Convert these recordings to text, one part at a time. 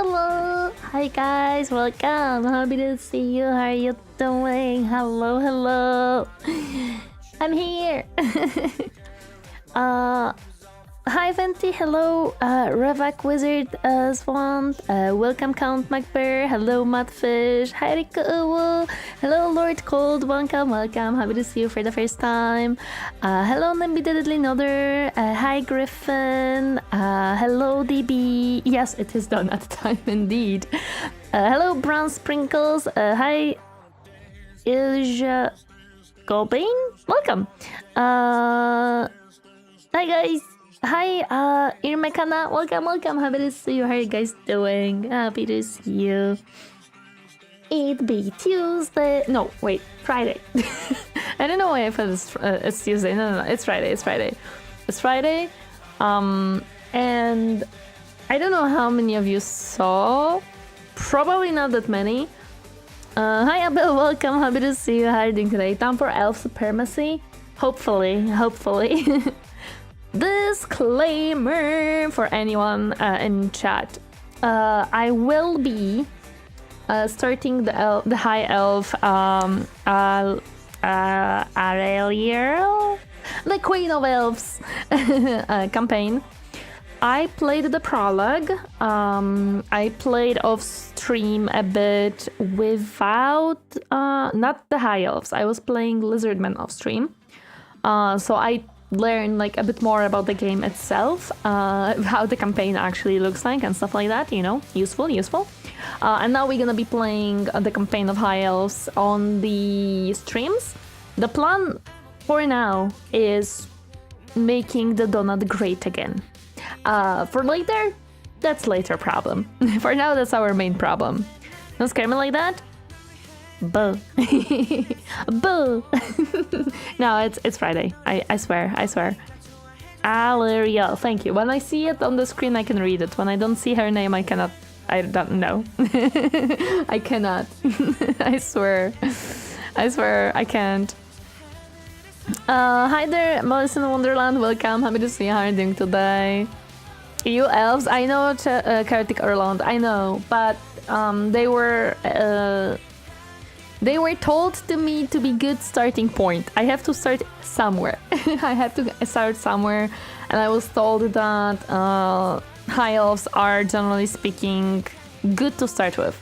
Hello! Hi guys, welcome! Happy to see you. How are you doing? Hello, hello! I'm here! Hi Venti, hello, Revak Wizard Swant, welcome Count MacBear, hello Mudfish, hi Rika Uwu, hello Lord Cold, welcome, happy to see you for the first time, hello Nimby the Deadly Nodder, hi Griffin, hello DB, yes it is done at the time indeed, hello Brown Sprinkles, hi Ilja Gobane, welcome, hi guys. Hi, Irmekana, welcome, happy to see you, how are you guys doing? Happy to see you. It be Tuesday, no, wait, Friday. I don't know why I thought it's Tuesday, no, it's Friday, it's Friday, and I don't know how many of you saw, probably not that many. Hi Abel, welcome, happy to see you, how are you doing today? Time for elf supremacy, hopefully. Disclaimer for anyone in chat. I will be starting the High Elf Alarielle, the Queen of Elves campaign. I played the prologue. I played off stream a bit without not the High Elves. I was playing Lizardmen off stream. So I learn like a bit more about the game itself, how the campaign actually looks like and stuff like that, you know, useful. And now we're gonna be playing the campaign of High Elves on the streams. The plan for now is making the donut great again. For later, that's later problem. For now, that's our main problem. Don't scare me like that. Boo. Boo. No, it's Friday. I swear. Alarielle, thank you. When I see it on the screen, I can read it. When I don't see her name, I don't know. I cannot. I swear, I can't. Hi there, Melissa in Wonderland, welcome. Happy to see you. How are you doing today? You elves, I know Kartik Erland, I know, but they were told to me to be good starting point. I have to start somewhere. I had to start somewhere, and I was told that High Elves are, generally speaking, good to start with.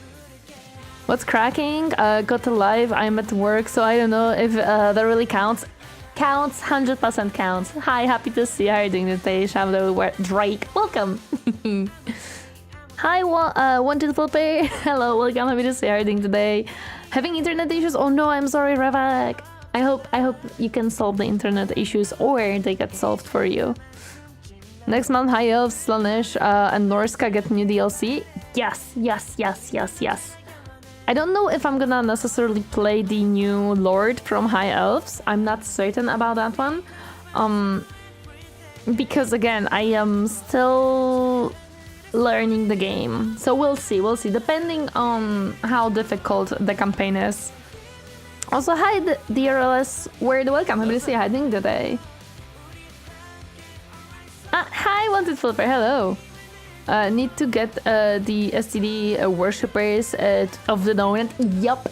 What's cracking? Got alive, I'm at work, so I don't know if that really counts. Counts, 100% counts. Hi, happy to see you. How are you doing today? Shadow Drake, welcome. Hi, Wanted Flipper. Hello, welcome. Happy to see you. How are you doing today? Having internet issues? Oh no, I'm sorry, Ravak. I hope you can solve the internet issues or they get solved for you. Next month, High Elves, Slaanesh, and Norska get new DLC. Yes. I don't know if I'm gonna necessarily play the new Lord from High Elves. I'm not certain about that one. Because again, I am still learning the game, so we'll see, depending on how difficult the campaign is. Also, hi DRLS Word, welcome, happy to see you hiding today. Hi Wanted Flipper, hello. Need to get the STD worshippers of the donut. Yup,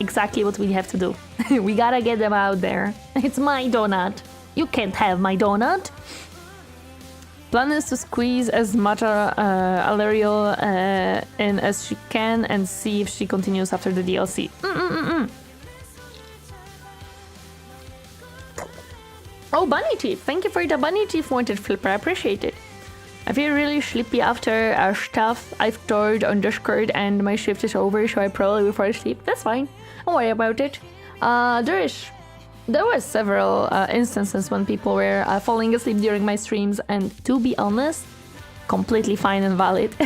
exactly what we have to do. We gotta get them out there. It's my donut, you can't have my donut. Plan is to squeeze as much Alarielle in as she can and see if she continues after the DLC. Oh, Bunny Chief! Thank you for the Bunny Chief Wanted Flipper, I appreciate it. I feel really sleepy after our stuff I've toured on Discord and my shift is over, so I probably before I sleep. That's fine, don't worry about it. There were several instances when people were falling asleep during my streams, and to be honest, completely fine and valid.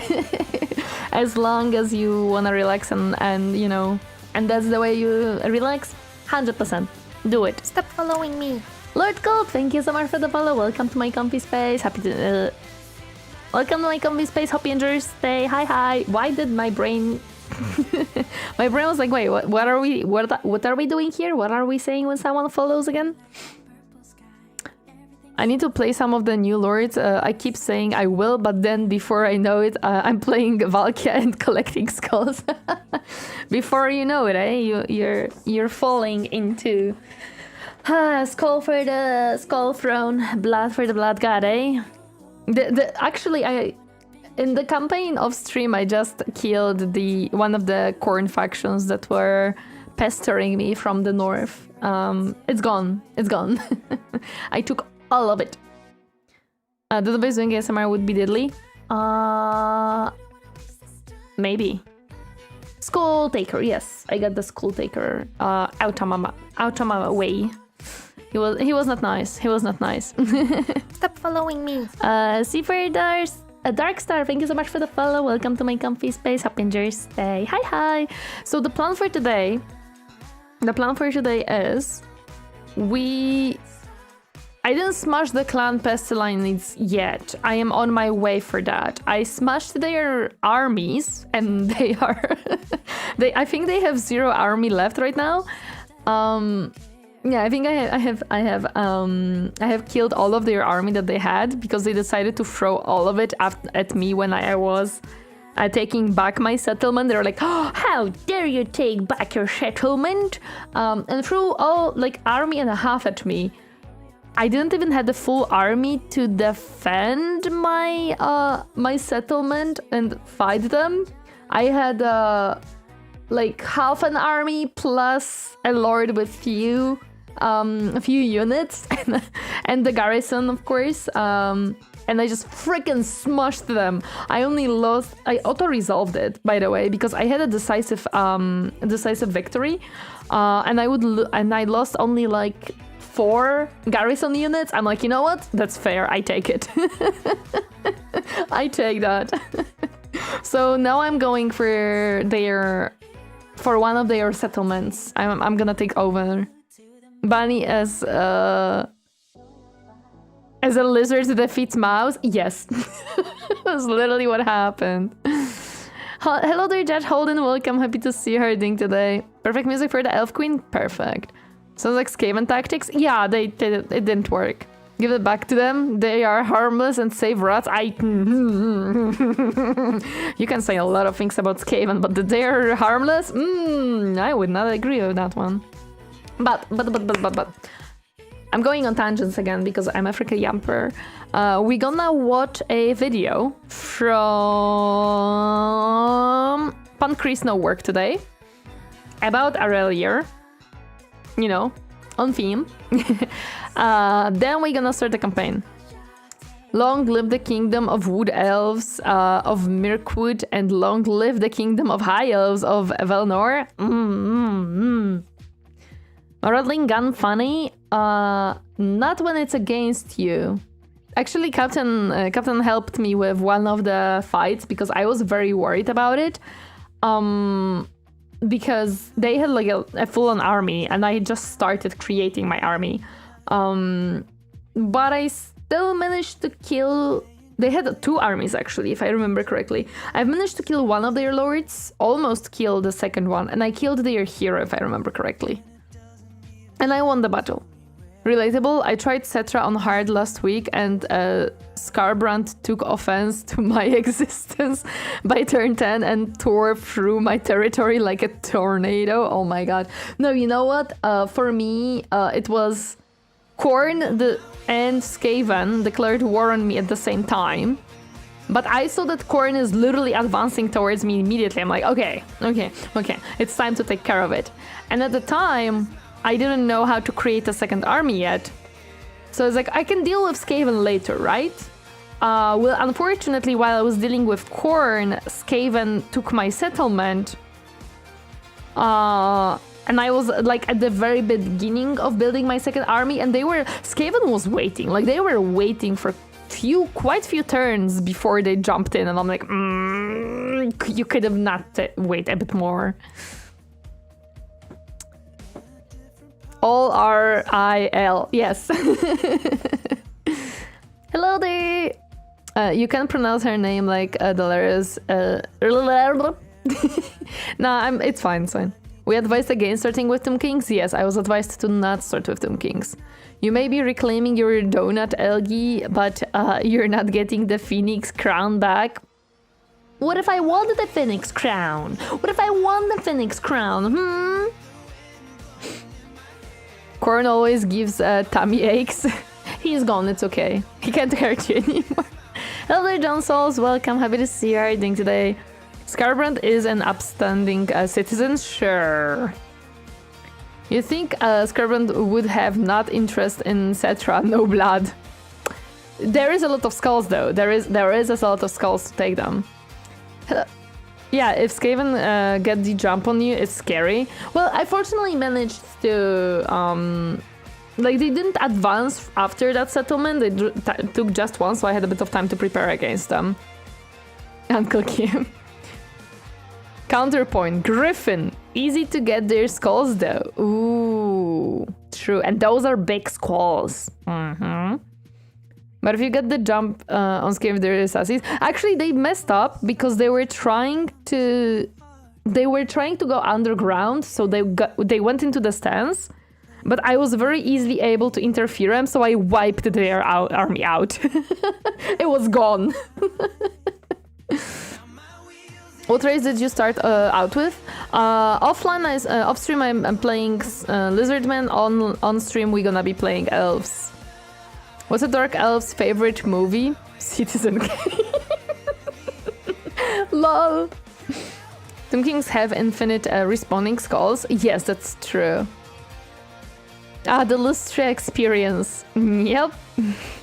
As long as you wanna relax and you know, and that's the way you relax, 100%. Do it. Stop following me. Lord Gold, thank you so much for the follow. Welcome to my comfy space. Welcome to my comfy space. Hope you enjoy your stay. Hi. Why did my brain my brain was like, wait, what are we doing here? What are we saying when someone follows again? I need to play some of the new lords. I keep saying I will, but then before I know it, I'm playing Valkia and collecting skulls. Before you know it, you're falling into skull for the skull throne, blood for the blood god, eh? Actually, in the campaign off stream, I just killed one of the Khorne factions that were pestering me from the north. It's gone. It's gone. I took all of it. Database doing ASMR would be deadly. Maybe. Skull Taker, yes. I got the Skull Taker out of my way. He was not nice. He was not nice. Stop following me. Seafarders, Dark Star, thank you so much for the follow. Welcome to my comfy space. Happy Thursday. Hi. So the plan for today is I didn't smash the clan pestilence yet. I am on my way for that. I smashed their armies, and they are I think they have 0 army left right now. Yeah, I think I have killed all of their army that they had because they decided to throw all of it at me when I was taking back my settlement. They were like, "Oh, how dare you take back your settlement?" And threw all army and a half at me. I didn't even have the full army to defend my settlement and fight them. I had half an army plus a lord with a few units and the garrison, of course. And I just freaking smashed them. I auto-resolved it, by the way, because I had a decisive victory, and I lost only 4 garrison units. I'm like, you know what? That's fair. I take it. I take that. So now I'm going for one of their settlements. I'm gonna take over. Bunny as a lizard defeats mouse? Yes. That's literally what happened. Hello there, Judge Holden. Welcome. Happy to see her doing today. Perfect music for the Elf Queen? Perfect. Sounds like Skaven tactics? Yeah, it didn't work. Give it back to them. They are harmless and save rats. You can say a lot of things about Skaven, but that they are harmless? I would not agree with that one. But. I'm going on tangents again because I'm a freaking yamper. We're gonna watch a video from Pancreas No Work today about Alarielle, on theme. Then we're gonna start the campaign. Long live the kingdom of wood elves of Mirkwood, and long live the kingdom of high elves of Velnor. Rattling gun funny? Not when it's against you. Actually, Captain helped me with one of the fights because I was very worried about it. Because they had a full-on army, and I just started creating my army. But I still managed to kill... They had 2 armies, actually, if I remember correctly. I've managed to kill one of their lords, almost killed the second one, and I killed their hero, if I remember correctly. And I won the battle. Relatable, I tried Cetra on hard last week, and Scarbrand took offense to my existence by turn 10 and tore through my territory like a tornado. Oh my god. No, you know what? For me, it was Khorne and Skaven declared war on me at the same time. But I saw that Khorne is literally advancing towards me immediately. I'm like, okay, it's time to take care of it. And at the time, I didn't know how to create a second army yet. So it's like, I can deal with Skaven later, right? Well, unfortunately, while I was dealing with Khorne, Skaven took my settlement. And I was at the very beginning of building my second army, and Skaven was waiting. They were waiting for quite few turns before they jumped in, and I'm like, you could have not wait a bit more. All R-I-L, yes. Hello there. You can pronounce her name like Dolores. No, it's fine, it's fine. We advised against starting with Tomb Kings? Yes, I was advised to not start with Tomb Kings. You may be reclaiming your donut algae, but you're not getting the Phoenix crown back. What if I wanted the Phoenix crown? What if I want the Phoenix crown? Khorne always gives tummy aches. He's gone, it's okay. He can't hurt you anymore. Hello there, John Souls. Welcome, happy to see you. How are you doing today? Scarbrand is an upstanding citizen? Sure. You think Scarbrand would have not interest in Cetra, no blood? There is a lot of skulls though. There is a lot of skulls to take them. Yeah, if Skaven get the jump on you, it's scary. Well, I fortunately managed to... like, they didn't advance after that settlement. They took just one, so I had a bit of time to prepare against them. Uncle Kim. Counterpoint, Griffin. Easy to get their skulls though. Ooh, true. And those are big skulls. But if you get the jump on Skaven, there is assassins. Actually, they messed up because they were trying to go underground, so they went into the stance. But I was very easily able to interfere them, so I wiped their army out. It was gone. What race did you start out with? Offline, off stream I'm playing Lizardmen. On stream we're gonna be playing Elves. What's a Dark Elf's favorite movie? Citizen Kane. Lol. Tomb Kings have infinite respawning skulls. Yes, that's true. Ah, the Lustria experience. Yep.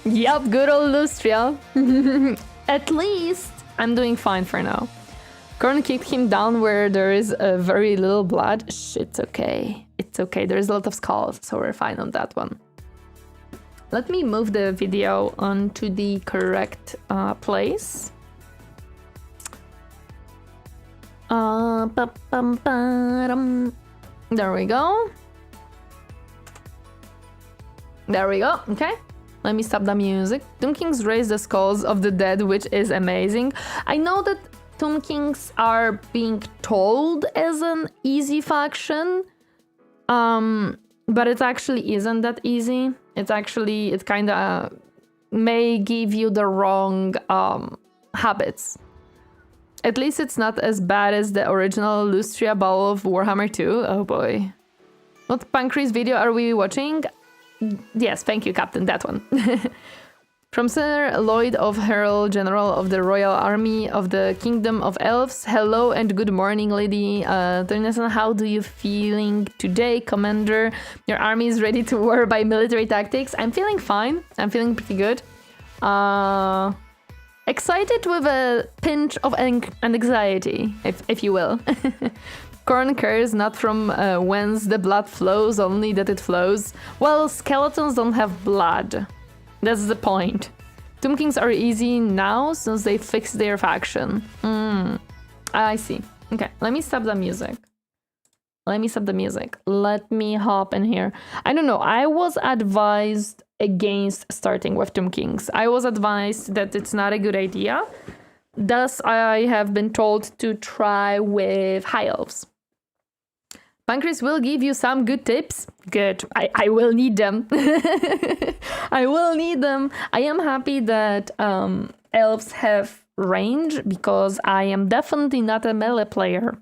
Yep, good old Lustria. At least I'm doing fine for now. Khorne kicked him down where there is very little blood. Shh, it's okay. It's okay. There's a lot of skulls, so we're fine on that one. Let me move the video onto the correct place. There we go. There we go. Okay. Let me stop the music. Tomb Kings raise the skulls of the dead, which is amazing. I know that Tomb Kings are being told as an easy faction, but it actually isn't that easy. It kind of may give you the wrong habits. At least it's not as bad as the original Lustria Ball of Warhammer 2. Oh boy. What Pancreas video are we watching? Yes, thank you, Captain, that one. From Sir Lloyd of Herald, General of the Royal Army of the Kingdom of Elves. Hello and good morning, Lady Torineesan. How do you feeling today, Commander? Your army is ready to war by military tactics. I'm feeling fine. I'm feeling pretty good. Excited with a pinch of anxiety, if you will. Khorne cares not from whence the blood flows, only that it flows. Well, skeletons don't have blood. That's the point. Tomb Kings are easy now since they fixed their faction. I see. Okay, let me stop the music. Let me hop in here. I don't know, I was advised against starting with Tomb Kings. I was advised that it's not a good idea. Thus, I have been told to try with High Elves. Pancreas will give you some good tips. Good. I will need them. I will need them. I am happy that elves have range because I am definitely not a melee player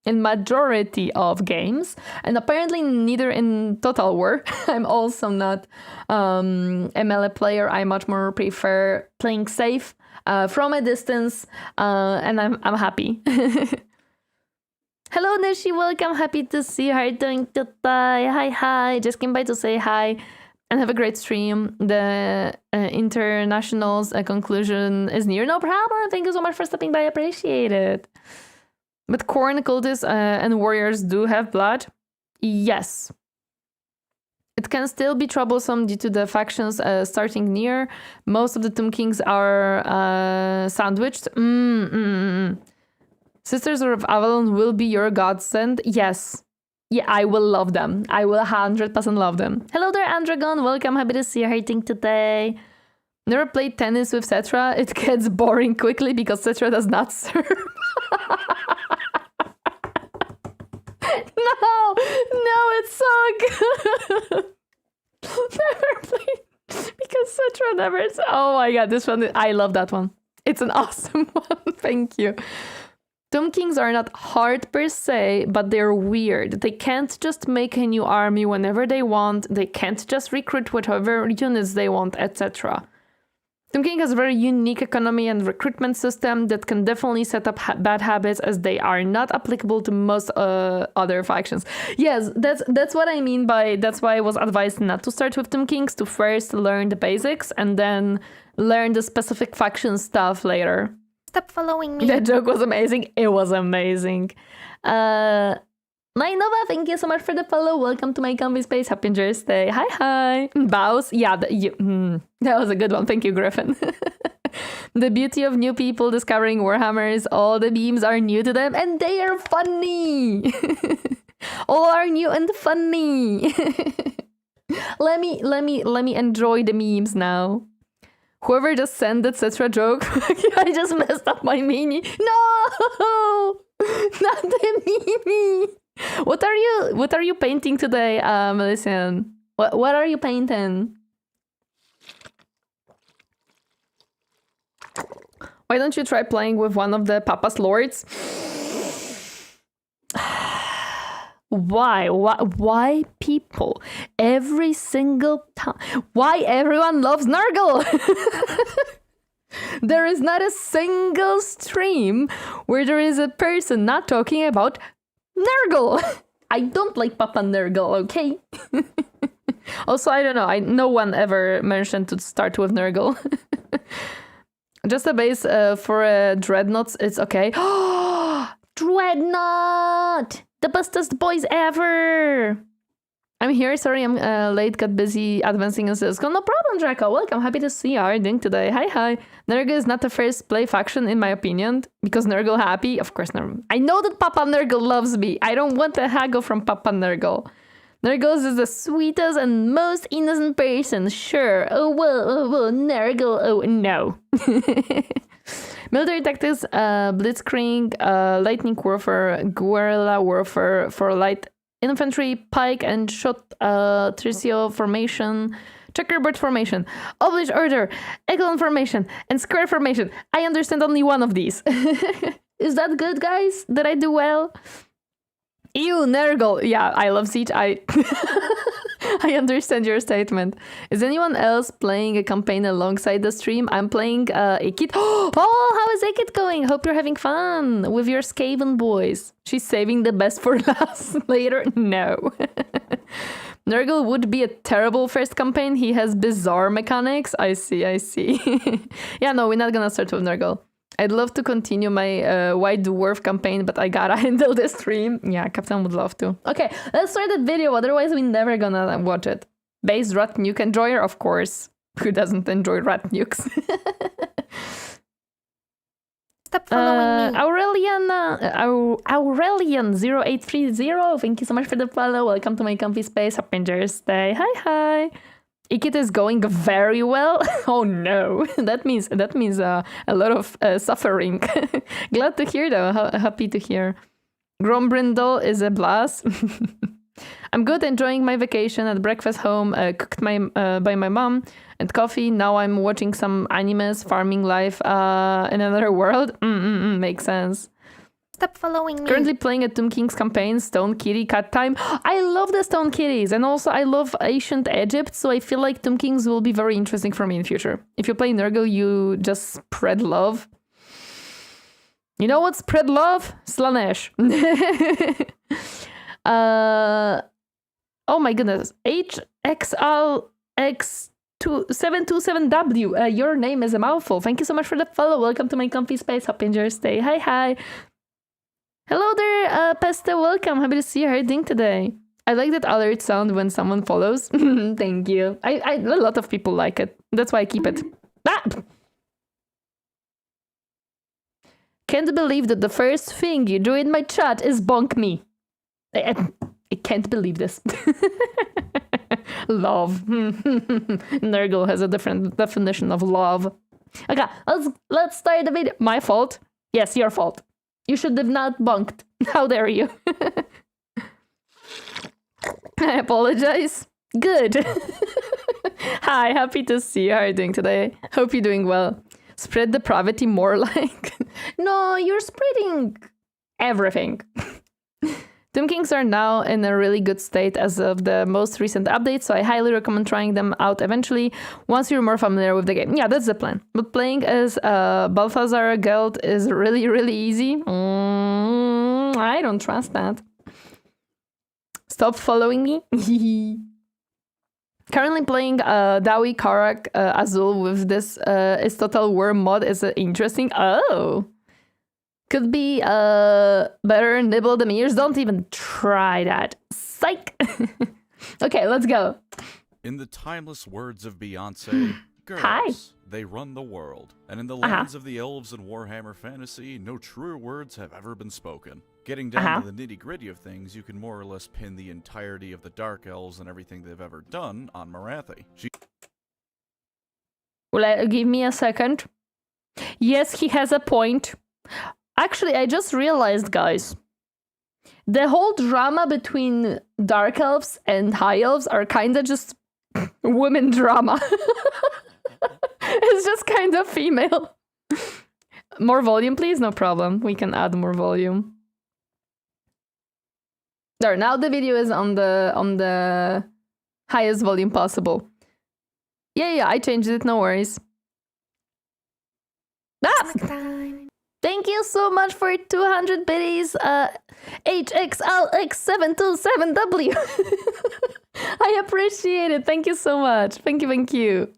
in majority of games, and apparently neither in Total War. I'm also not a melee player. I much more prefer playing safe from a distance, and I'm happy. Hello Nishi, welcome, happy to see you. How are you doing today? Hi, just came by to say hi and have a great stream. The internationals conclusion is near, no problem. Thank you so much for stopping by, appreciate it. But Khorne cultists and warriors do have blood? Yes. It can still be troublesome due to the factions starting near. Most of the Tomb Kings are sandwiched. Sisters of Avalon will be your godsend. Yes. Yeah, I will love them. I will 100% love them. Hello there, Andragon. Welcome. Happy to see you. How are you doing today? Never played tennis with Cetra. It gets boring quickly because Cetra does not serve. No, it's so good. Never played because Citra never. Oh my god, this one! I love that one. It's an awesome one. Thank you. Tomb Kings are not hard per se, but they're weird. They can't just make a new army whenever they want. They can't just recruit whatever units they want, etc. Tomb King has a very unique economy and recruitment system that can definitely set up bad habits, as they are not applicable to most other factions. Yes, that's what I mean by that's why I was advised not to start with Tomb Kings, to first learn the basics and then learn the specific faction stuff later. Stop following me. That joke was amazing. It was amazing. Nainova, thank you so much for the follow. Welcome to my comfy space. Happy Thursday. Hi. Bows. Yeah, that was a good one. Thank you, Griffin. The beauty of new people discovering Warhammer is all the memes are new to them and they are funny. All are new and funny. Let me enjoy the memes now. Whoever just sent that Citra joke, I just messed up my mini. No, not the mini. What are you painting today, Melissa? What are you painting? Why don't you try playing with one of the Papa's lords? Why people every single time? Why everyone loves Nurgle? There is not a single stream where there is a person not talking about Nurgle. I don't like Papa Nurgle, okay? Also, I don't know. No one ever mentioned to start with Nurgle. Just a base for Dreadnoughts, it's okay. Dreadnought! The bestest boys ever! I'm here, sorry I'm late, got busy advancing in Cisco. No problem, Draco, welcome, happy to see you. How are you doing today? Hi. Nurgle is not the first play faction in my opinion, because Nurgle happy? Of course not. I know that Papa Nurgle loves me. I don't want a haggle from Papa Nurgle. Nurgle is the sweetest and most innocent person, sure. Oh, well, Nurgle, oh, no. Military tactics, blitzkrieg, lightning warfare, guerrilla warfare for light infantry, pike and shot, tercio formation, checkerboard formation, oblage order, echelon formation, and square formation. I understand only one of these. Is that good, guys? Did I do well? Ew, Nurgle. Yeah, I love Siege. I understand your statement. Is anyone else playing a campaign alongside the stream? I'm playing Ikit. Oh, how is Ikit going? Hope you're having fun with your Skaven boys. She's saving the best for last later. No. Nurgle would be a terrible first campaign. He has bizarre mechanics. I see. Yeah, no, we're not gonna start with Nurgle. I'd love to continue my White Dwarf campaign, but I gotta handle the stream. Yeah, Captain would love to. Okay, let's start the video, otherwise we're never gonna watch it. Base rat nuke enjoyer, of course. Who doesn't enjoy rat nukes? Stop following me. Aurelian0830, thank you so much for the follow. Welcome to my comfy space. Happy Thursday. Hi. Ikit is going very well. Oh no, that means a lot of suffering. Glad to hear though. Happy to hear. Grombrindle is a blast. I'm good, enjoying my vacation at breakfast home, cooked by my mom, and coffee. Now I'm watching some animes, farming life in another world. Makes sense. Stop following me. Currently playing a Tomb Kings campaign, Stone Kitty Cat Time. I love the Stone Kitties, and also I love ancient Egypt, so I feel like Tomb Kings will be very interesting for me in future. If you play Nurgle, you just spread love. You know what? Spread love? Slaanesh. Oh my goodness. HXLX727W. Your name is a mouthful. Thank you so much for the follow. Welcome to my comfy space. Happy Thursday. Hi. Hello there, Pesta. Welcome. Happy to see you. How are you doing today? I like that alert sound when someone follows. Thank you. A lot of people like it. That's why I keep it. Can't believe that the first thing you do in my chat is bonk me. I can't believe this. Love. Nurgle has a different definition of love. Okay, let's start the video. My fault? Yes, your fault. You should have not bonked. How dare you? I apologize. Good. Hi, happy to see you. How are you doing today? Hope you're doing well. Spread depravity more like... No, you're spreading everything. Tomb Kings are now in a really good state as of the most recent update, so I highly recommend trying them out eventually once you're more familiar with the game. Yeah, that's the plan. But playing as Balthazar Guild is really, really easy. I don't trust that. Stop following me. Currently playing Dawi Karak Azul with this is Total War mod is interesting. Oh. Could be better nibble the ears. Don't even try that. Psych. Okay, let's go. In the timeless words of Beyonce, girls, Hi. They run the world. And in the lands of the elves and Warhammer fantasy, no truer words have ever been spoken. Getting down to the nitty-gritty of things, you can more or less pin the entirety of the Dark Elves and everything they've ever done on Morathi. Give me a second. Yes, he has a point. Actually, I just realized, guys, the whole drama between Dark Elves and High Elves are kind of just women drama. It's just kind of female. More volume, please? No problem. We can add more volume. There, now the video is on the highest volume possible. Yeah, I changed it, no worries. Thank you so much for 200 biddies, HXLX727W. I appreciate it. Thank you so much. Thank you.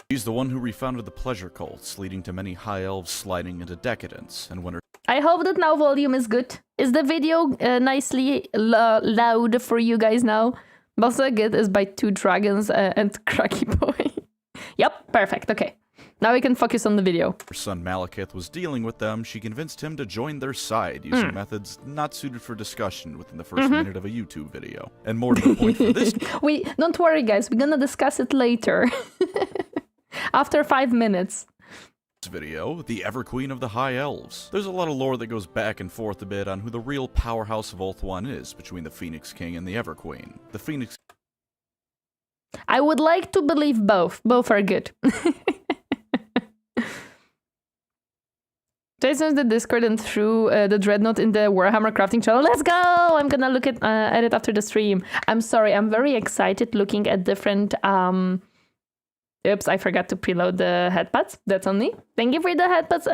She's the one who refounded the pleasure cults, leading to many high elves sliding into decadence, and when her... I hope that now volume is good. Is the video nicely loud for you guys now? Basagit is by 2 dragons and Cracky Boy. Yep, perfect. Okay. Now we can focus on the video. Her son Malekith was dealing with them. She convinced him to join their side using methods not suited for discussion within the first minute of a YouTube video. And more to the point for this... Don't worry, guys. We're gonna discuss it later. After 5 minutes. Video, the Everqueen of the High Elves. There's a lot of lore that goes back and forth a bit on who the real powerhouse of Ulthuan is between the Phoenix King and the Everqueen. The Phoenix... I would like to believe both. Both are good. Jason's the Discord and threw the Dreadnought in the Warhammer crafting channel. Let's go! I'm gonna look at it after the stream. I'm sorry, I'm very excited looking at different... Oops, I forgot to preload the headpads. That's on me. Thank you for the headpads,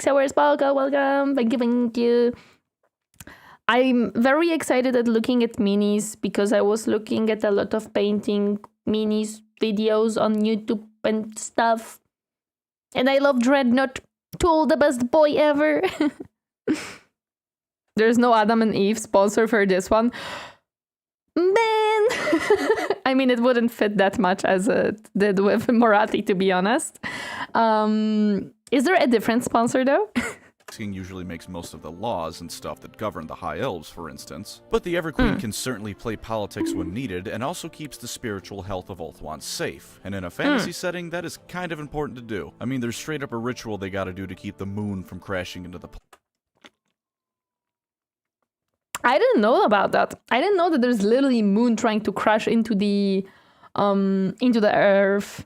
Xavier Spalka. Welcome. Thank you. I'm very excited at looking at minis because I was looking at a lot of painting minis videos on YouTube and stuff. And I love Dreadnought. Tool, the best boy ever. There's no Adam and Eve sponsor for this one. Man! I mean, it wouldn't fit that much as it did with Morathi, to be honest. Is there a different sponsor, though? King usually makes most of the laws and stuff that govern the High Elves, for instance. But the Everqueen can certainly play politics when needed, and also keeps the spiritual health of Ulthuan safe. And in a fantasy setting, that is kind of important to do. I mean, there's straight up a ritual they gotta do to keep the moon from crashing into the... I didn't know about that. I didn't know that there's literally moon trying to crash into the earth.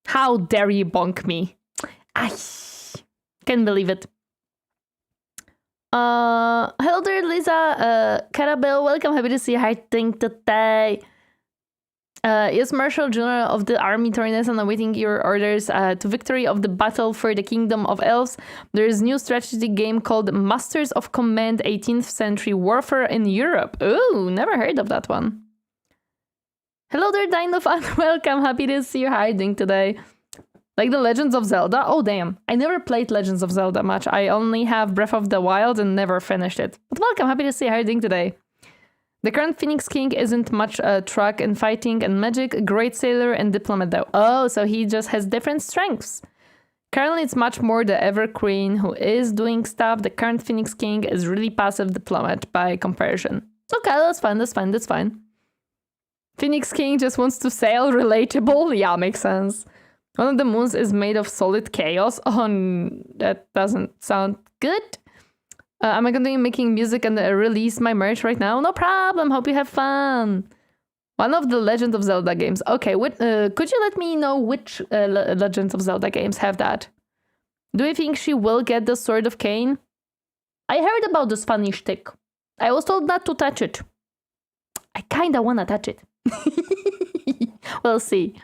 How dare you bonk me? I can't believe it. Hello there, Lisa. Carabel, welcome. Happy to see you. How think today. Yes, Marshal General of the Army Torineesan awaiting your orders to victory of the battle for the Kingdom of Elves. There is a new strategy game called Masters of Command 18th Century Warfare in Europe. Ooh, never heard of that one. Hello there, Dinofan. Welcome. Happy to see you. How are you doing today? Like the Legends of Zelda? Oh, damn. I never played Legends of Zelda much. I only have Breath of the Wild and never finished it. But welcome. Happy to see you. How are you doing today? The current Phoenix King isn't much truck and fighting and magic, great sailor and diplomat though. Oh, so he just has different strengths. Currently it's much more the Everqueen who is doing stuff. The current Phoenix King is really passive diplomat by comparison. Okay, that's fine. Phoenix King just wants to sail, relatable. Yeah, makes sense. One of the moons is made of solid chaos. Oh, that doesn't sound good. Am I continuing making music and release my merch right now? No problem. Hope you have fun. One of the Legend of Zelda games. Okay, could you let me know which Legend of Zelda games have that? Do you think she will get the Sword of Cain? I heard about this funny shtick. I was told not to touch it. I kinda wanna touch it. We'll see.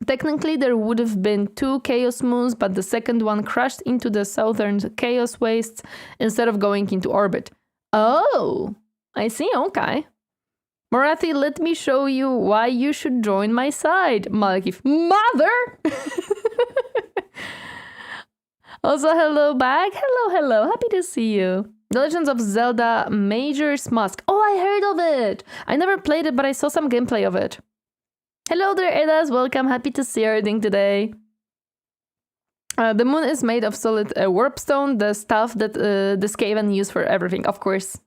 Technically, there would have been 2 Chaos Moons, but the second one crashed into the southern Chaos Wastes instead of going into orbit. Oh, I see, okay. Morathi, let me show you why you should join my side. Malekith, mother! Also, hello back. Hello. Happy to see you. The Legends of Zelda Majora's Mask. Oh, I heard of it. I never played it, but I saw some gameplay of it. Hello there, Edas. Welcome. Happy to see everything today. The moon is made of solid warpstone, the stuff that the Skaven use for everything, of course.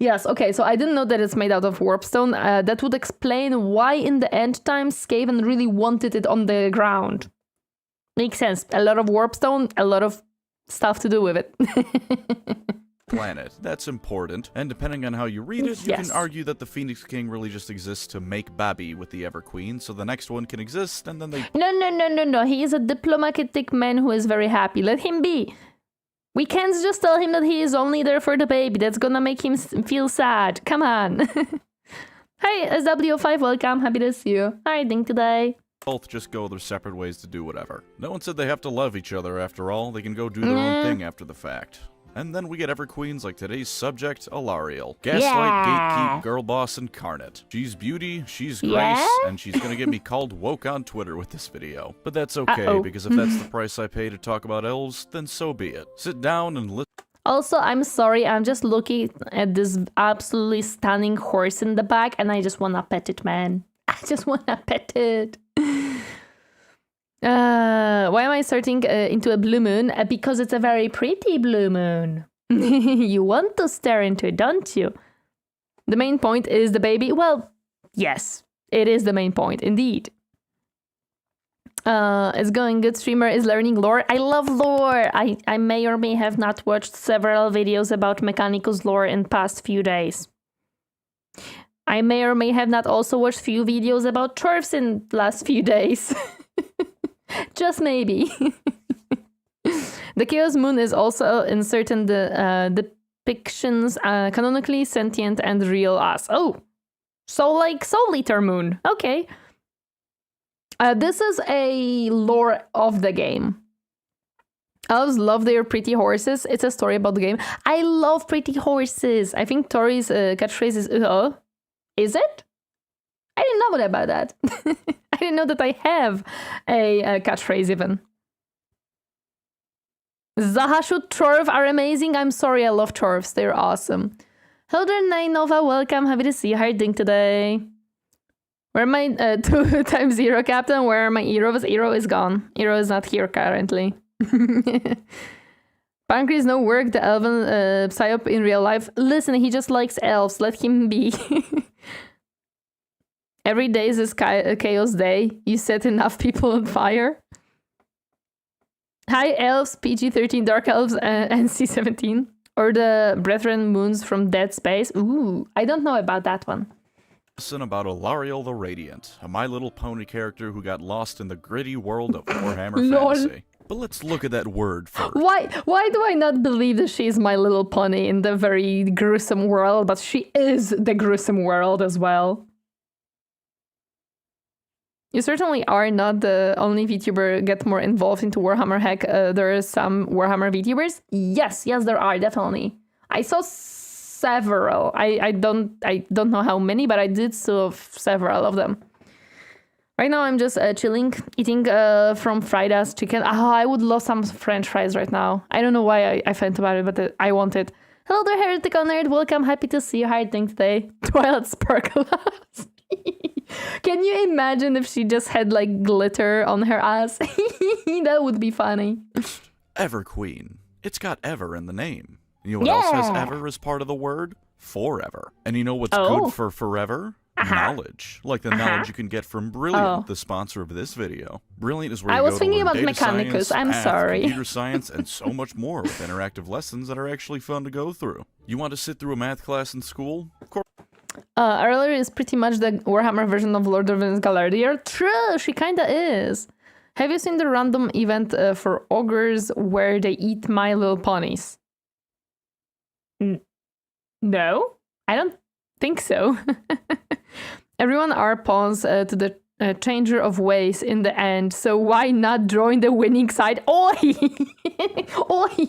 Yes, okay, so I didn't know that it's made out of warpstone. That would explain why in the end times Skaven really wanted it on the ground. Makes sense. A lot of warpstone, a lot of stuff to do with it. Planet. That's important. And depending on how you read it, you can argue that the Phoenix King really just exists to make Babi with the Ever Queen, so the next one can exist, and then they... No. He is a diplomatic man who is very happy. Let him be. We can't just tell him that he is only there for the baby. That's gonna make him feel sad. Come on. Hi, SW5, welcome. Happy to see you. How are you doing today? Both just go their separate ways to do whatever. No one said they have to love each other after all. They can go do their own thing after the fact. And then we get Ever Queens like today's subject, Alarielle. Gaslight, Gatekeep, Girl Boss Incarnate. She's beauty, she's grace, and she's gonna get me called woke on Twitter with this video. But that's okay, because if that's the price I pay to talk about elves, then so be it. Sit down and listen. Also, I'm sorry, I'm just looking at this absolutely stunning horse in the back, and I just wanna pet it, man. I just wanna pet it. Why am I starting into a blue moon? Because it's a very pretty blue moon. You want to stare into it, don't you? The main point is the baby. Well, yes, it is the main point, indeed. It's going good. Streamer is learning lore. I love lore. I may or may have not watched several videos about Mechanicus lore in past few days. I may or may have not also watched few videos about Turfs in last few days. Just maybe. The Chaos Moon is also in certain depictions canonically sentient and real as. Oh, so like Soul Eater Moon. Okay. This is a lore of the game. Elves love their pretty horses. It's a story about the game. I love pretty horses. I think Tori's catchphrase is Is it? I didn't know about that. I didn't know that I have a catchphrase even. Zahashut Torv are amazing. I'm sorry, I love Torvs. They're awesome. Hello there, Nainova. Welcome. Happy to see you. How are you doing today? Where are my 2x0 captain? Where are my heroes? Hero is gone. Hero is not here currently. Pancreas no work. The elven psyop in real life. Listen, he just likes elves. Let him be. Every day is a chaos day. You set enough people on fire. High Elves, PG-13 Dark Elves, and C-17. Or the Brethren Moons from Dead Space. Ooh, I don't know about that one. Listen about Alarielle the Radiant, a My Little Pony character who got lost in the gritty world of Warhammer fantasy. But let's look at that word first. Why do I not believe that she's My Little Pony in the very gruesome world, but she is the gruesome world as well? You certainly are not the only VTuber get more involved into Warhammer. Heck, there are some Warhammer VTubers. Yes, there are, definitely. I saw several. I don't know how many, but I did saw several of them. Right now I'm just chilling, eating from fried ass chicken. Oh, I would love some French fries right now. I don't know why I felt about it, but I want it. Hello there, Heretical Nerd. Welcome. Happy to see you. How are you doing today? Twilight Sparkle. Can you imagine if she just had like glitter on her ass? That would be funny. Ever Queen. It's got ever in the name. You know what else has ever as part of the word? Forever. And you know what's good for forever? knowledge, like the knowledge you can get from Brilliant, the sponsor of this video. Brilliant is where I you was go thinking to learn about data Mechanicus. science, I'm math, sorry. computer science, and so much more with interactive lessons that are actually fun to go through. You want to sit through a math class in school? Of course. Earlier is pretty much the Warhammer version of Lord of the Rings Galadriel. True, she kinda is. Have you seen the random event for ogres where they eat My Little Ponies? No, I don't think so. Everyone are pawns to the changer of ways in the end, so why not join the winning side? Oi! Oi!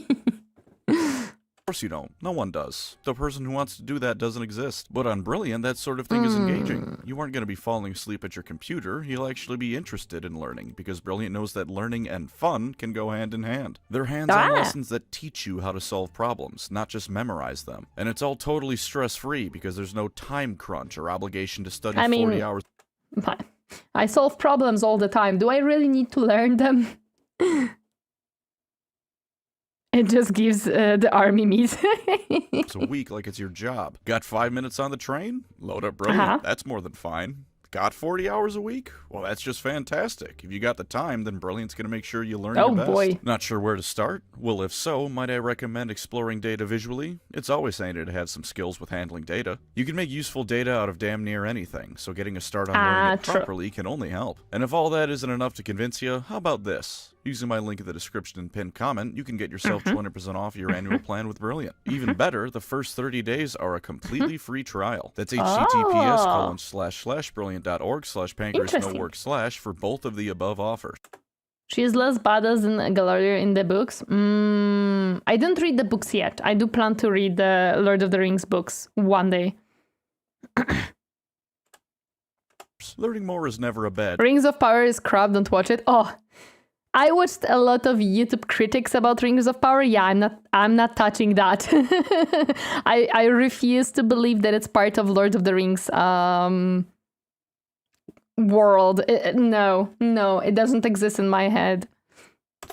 Of course you don't. No one does. The person who wants to do that doesn't exist. But on Brilliant, that sort of thing is engaging. You aren't going to be falling asleep at your computer. You'll actually be interested in learning, because Brilliant knows that learning and fun can go hand in hand. They're hands-on lessons that teach you how to solve problems, not just memorize them. And it's all totally stress-free, because there's no time crunch or obligation to study 40 hours. I solve problems all the time. Do I really need to learn them? It just gives the army meat. It's a week like it's your job. Got 5 minutes on the train? Load up Brilliant. That's more than fine. Got 40 hours a week? Well, that's just fantastic. If you got the time, then Brilliant's going to make sure you learn your best. Boy. Not sure where to start? Well, if so, might I recommend exploring data visually? It's always handy to have some skills with handling data. You can make useful data out of damn near anything, so getting a start on learning it properly can only help. And if all that isn't enough to convince you, how about this? Using my link in the description and pinned comment, you can get yourself 20% off your annual plan with Brilliant. Even better, the first 30 days are a completely free trial. That's https://brilliant.org/Pancreas for both of the above offers. She's less badass than Galadriel in the books. I didn't read the books yet. I do plan to read the Lord of the Rings books one day. Learning more is never a bad. Rings of Power is crap, don't watch it. I watched a lot of YouTube critics about Rings of Power. Yeah, I'm not touching that. I refuse to believe that it's part of Lord of the Rings world. No, it doesn't exist in my head.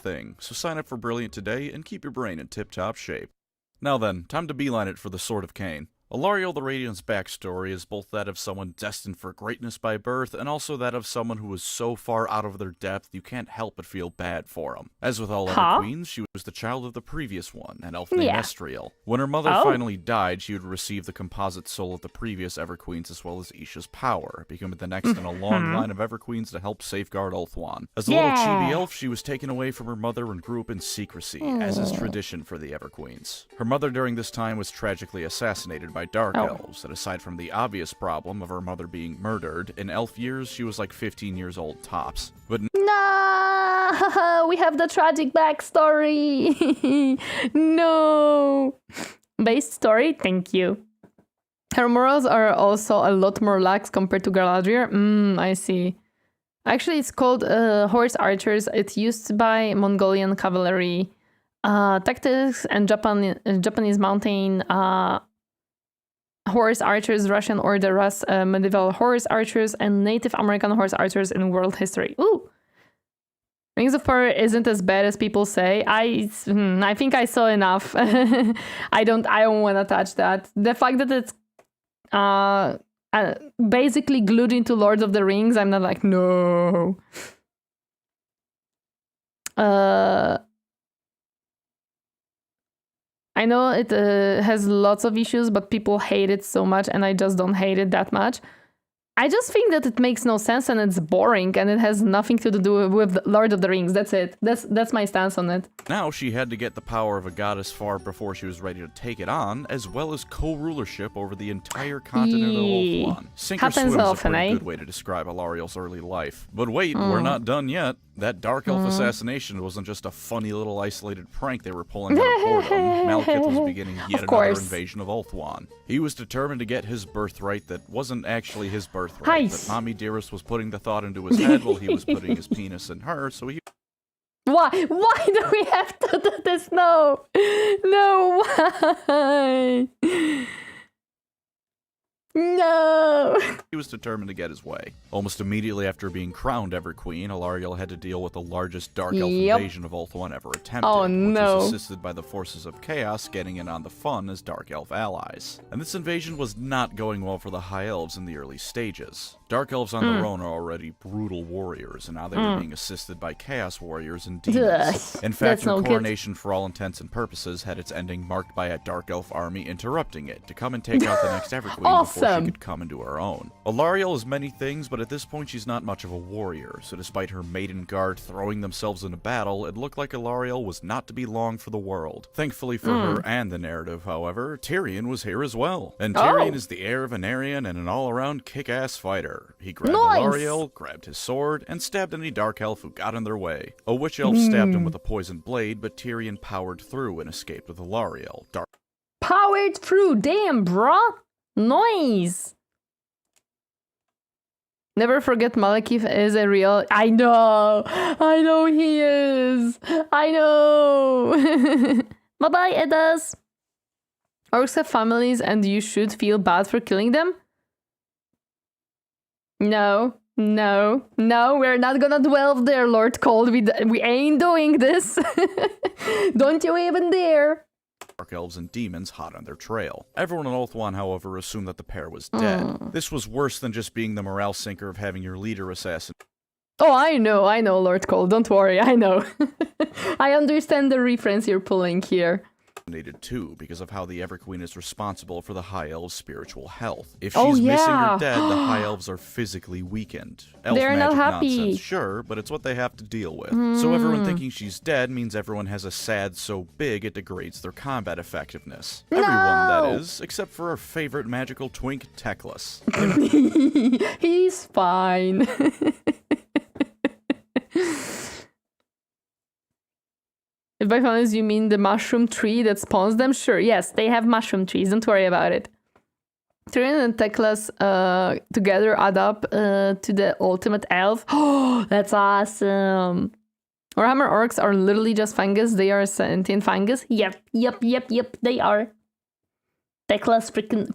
So sign up for Brilliant today and keep your brain in tip-top shape. Now then, time to beeline it for the Sword of Cain. Alarielle the Radiant's backstory is both that of someone destined for greatness by birth, and also that of someone who was so far out of their depth you can't help but feel bad for them. As with all other queens, she was the child of the previous one, an elf named Estriel. When her mother finally died, she would receive the composite soul of the previous Everqueens as well as Isha's power, becoming the next in a long line of Everqueens to help safeguard Ulthuan. As a little chibi elf, she was taken away from her mother and grew up in secrecy, as is tradition for the Everqueens. Her mother during this time was tragically assassinated by Dark Elves, and aside from the obvious problem of her mother being murdered, in elf years she was like 15 years old tops. But no, we have the tragic backstory. No. Based story, thank you. Her morals are also a lot more lax compared to Galadriel. I see. Actually, it's called horse archers. It's used by Mongolian cavalry, tactics, and Japanese mountain horse archers, Russian Order Rus, medieval horse archers, and Native American horse archers in world history. Ooh! Rings of Power isn't as bad as people say. I think I saw enough. I don't want to touch that. The fact that it's basically glued into Lord of the Rings, I'm not like, no. I know it has lots of issues, but people hate it so much, and I just don't hate it that much. I just think that it makes no sense and it's boring and it has nothing to do with Lord of the Rings. That's it. That's my stance on it. Now she had to get the power of a goddess far before she was ready to take it on, as well as co-rulership over the entire continent of Ulthuan. Sink or swim is a pretty good way to describe Alarielle's early life. But wait, we're not done yet. That Dark Elf assassination wasn't just a funny little isolated prank they were pulling out of boredom. Malekith was beginning yet another invasion of Ulthuan. He was determined to get his birthright that wasn't actually his birthright. That Mommy Dearest was putting the thought into his head while he was putting his penis in her, so he... Why do we have to do this? No, why? No! He was determined to get his way. Almost immediately after being crowned Everqueen, Alarielle had to deal with the largest Dark Elf invasion of Ulthuan ever attempted, which was assisted by the forces of Chaos getting in on the fun as Dark Elf allies. And this invasion was not going well for the High Elves in the early stages. Dark Elves on their own are already brutal warriors, and now they were being assisted by Chaos warriors and demons. In fact, their coronation, for all intents and purposes, had its ending marked by a Dark Elf army interrupting it to come and take out the next Everqueen before she could come into her own. Alarielle is many things, but at this point she's not much of a warrior, so despite her maiden guard throwing themselves into battle, it looked like Alarielle was not to be long for the world. Thankfully for her and the narrative, however, Tyrion was here as well. And Tyrion is the heir of Anarion and an all-around kick-ass fighter. He grabbed Alarielle, grabbed his sword, and stabbed any Dark Elf who got in their way. A Witch Elf stabbed him with a poisoned blade, but Tyrion powered through and escaped with Alarielle. Powered through, damn, bruh! Nice! Never forget Malekith is a real... I know he is! I know! Bye-bye, Eddas! Orcs have families and you should feel bad for killing them? No, we're not gonna dwell there, Lord Cold. We ain't doing this. Don't you even dare. Dark Elves and demons hot on their trail. Everyone in Ulthuan, however, assumed that the pair was dead. This was worse than just being the morale sinker of having your leader assassinated. Oh, I know, Lord Cold. Don't worry, I know. I understand the reference you're pulling here. Too, because of how the Everqueen is responsible for the High Elves' spiritual health. If she's missing or dead, the High Elves are physically weakened. Elf They're not happy. Nonsense, sure, but it's what they have to deal with. So everyone thinking she's dead means everyone has a sad so big it degrades their combat effectiveness. Everyone, that is, except for our favorite magical twink, Teclis. He's fine. If by families you mean the mushroom tree that spawns them, sure, yes, they have mushroom trees, don't worry about it. Tyrion and Teclis together add up to the ultimate elf. Oh, that's awesome. Warhammer orcs are literally just fungus, they are sentient fungus. Yep, they are. Teclis freaking,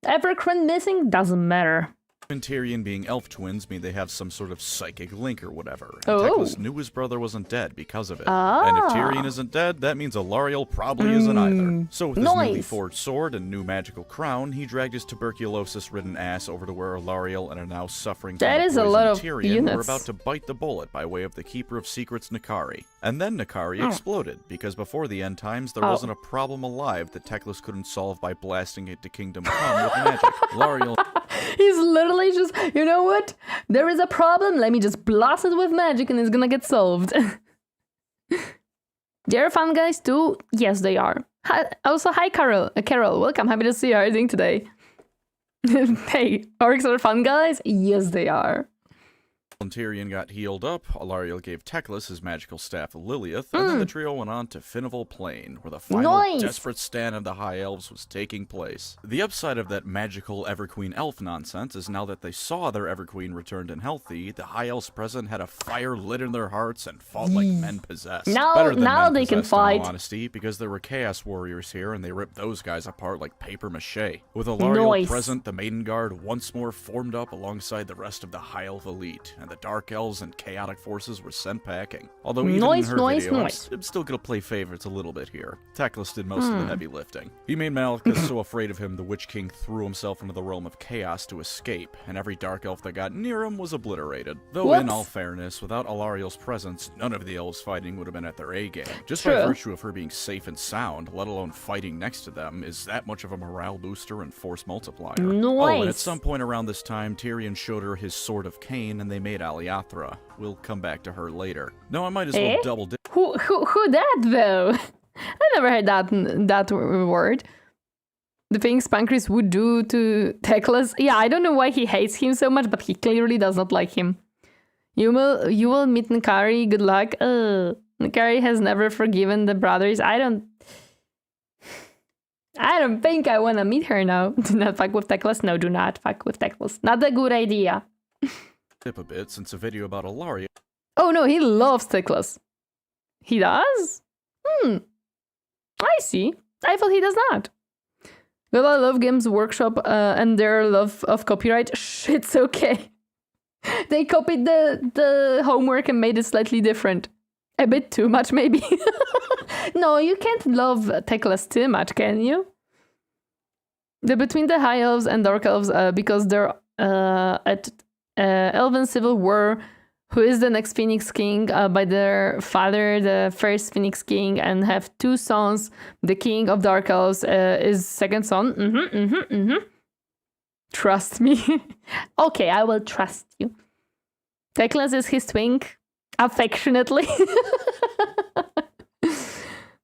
Everqueen missing, doesn't matter. And Tyrion being elf twins mean they have some sort of psychic link or whatever. And Teclis knew his brother wasn't dead because of it. And if Tyrion isn't dead, that means Alarielle probably isn't either. So with his newly forged sword and new magical crown, he dragged his tuberculosis-ridden ass over to where Alarielle and are now suffering from that is a lot of Tyrion units. were about to bite the bullet by way of the Keeper of Secrets Nakari. And then Nakari exploded, because before the end times, there wasn't a problem alive that Teclis couldn't solve by blasting it to Kingdom Come with magic. Alarielle... He's literally just, you know what? There is a problem, let me just blast it with magic and it's gonna get solved. They're fun guys too? Yes, they are. Also, hi Carol. Carol, welcome. Happy to see you. How are you doing today? Hey, orcs are fun guys? Yes, they are. When Tyrion got healed up, Alarielle gave Teclis his magical staff Lilith, and then the trio went on to Finneville Plain, where the final desperate stand of the High Elves was taking place. The upside of that magical Everqueen elf nonsense is now that they saw their Everqueen returned and healthy, the High Elves present had a fire lit in their hearts and fought like men possessed. Better than now men they can possessed, fight. in all honesty, because there were Chaos Warriors here, and they ripped those guys apart like paper mache. With Alarielle present, the Maiden Guard once more formed up alongside the rest of the High Elf elite, and the Dark Elves and chaotic forces were sent packing. Although even in her video, I'm still gonna play favorites a little bit here. Teclis did most of the heavy lifting. He made Malekith so afraid of him, the Witch King threw himself into the realm of chaos to escape, and every Dark Elf that got near him was obliterated. Though in all fairness, without Alarielle's presence, none of the elves fighting would have been at their A-game. Just by virtue of her being safe and sound, let alone fighting next to them, is that much of a morale booster and force multiplier. Oh, and at some point around this time, Tyrion showed her his Sword of Cain, and they made Aliathra. We'll come back to her later. No, I might as well double dip. Who that though? I never heard that word. The things Pancreas would do to Teclis. Yeah, I don't know why he hates him so much, but he clearly does not like him. You will meet Nakari. Good luck. Nakari has never forgiven the brothers. I don't think I want to meet her now. Do not fuck with Teclis. No, do not fuck with Teclis. Not a good idea. Tip a bit since a video about Alarielle. Oh no, he loves Teclis. He does? I see. I thought he does not. Well, I love Games Workshop and their love of copyright. Shh, it's okay. They copied the homework and made it slightly different. A bit too much, maybe. No, you can't love Teclas too much, can you? Between the High Elves and Dark Elves, because they're at Elven Civil War, who is the next Phoenix King by their father, the first Phoenix King, and have two sons. The King of Dark Elves is second son. Trust me. Okay, I will trust you. Teclas is his twink, affectionately.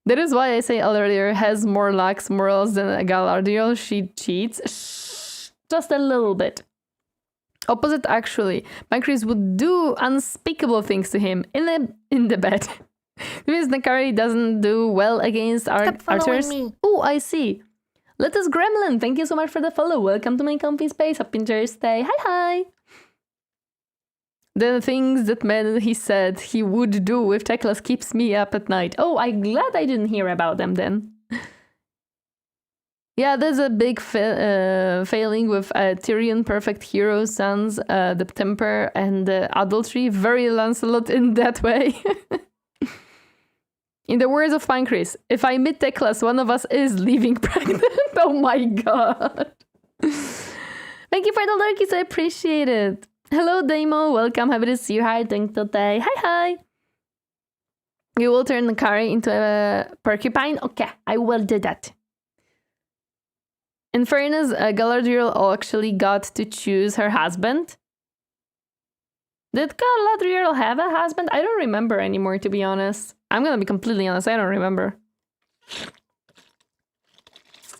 That is why I say Alarielle has more lax morals than Galadriel. She cheats. Shh, just a little bit. Opposite, actually. Pancreas would do unspeakable things to him in the bed. Because Nakari doesn't do well against archers. Oh, I see. Let us Gremlin, thank you so much for the follow. Welcome to my comfy space. Happy Thursday. Hi. The things that he said he would do if Teclas keeps me up at night. Oh, I'm glad I didn't hear about them then. Yeah, there's a big failing with Tyrion, Perfect Hero, Sons, the Temper, and the Adultery. Very Lancelot in that way. In the words of Pancreas, if I meet Teclas, one of us is leaving pregnant. Oh my god. Thank you for the lurkies, I appreciate it. Hello, Damo. Welcome. Happy to see you. How are you doing today? Hi. You will turn the curry into a porcupine? Okay, I will do that. In fairness, Galadriel actually got to choose her husband. Did Galadriel have a husband? I don't remember anymore, to be honest. I'm gonna be completely honest, I don't remember.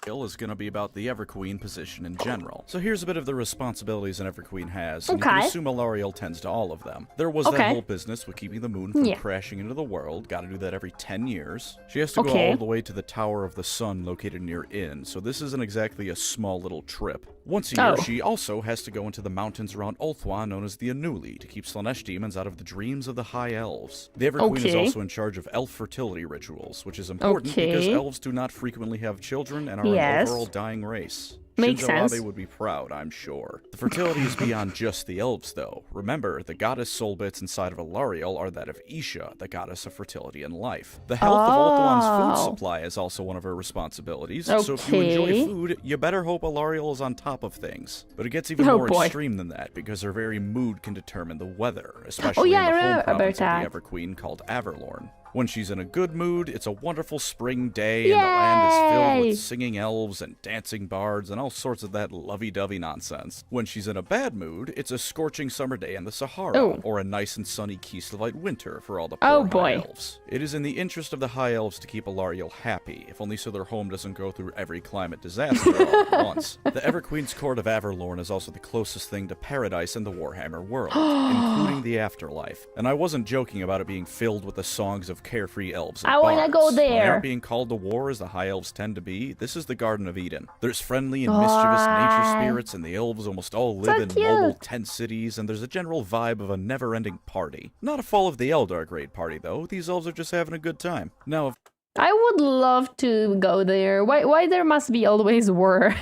Is going to be about the Everqueen position in general. So here's a bit of the responsibilities an Everqueen has, and you can assume Alarielle tends to all of them. There was that whole business with keeping the moon from crashing into the world. Got to do that every 10 years. She has to go all the way to the Tower of the Sun located near Inn, so this isn't exactly a small little trip. Once a year, she also has to go into the mountains around Ulthuan, known as the Anuli, to keep Slaanesh demons out of the dreams of the High Elves. The Everqueen is also in charge of elf fertility rituals, which is important because elves do not frequently have children and are an overall dying race. Makes sense. Shinzo Abe would be proud, I'm sure. The fertility is beyond just the elves, though. Remember, the goddess soul bits inside of Alarielle are that of Isha, the goddess of fertility and life. The health of Ulthuan's food supply is also one of her responsibilities, so if you enjoy food, you better hope Alarielle is on top of things. But it gets even more extreme than that, because her very mood can determine the weather, especially in the home province of the Everqueen called Averlorn. When she's in a good mood, it's a wonderful spring day, and the land is filled with singing elves and dancing bards and all sorts of that lovey-dovey nonsense. When she's in a bad mood, it's a scorching summer day in the Sahara, or a nice and sunny Kisleviite winter for all the poor High Elves. It is in the interest of the High Elves to keep Alarielle happy, if only so their home doesn't go through every climate disaster all at once. The Everqueen's court of Averlorn is also the closest thing to paradise in the Warhammer world, including the afterlife. And I wasn't joking about it being filled with the songs of carefree elves and I want to go there. When they aren't being called to war as the High Elves tend to be, this is the Garden of Eden. There's friendly and mischievous nature spirits, and the elves almost all live in mobile tent cities, and there's a general vibe of a never-ending party. Not a Fall of the Eldar grade party, though. These elves are just having a good time. Now, I would love to go there. Why there must be always war?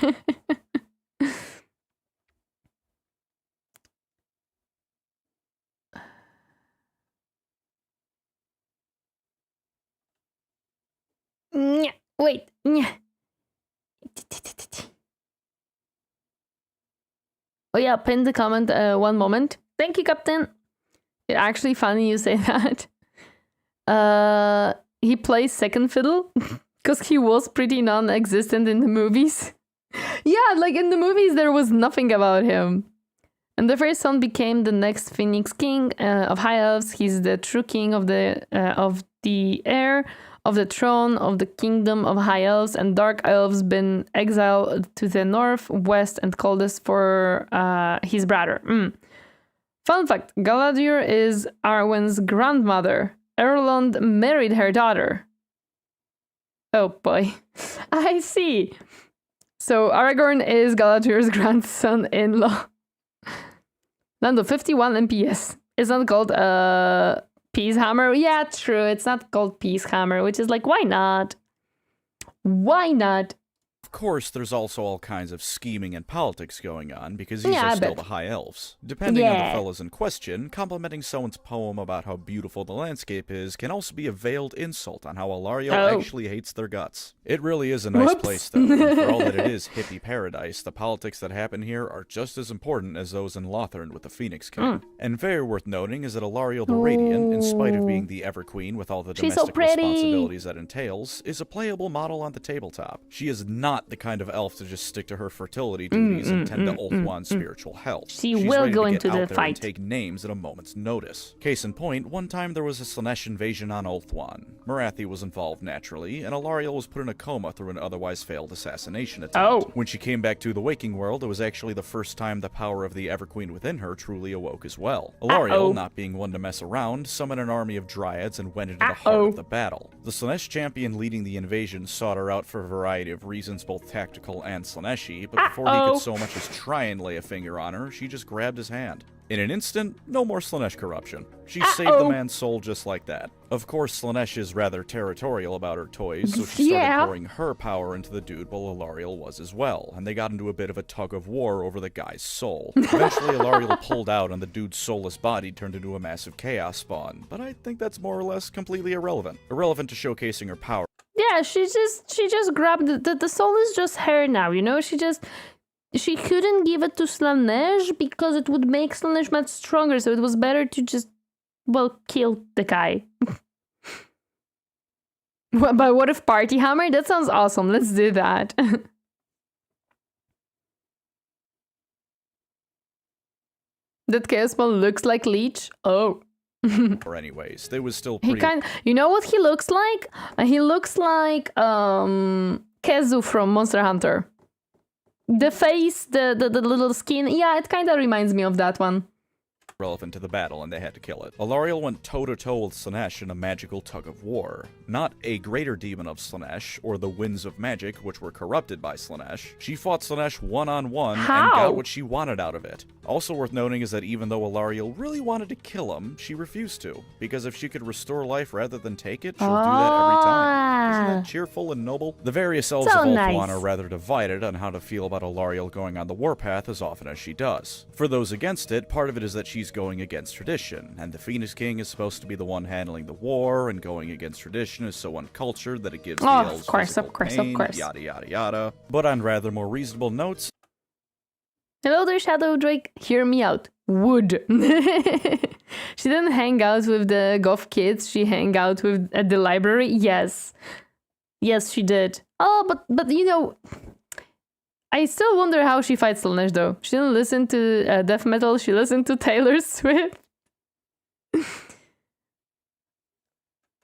Wait. Oh yeah, pin the comment one moment. Thank you, Captain. It's actually funny you say that. He plays second fiddle because he was pretty non-existent in the movies. Yeah, like in the movies there was nothing about him. And the first son became the next Phoenix King of High Elves. He's the true king of the heir of the throne of the kingdom of High Elves, and Dark Elves been exiled to the north, west, and coldest for his brother. Fun fact, Galadriel is Arwen's grandmother. Erlond married her daughter. Oh boy. I see. So Aragorn is Galadriel's grandson-in-law. Lando, 51 MPS. It's not called Peace Hammer. Yeah, true. It's not called Peace Hammer, which is like, why not? Why not? course, there's also all kinds of scheming and politics going on, because these Yeah, are I still bet. the High Elves. Depending on the Yeah. fellas in question, complimenting someone's poem about how beautiful the landscape is can also be a veiled insult on how Alarielle Oh. actually hates their guts. It really is a nice Whoops. place, though, and for all that it is hippie paradise, the politics that happen here are just as important as those in Lothern with the Phoenix King. And very worth noting is that Alarielle the Radiant, in spite of being the Everqueen with all the She's so domestic pretty. responsibilities that entails, is a playable model on the tabletop. She is not the kind of elf to just stick to her fertility duties and tend to Ulthuan's spiritual health. She She's will ready go to get into out the there fight. and take names at a moment's notice. Case in point, one time there was a Slaanesh invasion on Ulthuan. Morathi was involved naturally, and Alarielle was put in a coma through an otherwise failed assassination attempt. Oh. When she came back to the waking world, it was actually the first time the power of the Everqueen within her truly awoke as well. Alarielle, not being one to mess around, summoned an army of dryads and went into the heart of the battle. The Slaanesh champion leading the invasion sought her out for a variety of reasons, both tactical and Slaaneshi, but before he could so much as try and lay a finger on her, she just grabbed his hand. In an instant, no more Slaanesh corruption. She saved the man's soul just like that. Of course, Slaanesh is rather territorial about her toys, so she started pouring her power into the dude while Alarielle was as well, and they got into a bit of a tug of war over the guy's soul. Eventually, Alarielle pulled out and the dude's soulless body turned into a massive chaos spawn, but I think that's more or less completely irrelevant. Irrelevant to showcasing her power. Yeah, she just grabbed the soul is just her now, you know? She couldn't give it to Slaanesh because it would make Slaanesh much stronger, so it was better to just, well, kill the guy. But what if Party Hammer? That sounds awesome. Let's do that. That Chaos Ball looks like Leech? Oh. Or anyways, they was still He pretty... you know what he looks like? He looks like Kezu from Monster Hunter. The face, the little skin, yeah, it kind of reminds me of that one. relevant to the battle, and they had to kill it. Alarielle went toe-to-toe with Slaanesh in a magical tug of war. Not a greater demon of Slaanesh, or the winds of magic, which were corrupted by Slaanesh. She fought Slaanesh one-on-one and got what she wanted out of it. Also worth noting is that even though Alarielle really wanted to kill him, she refused to, because if she could restore life rather than take it, she'll do that every time. Isn't that cheerful and noble? The various elves of Ulthuan are rather divided on how to feel about Alarielle going on the warpath as often as she does. For those against it, part of it is that she's going against tradition, and the Phoenix King is supposed to be the one handling the war, and going against tradition is so uncultured that it gives the elves physical pain, yada yada yada. But on rather more reasonable notes... Hello there, Shadow Drake. Hear me out. Wood. She didn't hang out with the goth kids. She hang out with at the library. Yes. Yes, she did. Oh, but you know... I still wonder how she fights Slaanesh, though. She didn't listen to death metal. She listened to Taylor Swift.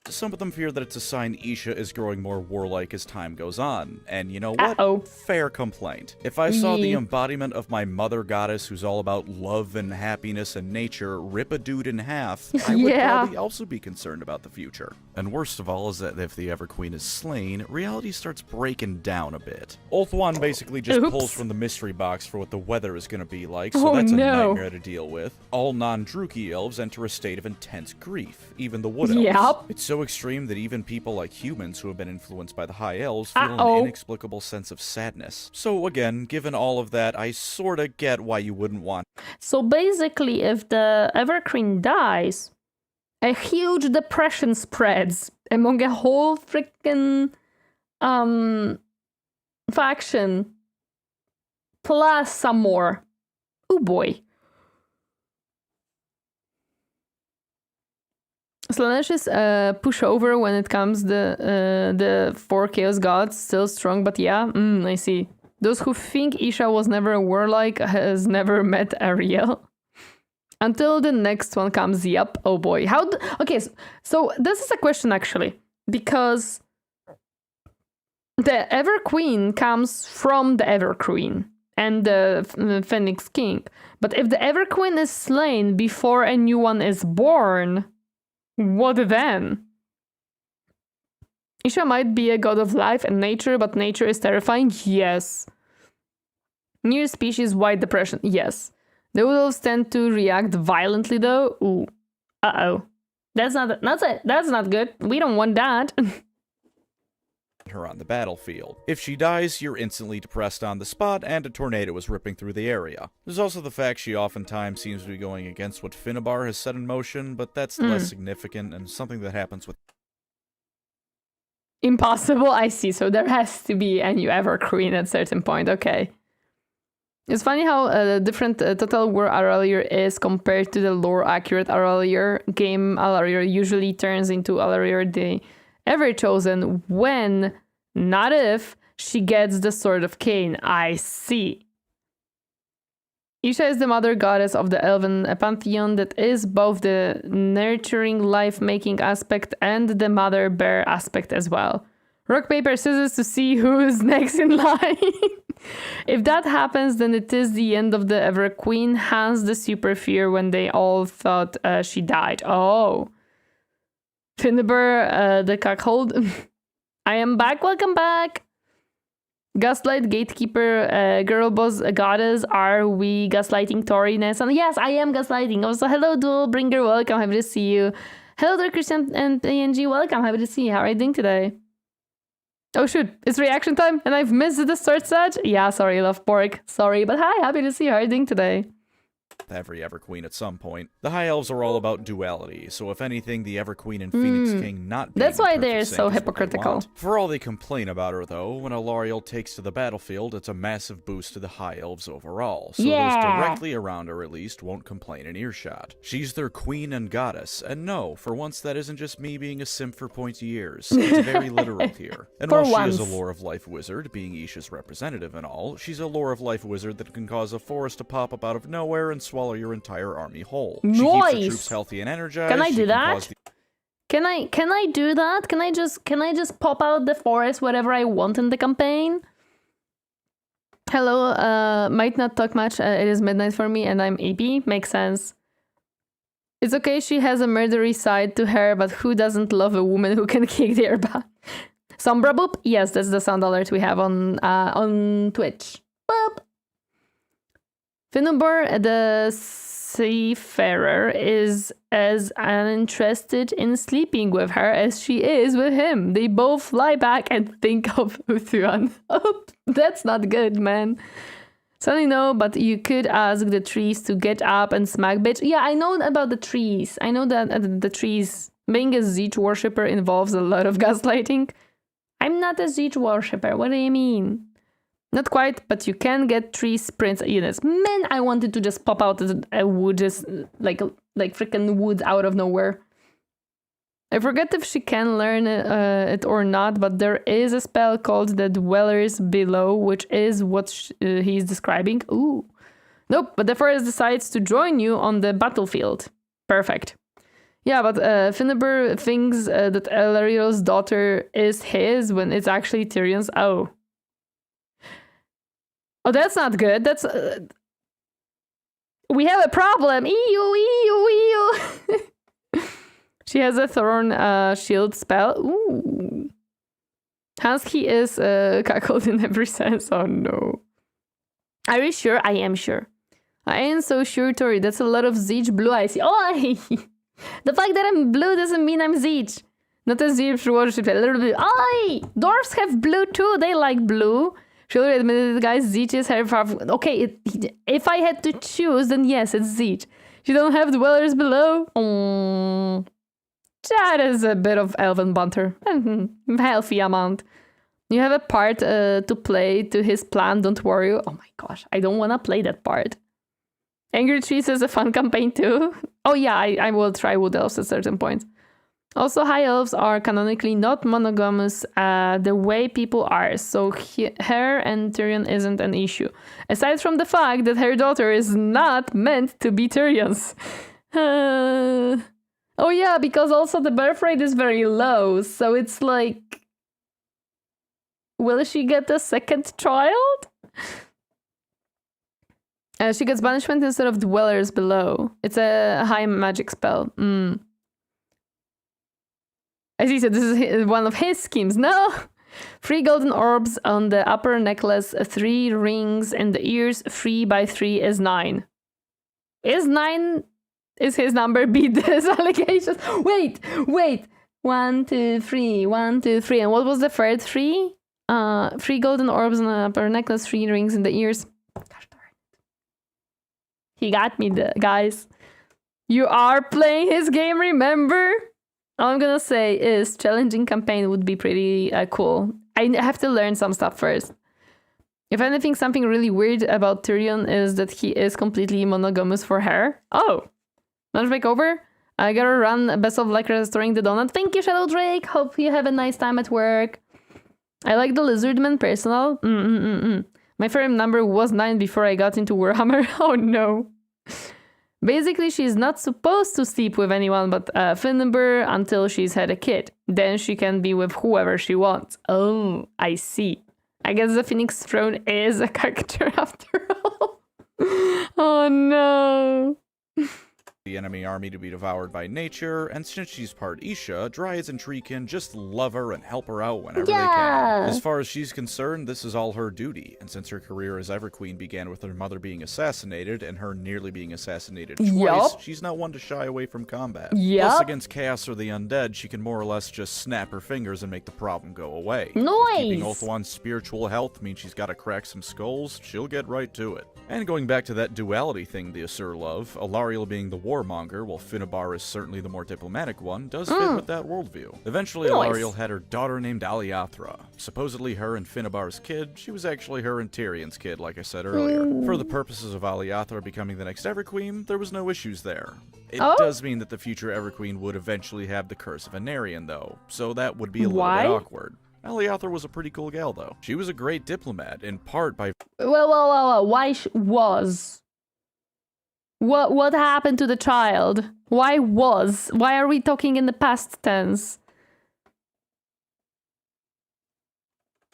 Some of them fear that it's a sign Isha is growing more warlike as time goes on. And you know what? Fair complaint. If I saw the embodiment of my mother goddess who's all about love and happiness and nature rip a dude in half, I would probably also be concerned about the future. And worst of all is that if the Everqueen is slain, reality starts breaking down a bit. Ulthuan basically just pulls from the mystery box for what the weather is going to be like, so that's a nightmare to deal with. All non-Druchii elves enter a state of intense grief, even the Wood Elves. It's so extreme that even people like humans who have been influenced by the High Elves feel an inexplicable sense of sadness. So again, given all of that, I sorta get why you wouldn't want... So basically, if the Everqueen dies, a huge depression spreads among a whole freaking faction, plus some more. Oh boy. Slaanesh is pushover when it comes the 4 Chaos Gods, still strong, but yeah, I see. Those who think Isha was never a warlike has never met Ariel. Until the next one comes, yep, oh boy. Okay, so this is a question actually, because the Everqueen comes from the Everqueen and the Phoenix King. But if the Everqueen is slain before a new one is born, what then? Isha might be a god of life and nature, but nature is terrifying? Yes. New species, white depression? Yes. The Wood Elves tend to react violently though. Ooh. Uh-oh. That's not good. We don't want that. her on the battlefield. If she dies, you're instantly depressed on the spot, and a tornado is ripping through the area. There's also the fact she oftentimes seems to be going against what Finnabar has set in motion, but that's less significant and something that happens with... Impossible, I see. So there has to be a new Ever Queen at a certain point. Okay. It's funny how different Total War Alarielle is compared to the lore-accurate Alarielle. Game Alarielle usually turns into Alarielle the Ever-Chosen when, not if, she gets the Sword of Cain. I see. Isha is the mother goddess of the Elven pantheon that is both the nurturing, life-making aspect and the mother bear aspect as well. Rock, paper, scissors to see who's next in line. If that happens, then it is the end of the Ever Queen, hence the super fear when they all thought she died. Oh. Finnabar, the cuckold. I am back, welcome back. Gaslight, Gatekeeper, Girl Boss, Goddess, are we gaslighting Torineesan? Yes, I am gaslighting. Also, hello, Dual Bringer, welcome, happy to see you. Hello there, Christian and ANG, welcome, happy to see you. How are you doing today? Oh shoot, it's reaction time and I've missed the start set? Yeah, sorry, love pork. Sorry, but hi, happy to see you. How are you doing today? Every Ever Queen at some point. The High Elves are all about duality, so if anything, the Ever Queen and Phoenix King not being That's why the they're perfect so sync is what they hypocritical. want. For all they complain about her, though, when Alarielle takes to the battlefield, it's a massive boost to the High Elves overall, so those directly around her at least won't complain in earshot. She's their queen and goddess, and no, for once that isn't just me being a simp for pointy ears. It's very literal here. And while she is a Lore of Life wizard, being Isha's representative and all, she's a Lore of Life wizard that can cause a forest to pop up out of nowhere and swallow your entire army whole. She keeps the troops healthy and energized. Can I do that? Can I do that? Can I just pop out the forest whatever I want in the campaign? Hello, might not talk much. It is midnight for me and I'm AP. Makes sense. It's okay, she has a murdery side to her, but who doesn't love a woman who can kick their butt? Sombra boop? Yes, that's the sound alert we have on Twitch. Boop. Finnabar, the Seafarer, is as uninterested in sleeping with her as she is with him. They both fly back and think of Ulthuan. Oh, that's not good, man. Suddenly no, but you could ask the trees to get up and smack bitch. Yeah, I know about the trees. I know that the trees, being a Tzeentch worshipper involves a lot of gaslighting. I'm not a Tzeentch worshipper, what do you mean? Not quite, but you can get 3 sprints units. Man, I wanted to just pop out a wood, just like freaking wood out of nowhere. I forget if she can learn it or not, but there is a spell called the Dwellers Below, which is what he's describing. Ooh. Nope, but the forest decides to join you on the battlefield. Perfect. Yeah, but Finnabar thinks that Alarielle's daughter is his when it's actually Tyrion's. Oh. Oh, that's not good. That's... we have a problem. Ew. She has a Thorn shield spell. Ooh. Hansky is cackled in every sense. Oh no. Are you sure? I am sure. I ain't so sure, Tori. That's a lot of Tzeentch blue I see. Oh, the fact that I'm blue doesn't mean I'm Tzeentch. Not a Tzeentch worship. A little bit. Oh, dwarves have blue too. They like blue. She already admitted it, guys. Tzeentch is her favorite. Okay, if I had to choose, then yes, it's Tzeentch. You don't have Dwellers Below. That is a bit of Elven banter. Healthy amount. You have a part to play to his plan, don't worry. Oh my gosh, I don't want to play that part. Angry Trees is a fun campaign too. Oh yeah, I will try Wood Elves at certain points. Also, High Elves are canonically not monogamous the way people are, so her and Tyrion isn't an issue. Aside from the fact that her daughter is not meant to be Tyrion's. Oh yeah, because also the birth rate is very low, so it's like... will she get a second child? She gets banishment instead of Dwellers Below. It's a high magic spell. As he said, this is one of his schemes. No! 3 golden orbs on the upper necklace, 3 rings in the ears, 3 by 3 is 9. Is 9... is his number? Beat these allegations. Wait. 1, 2, 3, 1, 2, 3. And what was the third 3? 3 golden orbs on a upper necklace, 3 rings in the ears. Gosh darn it. He got me, guys. You are playing his game, remember? All I'm gonna say is challenging campaign would be pretty cool. I have to learn some stuff first. If anything, something really weird about Tyrion is that he is completely monogamous for her. Oh, lunch over? I gotta run. Best of luck restoring the donut. Thank you, Shadow Drake. Hope you have a nice time at work. I like the Lizardman personal. My favorite number was 9 before I got into Warhammer. Oh no. Basically, she's not supposed to sleep with anyone but Finnebur until she's had a kid. Then she can be with whoever she wants. Oh, I see. I guess the Phoenix Throne is a character after all. Oh no. The enemy army to be devoured by nature, and since she's part Isha, Dryads and Tree can just love her and help her out whenever they can. As far as she's concerned, this is all her duty, and since her career as Everqueen began with her mother being assassinated and her nearly being assassinated twice, she's not one to shy away from combat. Plus, against Chaos or the Undead, she can more or less just snap her fingers and make the problem go away. If keeping Ulthuan's spiritual health means she's gotta crack some skulls, she'll get right to it. And going back to that duality thing the Asur love, Alarielle being the warmonger, while Finnebur is certainly the more diplomatic one, does fit with that worldview. Eventually, Alarielle had her daughter named Aliathra. Supposedly her and Finnebar's kid, she was actually her and Tyrion's kid, like I said earlier. For the purposes of Aliathra becoming the next Everqueen, there was no issues there. It does mean that the future Everqueen would eventually have the Curse of Anarion, though, so that would be a little bit awkward. Aliathra was a pretty cool gal, though. She was a great diplomat, in part by... Well, why was? What happened to the child? Why was? Why are we talking in the past tense?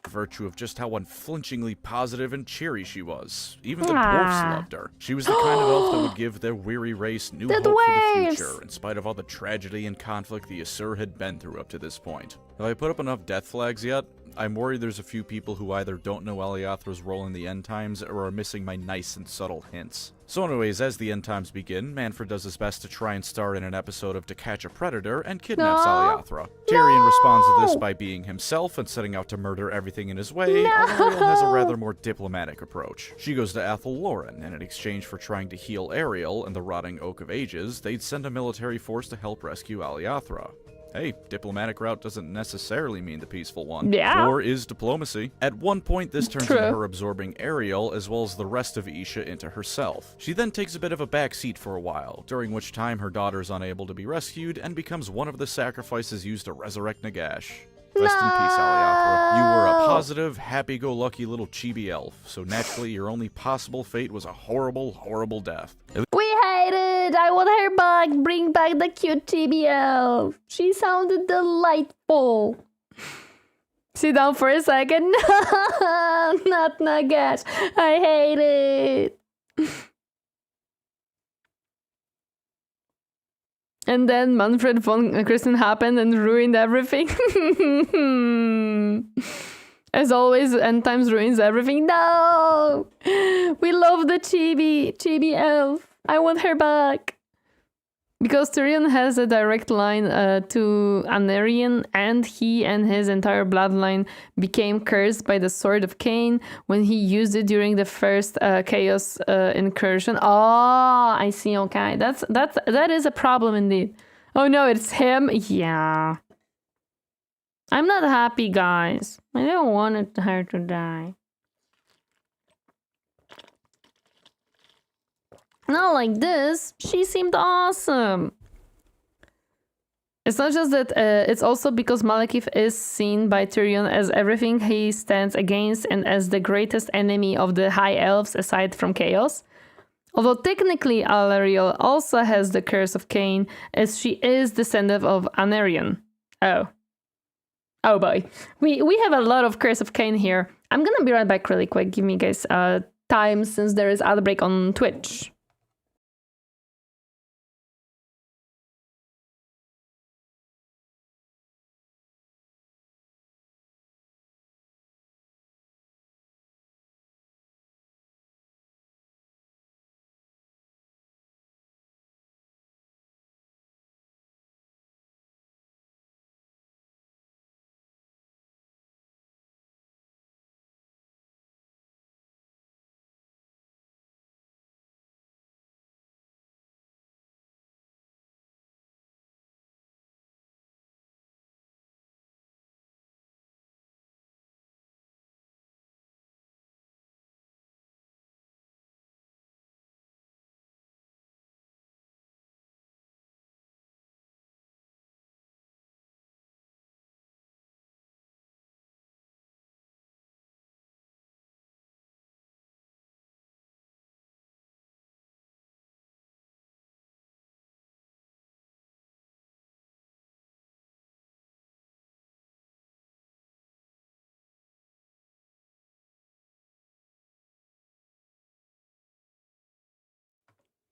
Virtue of just how unflinchingly positive and cheery she was. Even the dwarfs loved her. She was the kind of elf that would give their weary race new hope for the future, in spite of all the tragedy and conflict the Asur had been through up to this point. Have I put up enough death flags yet? I'm worried there's a few people who either don't know Aliathra's role in the end times or are missing my nice and subtle hints. So anyways, as the end times begin, Manfred does his best to try and star in an episode of To Catch a Predator and kidnaps Aliathra. Tyrion responds to this by being himself and setting out to murder everything in his way. Alarielle has a rather more diplomatic approach. She goes to Athel Loren, and in exchange for trying to heal Ariel and the rotting Oak of Ages, they'd send a military force to help rescue Aliathra. Hey, diplomatic route doesn't necessarily mean the peaceful one. War is diplomacy. At one point, this turns into her absorbing Ariel, as well as the rest of Isha, into herself. She then takes a bit of a backseat for a while, during which time her daughter is unable to be rescued and becomes one of the sacrifices used to resurrect Nagash. Rest in peace, Aliathra. You were a positive, happy-go-lucky little chibi elf, so naturally your only possible fate was a horrible, horrible death. We hate it! I want her back! Bring back the cute chibi elf! She sounded delightful! Sit down for a second. No, not Nagash. I hate it! And then Manfred von Christen happened and ruined everything. As always, end times ruins everything. No! We love the chibi elf. I want her back. Because Tyrion has a direct line to Anarion, and he and his entire bloodline became cursed by the Sword of Cain when he used it during the first Chaos incursion. Oh, I see. Okay, that is a problem indeed. Oh no, it's him. Yeah, I'm not happy, guys. I don't want her to die. Not like this. She seemed awesome. It's not just that, it's also because Malekith is seen by Tyrion as everything he stands against and as the greatest enemy of the High Elves aside from Chaos. Although technically Alarielle also has the Curse of Cain, as she is descendant of Anarion. Oh boy. We have a lot of Curse of Cain here. I'm gonna be right back really quick. Give me guys time since there is outbreak on Twitch.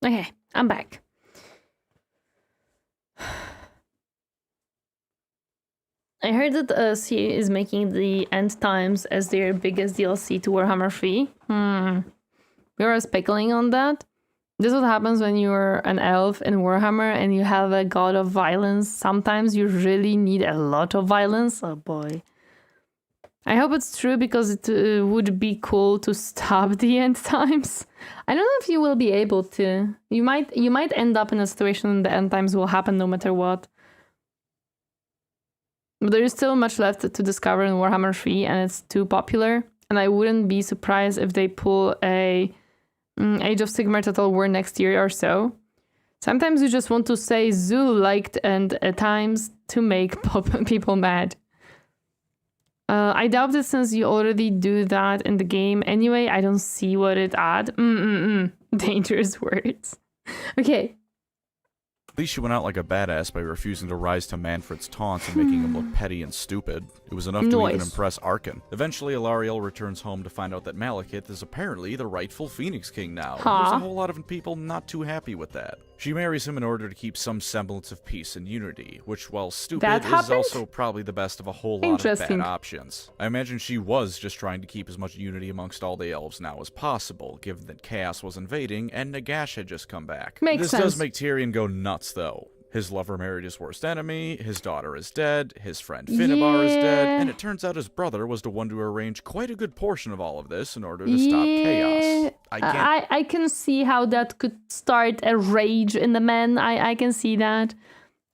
Okay, I'm back. I heard that CA is making the End Times as their biggest DLC to Warhammer 3. You're speculating on that? This is what happens when you're an elf in Warhammer and you have a god of violence. Sometimes you really need a lot of violence. Oh boy. I hope it's true because it would be cool to stop the End Times. I don't know if you will be able to. You might end up in a situation the End Times will happen no matter what. But there is still much left to discover in Warhammer 3 and it's too popular. And I wouldn't be surprised if they pull a Age of Sigmar Total War next year or so. Sometimes you just want to say Zoo liked and at times to make people mad. I doubt it since you already do that in the game anyway. I don't see what it add. Dangerous words. Okay. At least she went out like a badass by refusing to rise to Manfred's taunts and making him look petty and stupid. It was enough to even impress Arkan. Eventually, Alarielle returns home to find out that Malekith is apparently the rightful Phoenix King now. There's a whole lot of people not too happy with that. She marries him in order to keep some semblance of peace and unity, which, while stupid, is also probably the best of a whole lot of bad options. I imagine she was just trying to keep as much unity amongst all the elves now as possible, given that Chaos was invading and Nagash had just come back. Makes sense. This does make Tyrion go nuts, though. His lover married his worst enemy, his daughter is dead, his friend Finnebar is dead, and it turns out his brother was the one to arrange quite a good portion of all of this in order to stop chaos. I can see how that could start a rage in the men. I can see that.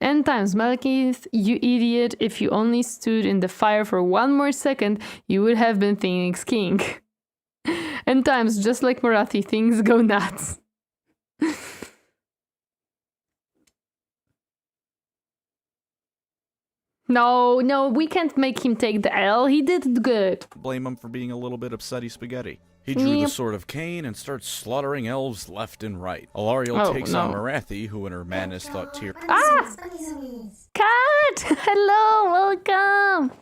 End times, Malekith, you idiot. If you only stood in the fire for one more second, you would have been Phoenix King. End times, just like Morathi, things go nuts. No, we can't make him take the L. He did good. Blame him for being a little bit upsetty spaghetti. He drew the Sword of Cain and starts slaughtering elves left and right. Alarielle takes on Morathi, who in her madness thought Tyrion... Cat! Hello, welcome!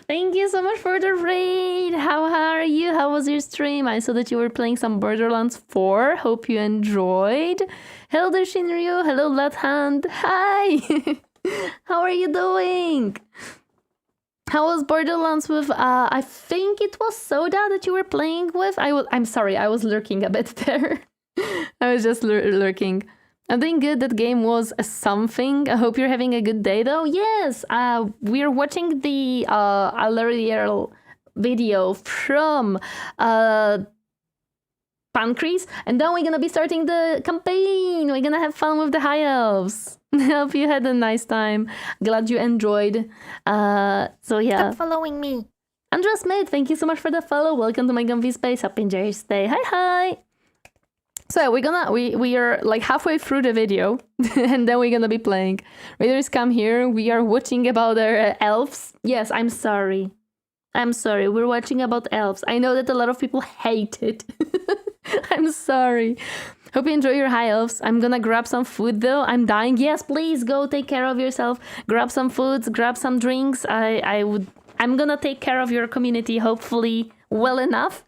Thank you so much for the raid. How are you? How was your stream? I saw that you were playing some Borderlands 4. Hope you enjoyed. Hello there, Shinryu. Hello, Lathand. Hi! How are you doing? How was Borderlands with, I think it was Soda that you were playing with? I'm sorry, I was lurking a bit there. I was just lurking. I'm doing good, that game was something. I hope you're having a good day though. Yes, we're watching the Alarielle video from Pancreas, and then we're gonna be starting the campaign. We're gonna have fun with the High Elves. Hope you had a nice time. Glad you enjoyed. So yeah. Stop following me. Andrew Smith, thank you so much for the follow. Welcome to my comfy space. Happy Enjoyers Day. Hi. So we are like halfway through the video, and then we're gonna be playing. Raiders come here. We are watching about our elves. Yes, I'm sorry. We're watching about elves. I know that a lot of people hate it. I'm sorry. Hope you enjoy your High Elves. I'm gonna grab some food though. I'm dying. Yes, please go take care of yourself. Grab some foods, grab some drinks. I'm gonna take care of your community, hopefully well enough.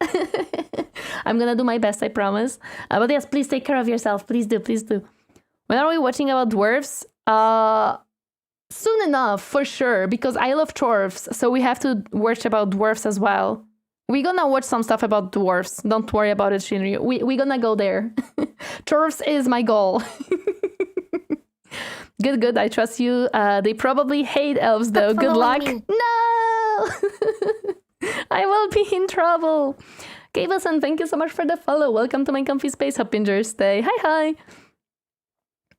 I'm gonna do my best, I promise. But yes, please take care of yourself. Please do. When are we watching about dwarves? Soon enough, for sure, because I love dwarves, so we have to watch about dwarves as well. We're gonna watch some stuff about dwarves. Don't worry about it, Shinryu. We're gonna go there. Dwarves is my goal. Good, I trust you. They probably hate elves though. Good luck. Me. No! I will be in trouble. Kavasan, thank you so much for the follow. Welcome to my comfy space. Happy Enjoyers Day. Hi.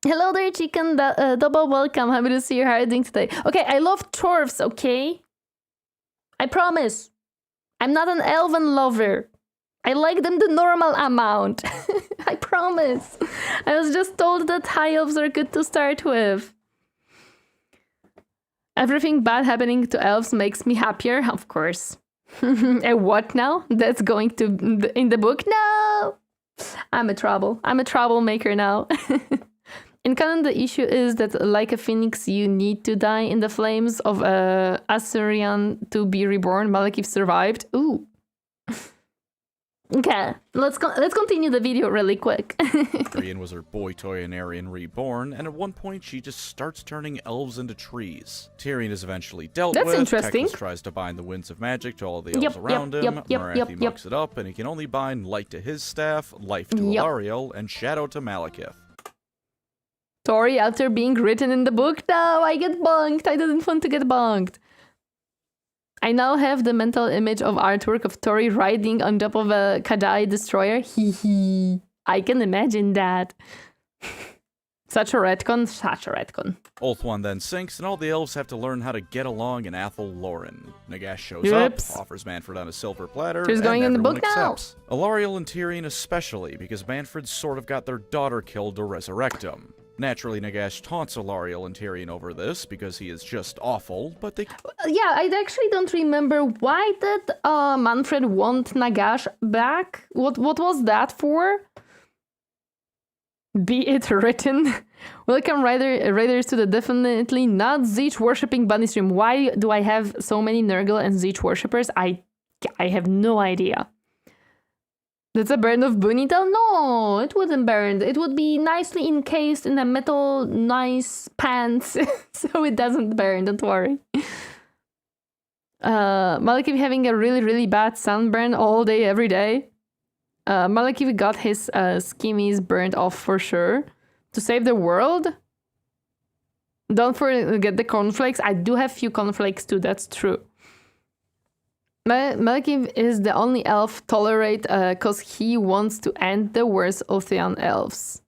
Hello there, chicken. Double welcome. Happy to see you. How are you doing today? Okay, I love dwarves, okay? I promise. I'm not an elven lover. I like them the normal amount. I promise. I was just told that High Elves are good to start with. Everything bad happening to elves makes me happier, of course. What now? That's going to in the book? No! I'm a troublemaker now. In canon, the issue is that, like a phoenix, you need to die in the flames of Asurian to be reborn. Malekith survived. Ooh. Okay, let's continue the video really quick. Tyrion was her boy Torineesan reborn, and at one point she just starts turning elves into trees. Tyrion is eventually dealt That's with. interesting. Teclis tries to bind the winds of magic to all the elves around him. Marathi mucks it up, and he can only bind light to his staff, life to Alarielle, and shadow to Malekith. Tori, after being written in the book, no, I get bonked. I didn't want to get bonked. I now have the mental image of artwork of Tori riding on top of a Kadai destroyer. Hee hee. I can imagine that. Such a retcon, such a retcon. Ulthuan then sinks, and all the elves have to learn how to get along in Athel Loren. Nagash shows up, offers Manfred on a silver platter, She's going in the book accepts. Now. Alarielle and Tyrion especially, because Manfred sort of got their daughter killed to resurrect him. Naturally, Nagash taunts Alarielle and Tyrion over this, because he is just awful, but they... Yeah, I actually don't remember. Why did Manfred want Nagash back? What was that for? Be it written. Welcome, Raiders, to the definitely not Tzeentch worshipping bunny stream. Why do I have so many Nurgle and Tzeentch worshippers? I have no idea. That's a burn of Bunnytail? No, it wouldn't burn. It would be nicely encased in a metal, nice pants, so it doesn't burn, don't worry. Malekith having a really, really bad sunburn all day, every day. Malekith got his skimmies burned off for sure. To save the world? Don't forget the cornflakes. I do have few cornflakes too, that's true. Malekith is the only elf tolerate cause he wants to end the worst Ulthuan elves.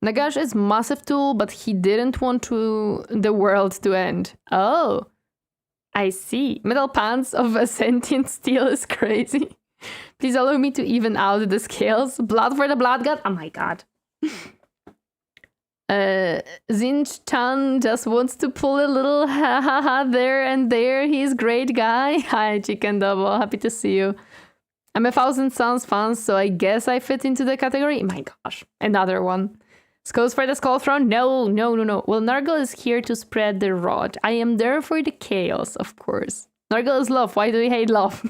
Nagash is massive tool, but he didn't want the world to end. Oh, I see. Metal pants of a sentient steel is crazy. Please allow me to even out the scales. Blood for the blood god? Oh my god. Tzeentch-chan just wants to pull a little ha ha ha there and there. He's great guy. Hi, Chicken Double. Happy to see you. I'm a Thousand Suns fan, so I guess I fit into the category. My gosh, another one. Skulls for the Skull Throne? No. Well, Nurgle is here to spread the rod. I am there for the chaos, of course. Nurgle is love. Why do we hate love?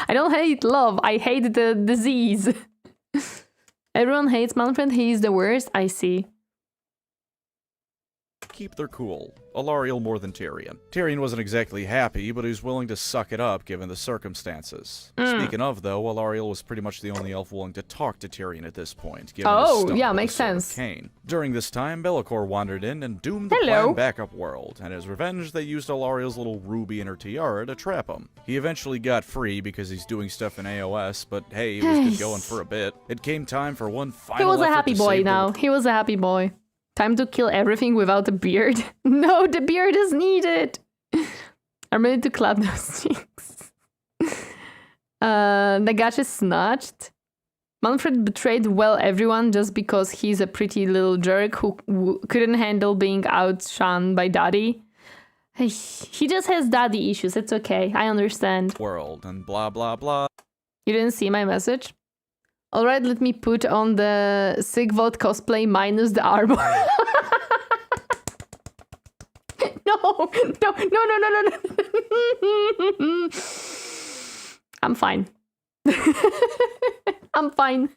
I don't hate love. I hate the disease. Everyone hates Manfred. He's the worst. I see. Keep their cool. Alarielle more than Tyrion. Tyrion wasn't exactly happy, but he was willing to suck it up given the circumstances. Speaking of, though, Alarielle was pretty much the only elf willing to talk to Tyrion at this point. Given yeah, makes sense. Cain. During this time, Be'lakor wandered in and doomed the planned backup world, and as revenge, they used Alarielle's little ruby in her tiara to trap him. He eventually got free because he's doing stuff in AOS, but hey, it was good going for a bit. It came time for one final He was a happy boy now. He was a happy boy. Time to kill everything without a beard. No, the beard is needed. I'm ready to clap those cheeks. Nagash is snatched. Manfred betrayed everyone just because he's a pretty little jerk who couldn't handle being outshone by Daddy. He just has daddy issues. It's okay. I understand. World and blah blah blah. You didn't see my message? Alright, let me put on the Sigvald cosplay minus the armor. No. I'm fine. I'm fine.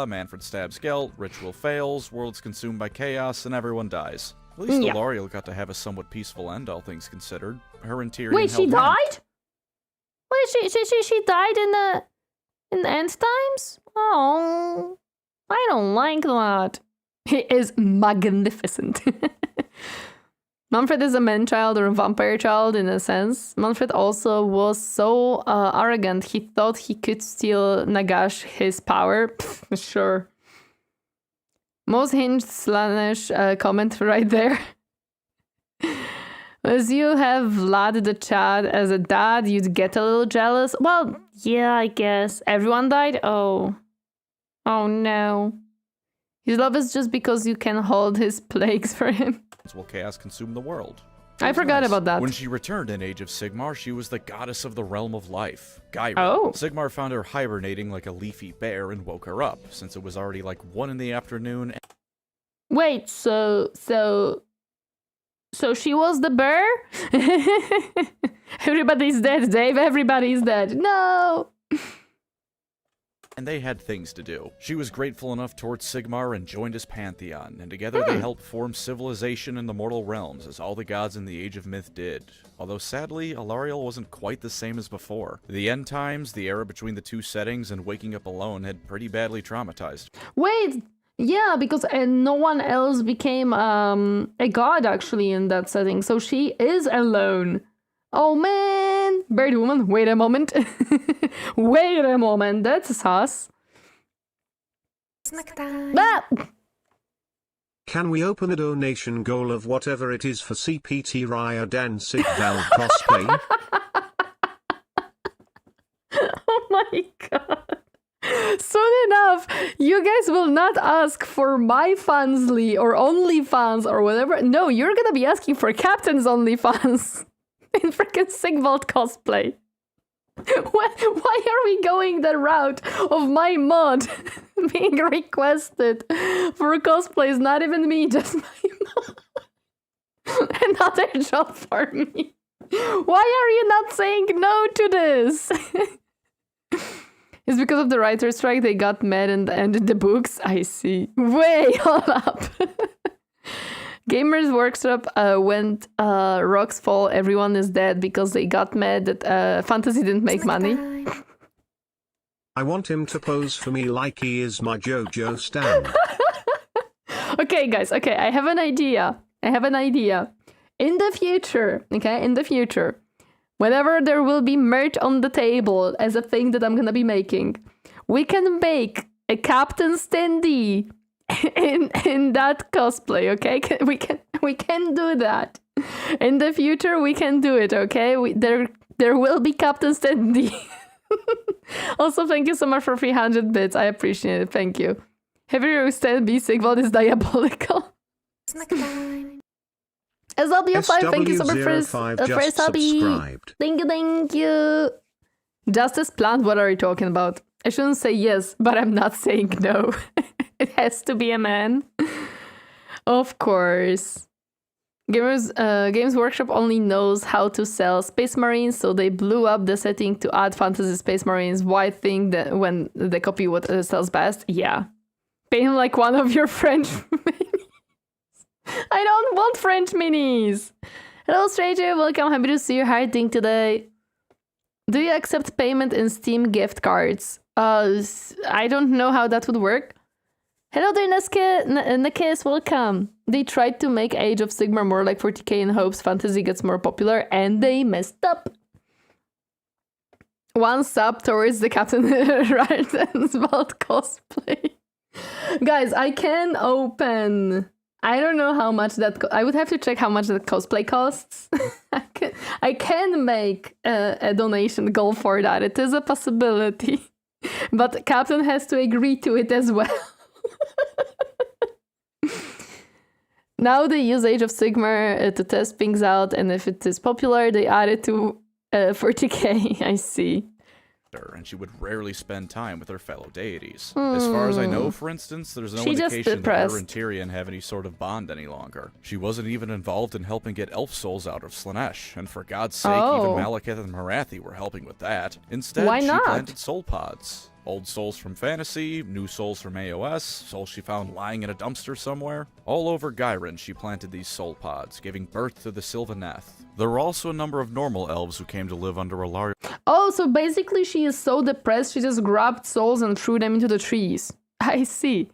Manfred stabs Gelt, ritual fails, world's consumed by chaos, and everyone dies. At least Alarielle got to have a somewhat peaceful end, all things considered. Her and Tyrion Wait, she held died? Wait, she died in the end times? Oh, I don't like that. He is magnificent. Manfred is a man-child or a vampire child in a sense. Manfred also was so arrogant, he thought he could steal Nagash his power. Sure. Most hinged Slaanesh comment right there. As you have Vlad the Chad as a dad, you'd get a little jealous. Well, yeah, I guess. Everyone died? Oh no. His love is just because you can hold his plagues for him. Will chaos consume the world? I forgot about that. When she returned in Age of Sigmar, she was the goddess of the realm of life, Gyra. Oh. Sigmar found her hibernating like a leafy bear and woke her up, since it was already like 1 in the afternoon. Wait, so she was the bear? Everybody's dead, Dave. Everybody's dead. No. and they had things to do. She was grateful enough towards Sigmar and joined his pantheon, and together they helped form civilization in the mortal realms, as all the gods in the Age of Myth did. Although sadly, Alarielle wasn't quite the same as before. The end times, the era between the two settings, and waking up alone had pretty badly traumatized. Wait! Yeah, because no one else became a god actually in that setting, so she is alone. Oh man! Bird woman, wait a moment. Wait a moment, that's sus. Snack time. Ah! Can we open a donation goal of whatever it is for CPT Ryodan Sigval cosplay? Oh my god. Soon enough, you guys will not ask for my fansly or OnlyFans or whatever. No, you're gonna be asking for Captain's OnlyFans in freaking Sigvald cosplay. Why are we going the route of my mod being requested for cosplays? Not even me, just my mod. Another job for me. Why are you not saying no to this? It's because of the writer's strike, they got mad and ended the books. I see. Wait, hold up. Gamers Workshop went rocks fall, everyone is dead because they got mad that fantasy didn't make money. I want him to pose for me like he is my JoJo stan. Okay, guys, okay, I have an idea. In the future, whenever there will be merch on the table as a thing that I'm gonna be making, we can make a Captain Standee in that cosplay, okay? We can do that. In the future, we can do it, okay? There will be Captain Standee. Also, thank you so much for 300 bits. I appreciate it. Thank you. Heavy Stand B Sigvald is diabolical. Snack time. SW5, thank you so much SW05 for just subby. subscribed. Thank you. Justice Plant, what are you talking about? I shouldn't say yes, but I'm not saying no. It has to be a man. Of course. Games Workshop only knows how to sell Space Marines, so they blew up the setting to add Fantasy Space Marines. Why think that when the copy what sells best? Yeah. Pay him like one of your French minis. I don't want French minis. Hello, stranger. Welcome. Happy to see you. How are you doing today? Do you accept payment in Steam gift cards? I don't know how that would work. Hello there, Nekes, welcome. They tried to make Age of Sigmar more like 40k in hopes fantasy gets more popular, and they messed up. One sub towards the Captain Ryan's Vault cosplay. Guys, I can open... I don't know how much that... I would have to check how much that cosplay costs. I can make a donation goal for that. It is a possibility. But Captain has to agree to it as well. Now they use Age of Sigmar to test things out, and if it is popular, they add it to 40k. I see. And she would rarely spend time with her fellow deities. As far as I know, for instance, there's no indication that her and Tyrion have any sort of bond any longer. She wasn't even involved in helping get elf souls out of Slaanesh, and for God's sake, even Malekith and Marathi were helping with that. Instead, she planted soul pods. Old souls from Fantasy, new souls from AOS, souls she found lying in a dumpster somewhere. All over Gyron, she planted these soul pods, giving birth to the Sylvaneth. There were also a number of normal elves who came to live under Alarielle. Oh, so basically she is so depressed she just grabbed souls and threw them into the trees. I see.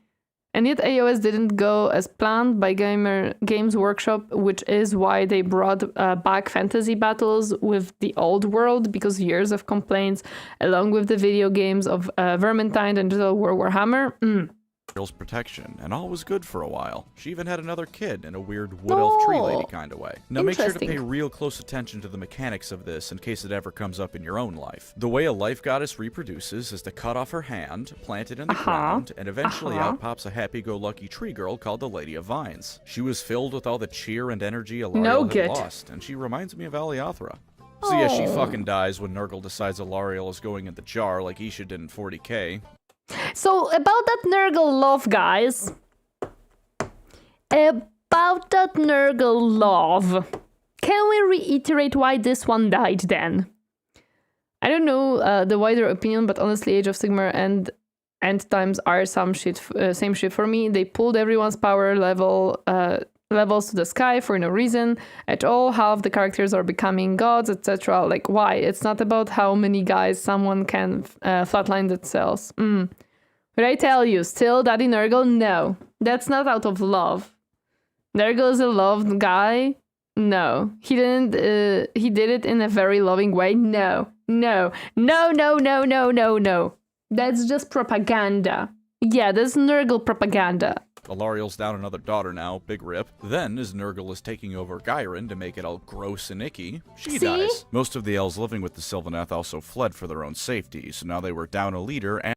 And yet AOS didn't go as planned by Games Workshop, which is why they brought back fantasy battles with the old world, because years of complaints, along with the video games of Vermintide and Total War Warhammer. Protection, and all was good for a while. She even had another kid in a weird wood elf tree lady kind of way. Now make sure to pay real close attention to the mechanics of this in case it ever comes up in your own life. The way a life goddess reproduces is to cut off her hand, plant it in the ground, and eventually out pops a happy-go-lucky tree girl called the Lady of Vines. She was filled with all the cheer and energy Alarielle had lost, and she reminds me of Aliothra. So yeah, she fucking dies when Nurgle decides Alarielle is going in the jar like Isha did in 40k. So, about that Nurgle love, guys. About that Nurgle love. Can we reiterate why this one died then? I don't know the wider opinion, but honestly, Age of Sigmar and end times are same shit for me. They pulled everyone's power levels to the sky for no reason at all. Half the characters are becoming gods, etc. Like, why? It's not about how many guys someone can flatline themselves. But I tell you, still, Daddy Nurgle, no. That's not out of love. Nurgle is a loved guy. No. He didn't, he did it in a very loving way. No. No. No, no, no, no, no, no. That's just propaganda. Yeah, that's Nurgle propaganda. Alarielle's down another daughter now, big rip. Then, as Nurgle is taking over Gyron to make it all gross and icky, she dies. Most of the elves living with the Sylvaneth also fled for their own safety, so now they were down a leader and...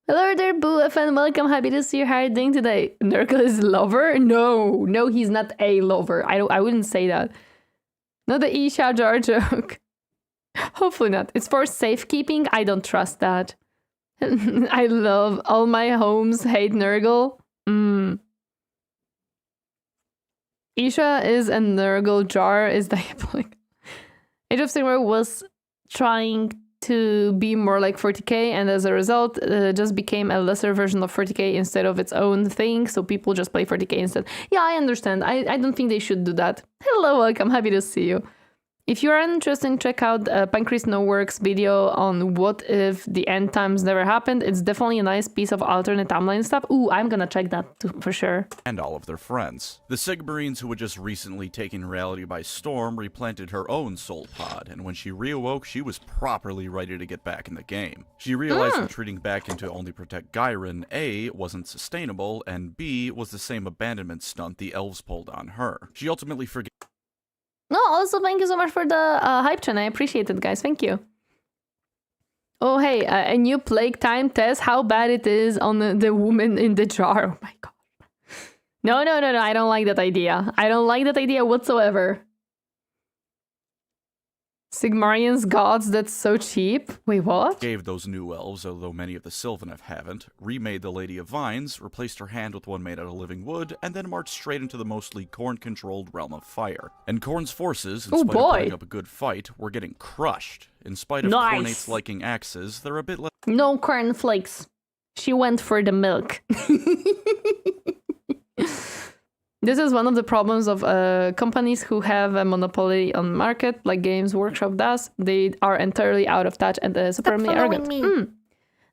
Hello there, Boo FN, welcome, happy to see you. How are you doing today? Nurgle is lover? No, he's not a lover. I wouldn't say that. Not the Isha Jar joke. Hopefully not. It's for safekeeping. I don't trust that. I love all my homes hate Nurgle. Isha is a Nurgle jar is diabolic. Age of Sigmar was trying to be more like 40k, and as a result just became a lesser version of 40k instead of its own thing, so people just play 40k instead. Yeah, I understand. I don't think they should do that. Hello, welcome, happy to see you. If you're interested, check out Pancreas No Works video on what if the end times never happened. It's definitely a nice piece of alternate timeline stuff. Ooh, I'm gonna check that too, for sure. And all of their friends. The Sigmarines, who had just recently taken reality by storm, replanted her own soul pod, and when she reawoke, she was properly ready to get back in the game. She realized retreating back into only protect Gyron, A, wasn't sustainable, and B, was the same abandonment stunt the elves pulled on her. She ultimately forgave... No, also thank you so much for the hype train. I appreciate it, guys. Thank you. Oh, hey, a new plague time test. How bad it is on the woman in the jar. Oh my god. No. I don't like that idea. I don't like that idea whatsoever. Sigmarians gods, that's so cheap. Wait, what? Gave those new elves, although many of the Sylvaneth haven't, remade the Lady of Vines, replaced her hand with one made out of living wood, and then marched straight into the mostly Khorne-controlled realm of fire. And Khorne's forces, in spite of putting up a good fight, were getting crushed. In spite of Khornate's liking axes, they're a bit less... No corn flakes. She went for the milk. This is one of the problems of companies who have a monopoly on market, like Games Workshop does. They are entirely out of touch and supremely arrogant.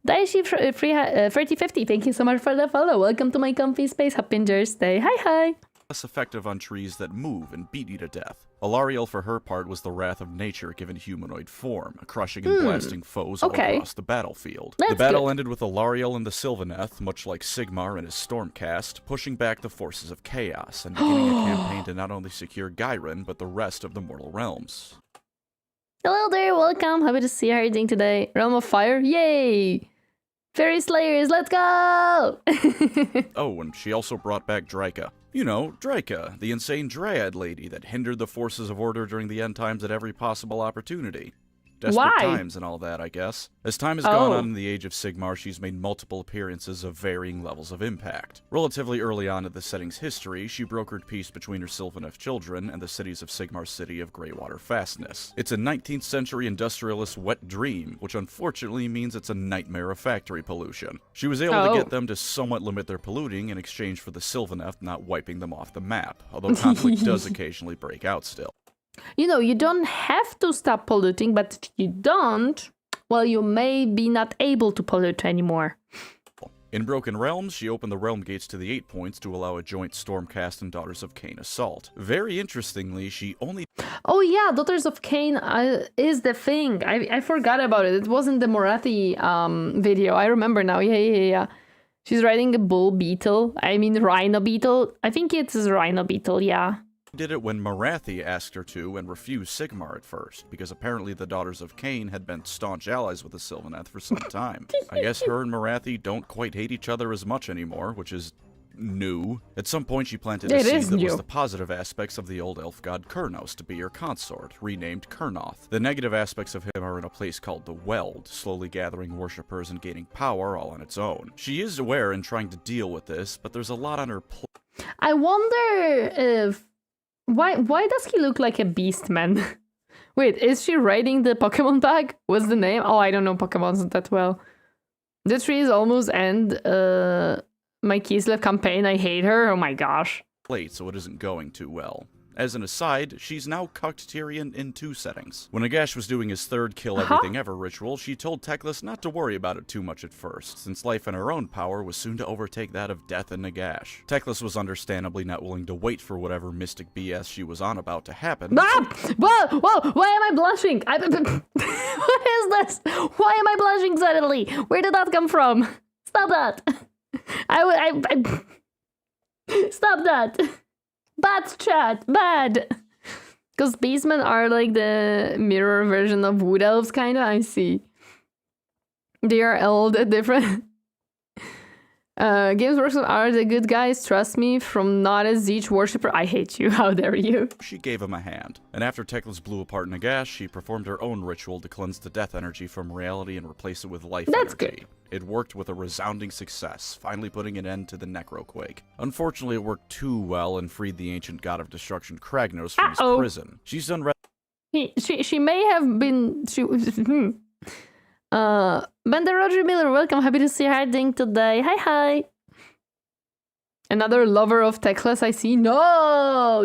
Daishi 3050, thank you so much for the follow. Welcome to my comfy space. Happy Thursday. Hi. Less effective on trees that move and beat you to death. Alarielle, for her part, was the wrath of nature given humanoid form, crushing and blasting foes all across the battlefield. The battle ended with Alarielle and the Sylvaneth, much like Sigmar and his Stormcast, pushing back the forces of chaos and beginning a campaign to not only secure Gyron, but the rest of the mortal realms. Hello there, welcome. Happy to see you. How are you doing today? Realm of Fire? Yay! Fairy Slayers, let's go! Oh, and she also brought back Draika. You know, Draika, the insane dryad lady that hindered the forces of order during the end times at every possible opportunity. Desperate times and all that, I guess. As time has gone on in the Age of Sigmar, she's made multiple appearances of varying levels of impact. Relatively early on in the setting's history, she brokered peace between her Sylvaneth children and the cities of Sigmar's city of Greywater Fastness. It's a 19th century industrialist wet dream, which unfortunately means it's a nightmare of factory pollution. She was able to get them to somewhat limit their polluting in exchange for the Sylvaneth not wiping them off the map, although conflict does occasionally break out still. You know, you don't have to stop polluting, but if you don't, well, you may be not able to pollute anymore. In Broken Realms, she opened the realm gates to the 8 points to allow a joint Stormcast and Daughters of Cain assault. Very interestingly, she only... Oh yeah, Daughters of Cain is the thing. I forgot about it. It wasn't the Morathi video. I remember now. Yeah. She's riding a bull beetle. I mean rhino beetle. I think it's rhino beetle, yeah. Did it when Morathi asked her to and refused Sigmar at first, because apparently the Daughters of Cain had been staunch allies with the Sylvaneth for some time. I guess her and Morathi don't quite hate each other as much anymore, which is new. At some point she planted a seed that was the positive aspects of the old elf god Kurnos to be her consort, renamed Kurnoth. The negative aspects of him are in a place called the Weld, slowly gathering worshippers and gaining power all on its own. She is aware and trying to deal with this, but there's a lot on her plate. I wonder if... Why does he look like a beast man? Wait, is she riding the Pokemon bag? What's the name? Oh, I don't know Pokemons that well. The trees almost end my Kislev campaign. I hate her. Oh my gosh. Late, so it isn't going too well. As an aside, she's now cucked Tyrion in 2 settings. When Nagash was doing his 3rd kill everything ever ritual, she told Teclis not to worry about it too much at first, since life in her own power was soon to overtake that of death and Nagash. Teclis was understandably not willing to wait for whatever mystic BS she was on about to happen. Ah! Whoa! Whoa! Why am I blushing? What is this? Why am I blushing suddenly? Where did that come from? Stop that! Stop that! Bad chat! Bad! Because beastmen are like the mirror version of wood elves, kinda, I see. They are all the different... Games Workshop are the good guys, trust me, from not a Tzeentch worshipper. I hate you, how dare you. She gave him a hand, and after Teclis blew apart Nagash, she performed her own ritual to cleanse the death energy from reality and replace it with life That's energy. good. It worked with a resounding success, finally putting an end to the Necroquake. Unfortunately, it worked too well and freed the ancient god of destruction Kragnos from his prison. She's done She may have been... Bender Roger Miller, welcome. Happy to see Harding today. Hi. Another lover of Teclis, I see. No.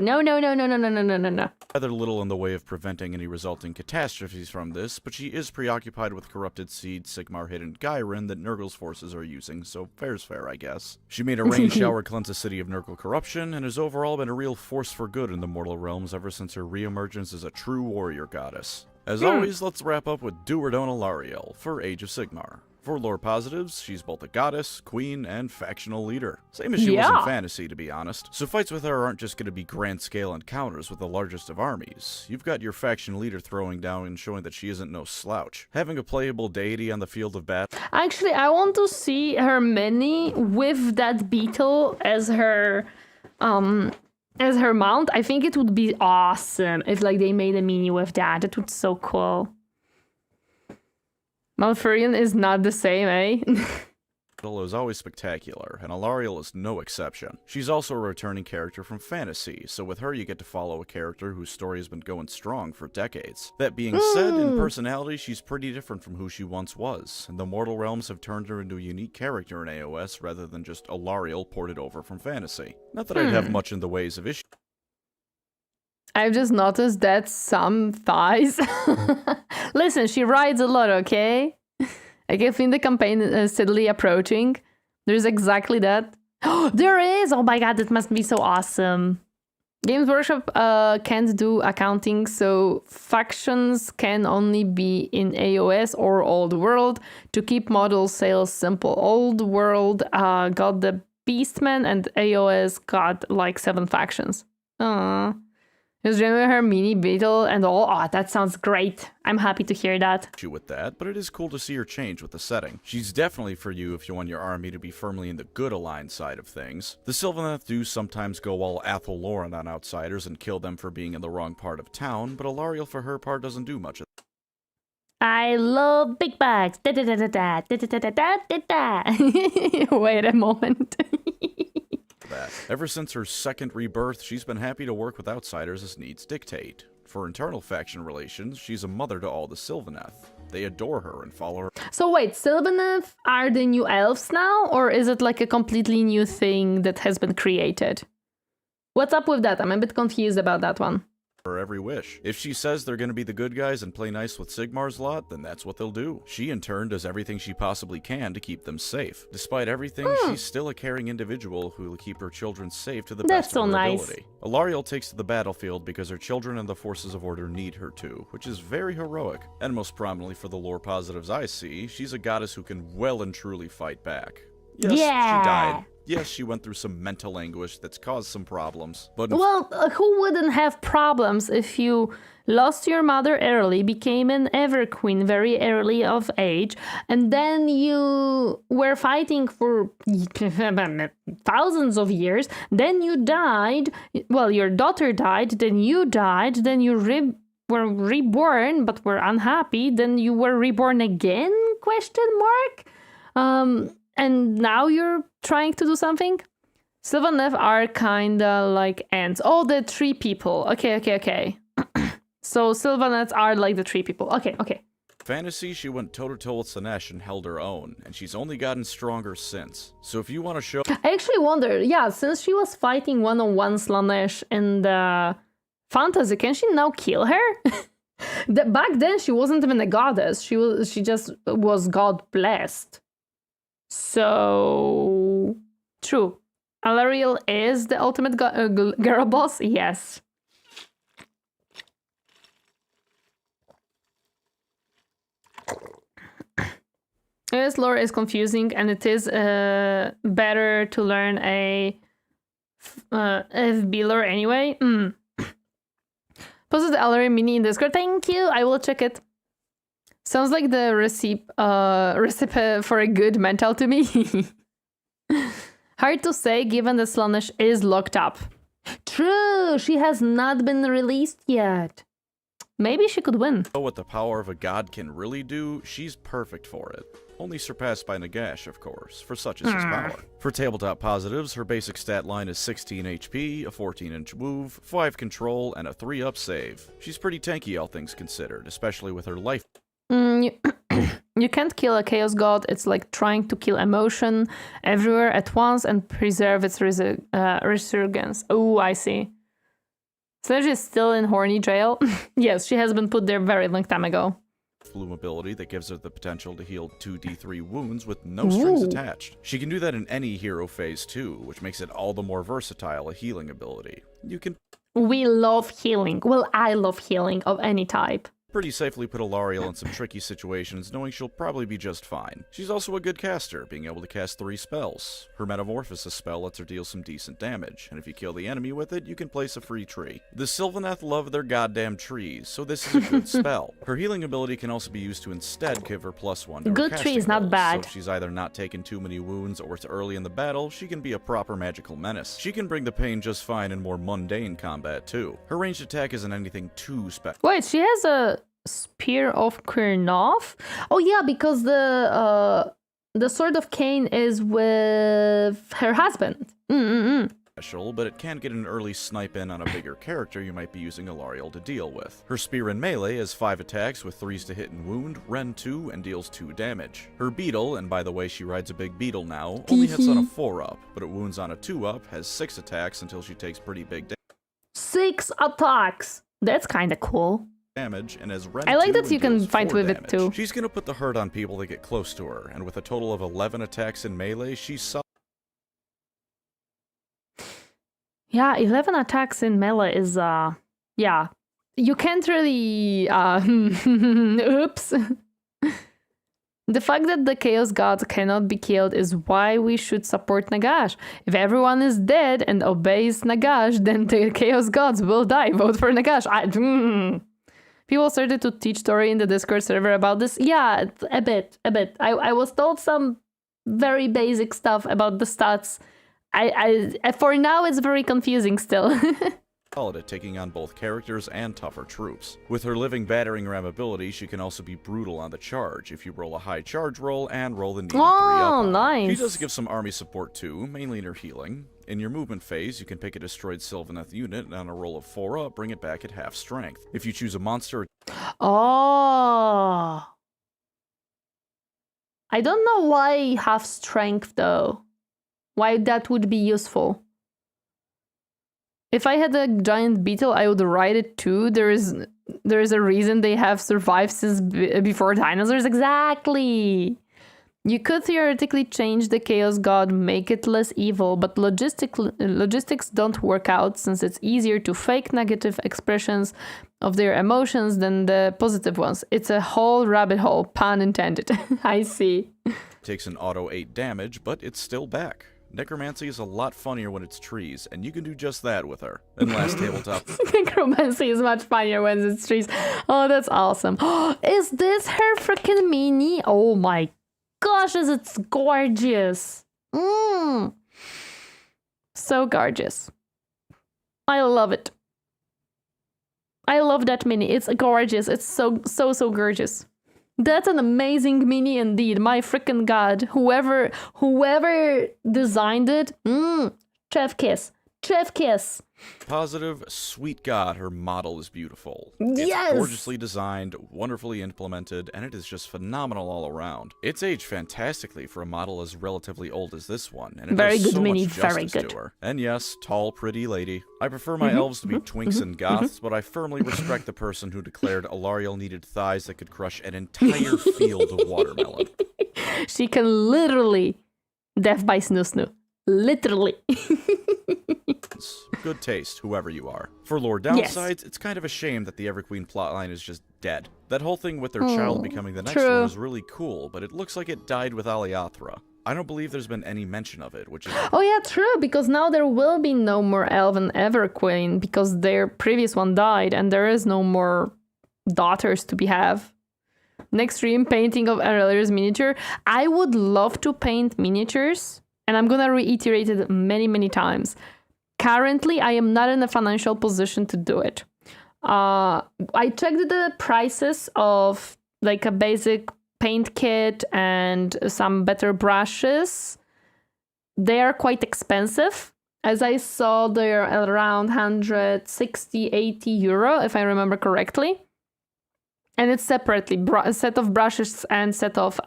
rather little in the way of preventing any resulting catastrophes from this, but she is preoccupied with corrupted seed, Sigmar hidden Gyrin that Nurgle's forces are using, so fair's fair, I guess. She made a rain shower cleanse the city of Nurgle corruption, and has overall been a real force for good in the mortal realms ever since her reemergence as a true warrior goddess. As always, let's wrap up with Duardon Alarielle for Age of Sigmar. For lore positives, she's both a goddess, queen, and factional leader. Same as she was in fantasy, to be honest. So fights with her aren't just going to be grand-scale encounters with the largest of armies. You've got your faction leader throwing down and showing that she isn't no slouch. Having a playable deity on the field of battle... Actually, I want to see her mini with that beetle as her mount. I think it would be awesome if like they made a mini with that. It would be so cool. Malfurion is not the same, eh? is always spectacular, and Alarielle is no exception. She's also a returning character from fantasy, so with her you get to follow a character whose story has been going strong for decades. That being said, in personality she's pretty different from who she once was, and the mortal realms have turned her into a unique character in AOS rather than just Alarielle ported over from fantasy. Not that I'd have much in the ways of issues. I've just noticed that some thighs. Listen, she rides a lot, okay? I can feel the campaign steadily approaching. There's exactly that. Oh, there is! Oh my god, that must be so awesome. Games Workshop can't do accounting, so factions can only be in AOS or Old World. To keep model sales simple, Old World got the Beastmen and AOS got like 7 factions. Aww. Is Jennifer her mini beetle and all? Oh, that sounds great. I'm happy to hear that. With that, but it is cool to see her change with the setting. She's definitely for you if you want your army to be firmly in the good aligned side of things. The Sylvaneth do sometimes go all Athel Lauren on outsiders and kill them for being in the wrong part of town, but Alarielle for her part doesn't do much of that. I love big bags. Wait a moment. Ever since her second rebirth, she's been happy to work with outsiders as needs dictate. For internal faction relations, she's a mother to all the Sylvaneth. They adore her and follow her. So wait, Sylvaneth are the new elves now? Or is it like a completely new thing that has been created? What's up with that? I'm a bit confused about that one. Her every wish. If she says they're going to be the good guys and play nice with Sigmar's lot, then that's what they'll do. She in turn does everything she possibly can to keep them safe. Despite everything, she's still a caring individual who will keep her children safe to the best of her ability. Alarielle takes to the battlefield because her children and the forces of order need her to, which is very heroic. And most prominently for the lore positives I see, she's a goddess who can well and truly fight back. Yes, she died. Yes, she went through some mental anguish that's caused some problems, but... Well, who wouldn't have problems if you lost your mother early, became an Everqueen very early of age, and then you were fighting for thousands of years, then you died, well, your daughter died, then you died, then you were reborn, but were unhappy, then you were reborn again, question mark? And now you're trying to do something? Sylvaneth are kinda like ants. Oh, the 3 people. Okay. So Sylvaneth are like the 3 people. Okay. fantasy, she went toe-to-toe with Slaanesh and held her own, and she's only gotten stronger since. So if you want to show... I actually wonder, yeah, since she was fighting one-on-one Slaanesh in the fantasy, can she now kill her? Back then, she wasn't even a goddess. She just was god-blessed. So... True. Alarielle is the ultimate girl boss? Yes. This lore is confusing, and it is better to learn a FB lore anyway. Posted the Alarielle mini in Discord. Thank you. I will check it. Sounds like the recipe for a good mental to me. Hard to say, given that Slaanesh is locked up. True, she has not been released yet. Maybe she could win. What the power of a god can really do, she's perfect for it. Only surpassed by Nagash, of course, for such is his power. For tabletop positives, her basic stat line is 16 HP, a 14-inch move, 5 control, and a 3-up save. She's pretty tanky, all things considered, especially with her life. You can't kill a chaos god. It's like trying to kill emotion everywhere at once and preserve its resurgence. Oh, I see. Slaanesh is still in horny jail. Yes, she has been put there very long time ago. Flume ability that gives her the potential to heal 2d3 wounds with no strings attached. She can do that in any hero phase too, which makes it all the more versatile a healing ability. You can... We love healing. Well, I love healing of any type. Pretty safely put Alarielle in some tricky situations, knowing she'll probably be just fine. She's also a good caster, being able to cast 3 spells. Her Metamorphosis spell lets her deal some decent damage, and if you kill the enemy with it, you can place a free tree. The Sylvaneth love their goddamn trees, so this is a good spell. Her healing ability can also be used to instead give her +1 to her good tree is not rolls, bad. So if she's either not taken too many wounds or it's early in the battle, she can be a proper magical menace. She can bring the pain just fine in more mundane combat too. Her ranged attack isn't anything too special. Wait, she has a Spear of Khorne? Oh yeah, because the Sword of Cain is with her husband. Special, but it can get an early snipe in on a bigger character you might be using Alarielle to deal with. Her spear in melee has 5 attacks with 3s to hit and wound, rend 2, and deals 2 damage. Her beetle, and by the way she rides a big beetle now, only hits on a 4-up, but it wounds on a 2-up, has 6 attacks until she takes pretty big 6 attacks! That's kinda cool. Damage, and as I like that you can fight with it too. She's gonna put the hurt on people that get close to her, and with a total of 11 attacks in melee, she's solid. Yeah, 11 attacks in melee is, yeah. You can't really, oops. The fact that the Chaos Gods cannot be killed is why we should support Nagash. If everyone is dead and obeys Nagash, then the Chaos Gods will die. Vote for Nagash. People started to teach Tori in the Discord server about this. Yeah, a bit. I was told some very basic stuff about the stats. I for now, it's very confusing still. Solid at taking on both characters and tougher troops. With her living battering ram ability, she can also be brutal on the charge if you roll a high charge roll and roll the needed 3 up. Oh, nice. She does give some army support too, mainly in her healing. In your movement phase, you can pick a destroyed Sylvaneth unit and on a roll of 4 up, bring it back at half strength. If you choose a monster... Oh. I don't know why half strength though. Why that would be useful. If I had a giant beetle, I would ride it too. There is a reason they have survived since before dinosaurs. Exactly. You could theoretically change the Chaos God, make it less evil, but logistics don't work out since it's easier to fake negative expressions of their emotions than the positive ones. It's a whole rabbit hole, pun intended. I see. Takes an auto 8 damage, but it's still back. Necromancy is a lot funnier when it's trees, and you can do just that with her. And last tabletop... Necromancy is much funnier when it's trees. Oh, that's awesome. Is this her freaking mini? Oh my gosh, it's gorgeous. So gorgeous. I love it. I love that mini. It's gorgeous. It's so gorgeous. That's an amazing mini indeed. My freaking god. Whoever designed it, chef kiss. Chef kiss. Positive, sweet God, her model is beautiful. Yes! It's gorgeously designed, wonderfully implemented, and it is just phenomenal all around. It's aged fantastically for a model as relatively old as this one, and it Very does good so mini, much very justice good. to her. And yes, tall, pretty lady. I prefer my elves to be twinks and goths, but I firmly respect the person who declared Alarielle needed thighs that could crush an entire field of watermelon. She can literally death by snoo. Literally. Good taste, whoever you are. For lore downsides, it's kind of a shame that the Everqueen plotline is just dead. That whole thing with their child becoming the next one was really cool, but it looks like it died with Aliathra. I don't believe there's been any mention of it, which is... Oh yeah, true, because now there will be no more Elven Everqueen, because their previous one died, and there is no more daughters to be have. Next dream, painting of Aurelia's miniature. I would love to paint miniatures, and I'm gonna reiterate it many, many times. Currently, I am not in a financial position to do it. I checked the prices of like a basic paint kit and some better brushes. They are quite expensive. As I saw, they're around 160, 80 euro, if I remember correctly. And it's separately, a set of brushes and set of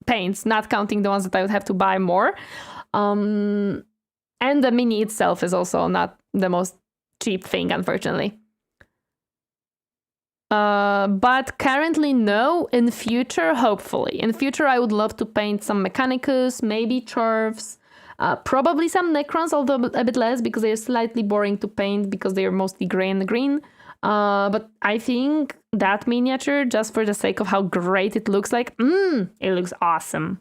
paints, not counting the ones that I would have to buy more. And the mini itself is also not the most cheap thing, unfortunately. But currently, no. In future, hopefully. In future, I would love to paint some Mechanicus, maybe Chorfs, probably some Necrons, although a bit less because they're slightly boring to paint because they are mostly gray and green. But I think that miniature, just for the sake of how great it looks like, it looks awesome.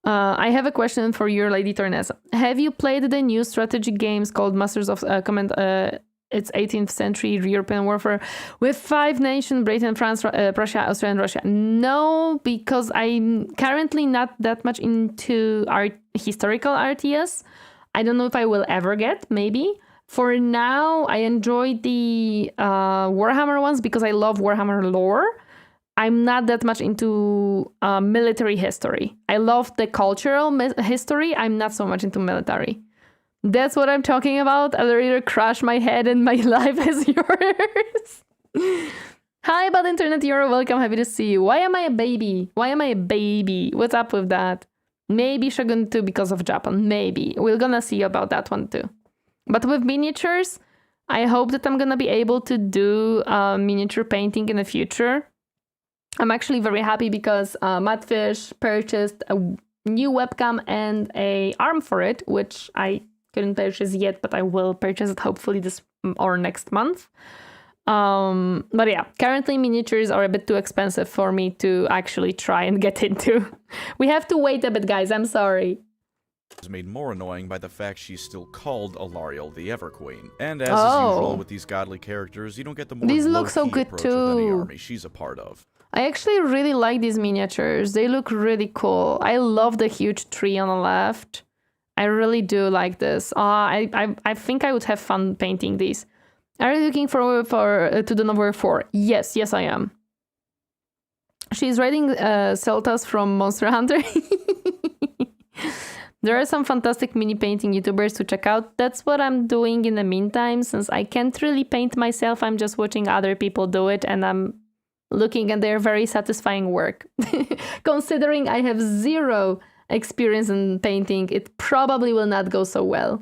I have a question for you, Lady Torineesan. Have you played the new strategy games called Masters of Command? It's 18th century European warfare with 5 nations: Britain, France, Prussia, Austria, and Russia. No, because I'm currently not that much into historical RTS. I don't know if I will ever get, maybe. For now, I enjoy the Warhammer ones because I love Warhammer lore. I'm not that much into military history. I love the cultural history. I'm not so much into military. That's what I'm talking about. I'll either crash my head and my life is yours. Hi, Bad Internet, you're welcome. Happy to see you. Why am I a baby? Why am I a baby? What's up with that? Maybe Shogun 2 because of Japan. Maybe. We're gonna see about that one too. But with miniatures, I hope that I'm gonna be able to do miniature painting in the future. I'm actually very happy because Madfish purchased a new webcam and a arm for it, which I couldn't purchase yet, but I will purchase it hopefully this or next month. But yeah, currently miniatures are a bit too expensive for me to actually try and get into. We have to wait a bit, guys. I'm sorry. Is made more annoying by the fact she's still called Alarielle the Everqueen. And as is usual with these godly characters, you don't get the more these look so good approach with any too. army she's a part of. I actually really like these miniatures. They look really cool. I love the huge tree on the left. I really do like this. I think I would have fun painting these. Are you looking forward to the number 4? Yes, I am. She's writing Celtas from Monster Hunter. There are some fantastic mini painting YouTubers to check out. That's what I'm doing in the meantime. Since I can't really paint myself, I'm just watching other people do it, and I'm looking at their very satisfying work. Considering I have 0 experience in painting, it probably will not go so well.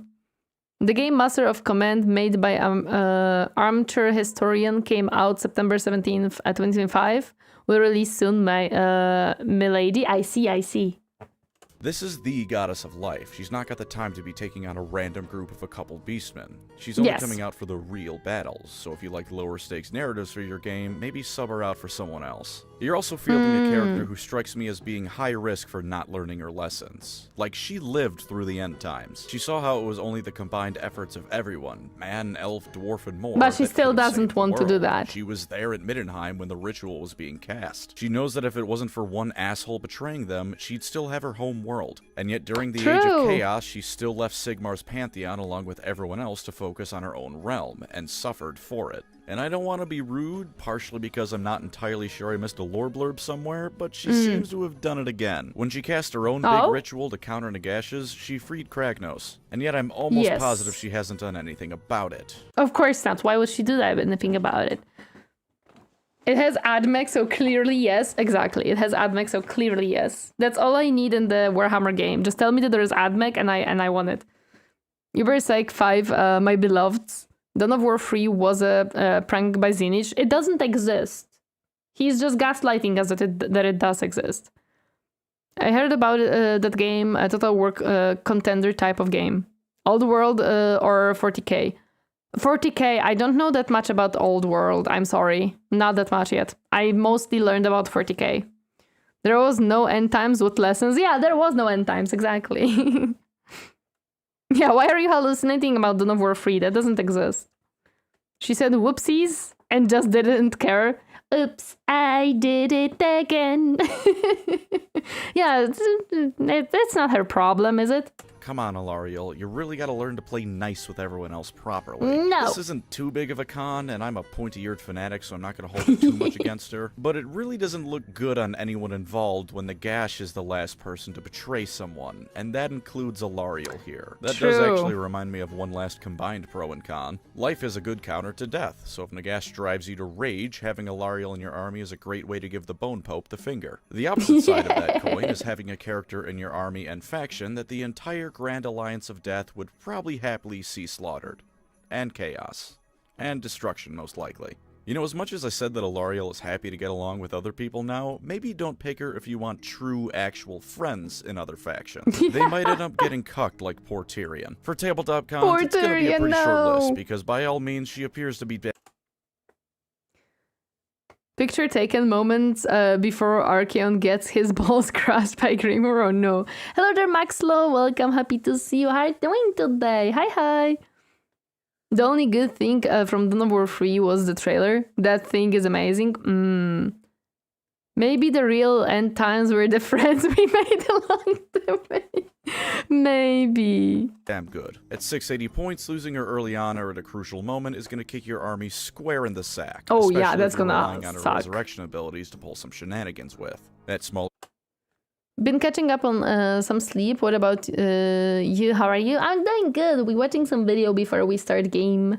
The game Master of Command, made by Armchair Historian, came out September 17th, 2025. Will release soon, my milady. I see. This is the goddess of life. She's not got the time to be taking on a random group of a couple beastmen. She's only coming out for the real battles, so if you like lower stakes narratives for your game, maybe sub her out for someone else. You're also fielding a character who strikes me as being high risk for not learning her lessons. Like, she lived through the end times. She saw how it was only the combined efforts of everyone, man, elf, dwarf, and more. But she that still could have doesn't saved the want to do world. that. She was there at Middenheim when the ritual was being cast. She knows that if it wasn't for one asshole betraying them, she'd still have her home world. And yet during the Age of Chaos, she still left Sigmar's pantheon along with everyone else to focus on her own realm, and suffered for it. And I don't want to be rude, partially because I'm not entirely sure I missed a lore blurb somewhere, but she seems to have done it again. When she cast her own big ritual to counter Nagash's, she freed Kragnos. And yet I'm almost positive she hasn't done anything about it. Of course not. Why would she do that? Anything about it? It has AdMech, so clearly yes. Exactly. It has AdMech, so clearly yes. That's all I need in the Warhammer game. Just tell me that there is AdMech and I want it. Ubersec 5, my beloveds. Dawn of War 3 was a prank by Tzeentch. It doesn't exist. He's just gaslighting us that it does exist. I heard about that game, a Total War contender type of game. Old World or 40k. 40k, I don't know that much about Old World. I'm sorry. Not that much yet. I mostly learned about 40k. There was no end times with lessons. Yeah, there was no end times, exactly. Yeah, why are you hallucinating about Dawn of War 3? That doesn't exist. She said whoopsies and just didn't care. Oops, I did it again. Yeah, it's not her problem, is it? Come on, Alarielle, you really gotta learn to play nice with everyone else properly. No. This isn't too big of a con, and I'm a pointy-eared fanatic, so I'm not gonna hold it too much against her. But it really doesn't look good on anyone involved when Nagash is the last person to betray someone, and that includes Alarielle here. That does actually remind me of one last combined pro and con. Life is a good counter to death, so if Nagash drives you to rage, having Alarielle in your army is a great way to give the Bone Pope the finger. The opposite side of that coin is having a character in your army and faction that the entire Grand Alliance of Death would probably happily see slaughtered. And chaos. And destruction, most likely. You know, as much as I said that Alarielle is happy to get along with other people now, maybe don't pick her if you want true, actual friends in other factions. They might end up getting cucked like poor Tyrion. For tabletop cons, it's gonna be a pretty short list, because by all means, she appears to be Picture taken moments before Archeon gets his balls crushed by Grimoire. Oh no. Hello there, Maxlow. Welcome. Happy to see you. How are you doing today? Hi. The only good thing from Dawn of War 3 was the trailer. That thing is amazing. Maybe the real end times were the friends we made along the way. Maybe. Damn good. At 680 points, losing her early on or at a crucial moment is going to kick your army square in the sack. Oh yeah, that's gonna relying on her suck. resurrection abilities to pull some shenanigans with. That small. Been catching up on some sleep. What about you? How are you? I'm doing good. We're watching some video before we start game.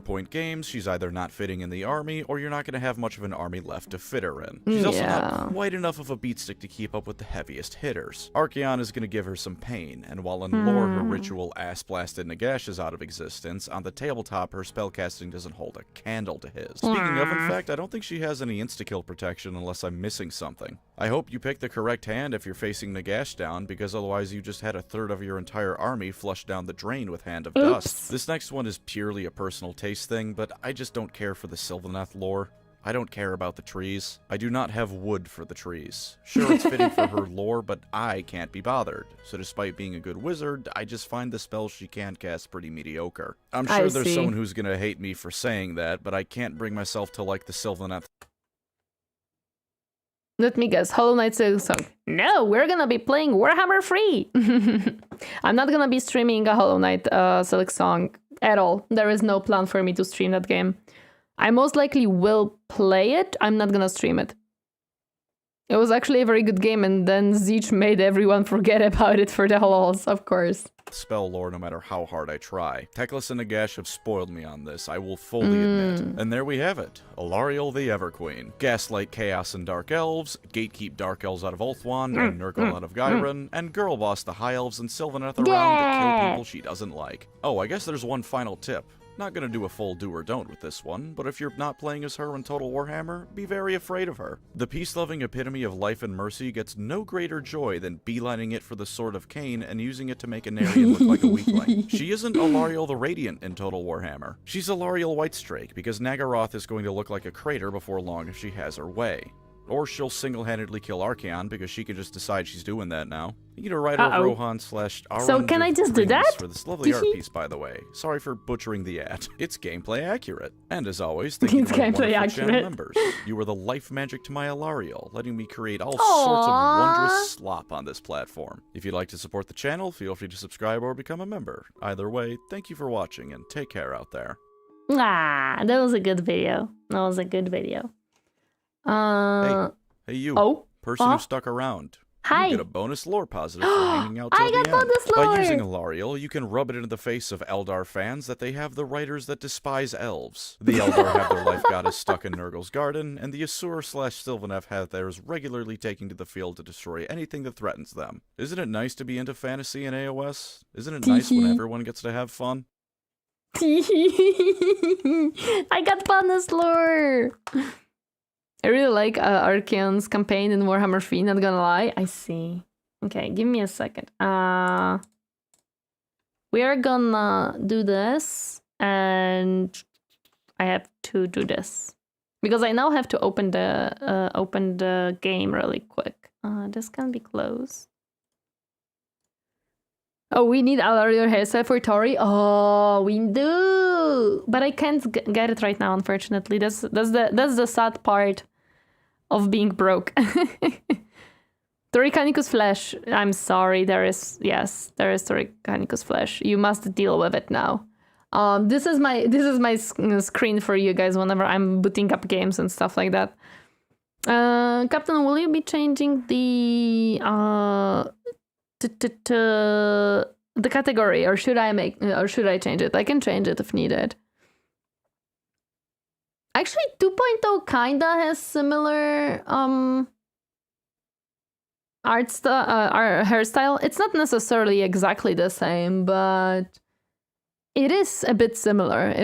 Point games, she's either not fitting in the army, or you're not going to have much of an army left to fit her in. She's also not quite enough of a beatstick to keep up with the heaviest hitters. Archeon is going to give her some pain, and while in lore her ritual ass-blasted Nagash is out of existence, on the tabletop her spellcasting doesn't hold a candle to his. Speaking of, in fact, I don't think she has any insta-kill protection unless I'm missing something. I hope you pick the correct hand if you're facing Nagash down, because otherwise you just had a third of your entire army flushed down the drain with Hand of Dust. This next one is purely a personal taste thing, but I just don't care for the Sylvaneth lore. I don't care about the trees. I do not have wood for the trees. Sure, it's fitting for her lore, but I can't be bothered. So despite being a good wizard, I just find the spells she can cast pretty mediocre. I'm sure there's someone who's gonna hate me for saying that, but I can't bring myself to like the Sylvaneth. Let me guess, Hollow Knight song. No, we're gonna be playing Warhammer 3! I'm not gonna be streaming a Hollow Knight select song at all. There is no plan for me to stream that game. I most likely will play it, I'm not gonna stream it. It was actually a very good game, and then Tzeentch made everyone forget about it for the lols, of course. Spell lore no matter how hard I try. Teclis and Nagash have spoiled me on this, I will fully admit. And there we have it. Alarielle the Everqueen. Gaslight Chaos and Dark Elves, Gatekeep Dark Elves out of Ulthuan, and Nurgle out of Gyron, and Girl Boss the High Elves and Sylvaneth around to kill people she doesn't like. Oh, I guess there's one final tip. Not gonna do a full do or don't with this one, but if you're not playing as her in Total Warhammer, be very afraid of her. The peace-loving epitome of life and mercy gets no greater joy than beelining it for the Sword of Cain and using it to make a Narian look like a weakling. She isn't Alarielle the Radiant in Total Warhammer. She's Alarielle Whitestrake, because Nagaroth is going to look like a crater before long if she has her way. Or she'll single-handedly kill Archeon, because she can just decide she's doing that now. You can write over Rohan/Aaron. So can I just do that? For this lovely art piece, by the way. Sorry for butchering the ad. It's gameplay accurate. And as always, thank you to my wonderful channel members. You were the life magic to my Alarielle, letting me create all sorts of wondrous slop on this platform. If you'd like to support the channel, feel free to subscribe or become a member. Either way, thank you for watching, and take care out there. Ah, that was a good video. That was a good video. Hey, you. Oh. Person who stuck around. Hi. You get a bonus lore positive for hanging out till I the got end. bonus lore! By using Alarielle, you can rub it into the face of Eldar fans that they have the writers that despise elves. The Eldar have their life goddess stuck in Nurgle's garden, and the Asur/Sylvaneth have theirs regularly taking to the field to destroy anything that threatens them. Isn't it nice to be into fantasy in AOS? Isn't it nice when everyone gets to have fun? I got bonus lore! I really like Archeon's campaign in Warhammer 3, not gonna lie. I see. Okay, give me a second. We are gonna do this, and I have to do this. Because I now have to open the game really quick. This can be closed. Oh, we need Alarielle hairstyle for Tori. Oh, we do, but I can't get it right now. Unfortunately, that's the sad part of being broke. Toricanicus flesh. I'm sorry. There is Toricanicus flesh. You must deal with it now. This is my screen for you guys whenever I'm booting up games and stuff like that. Captain, will you be changing the category, or should I change it? I can change it if needed. Actually, 2.0 kinda has similar hairstyle. It's not necessarily exactly the same, but it is a bit similar.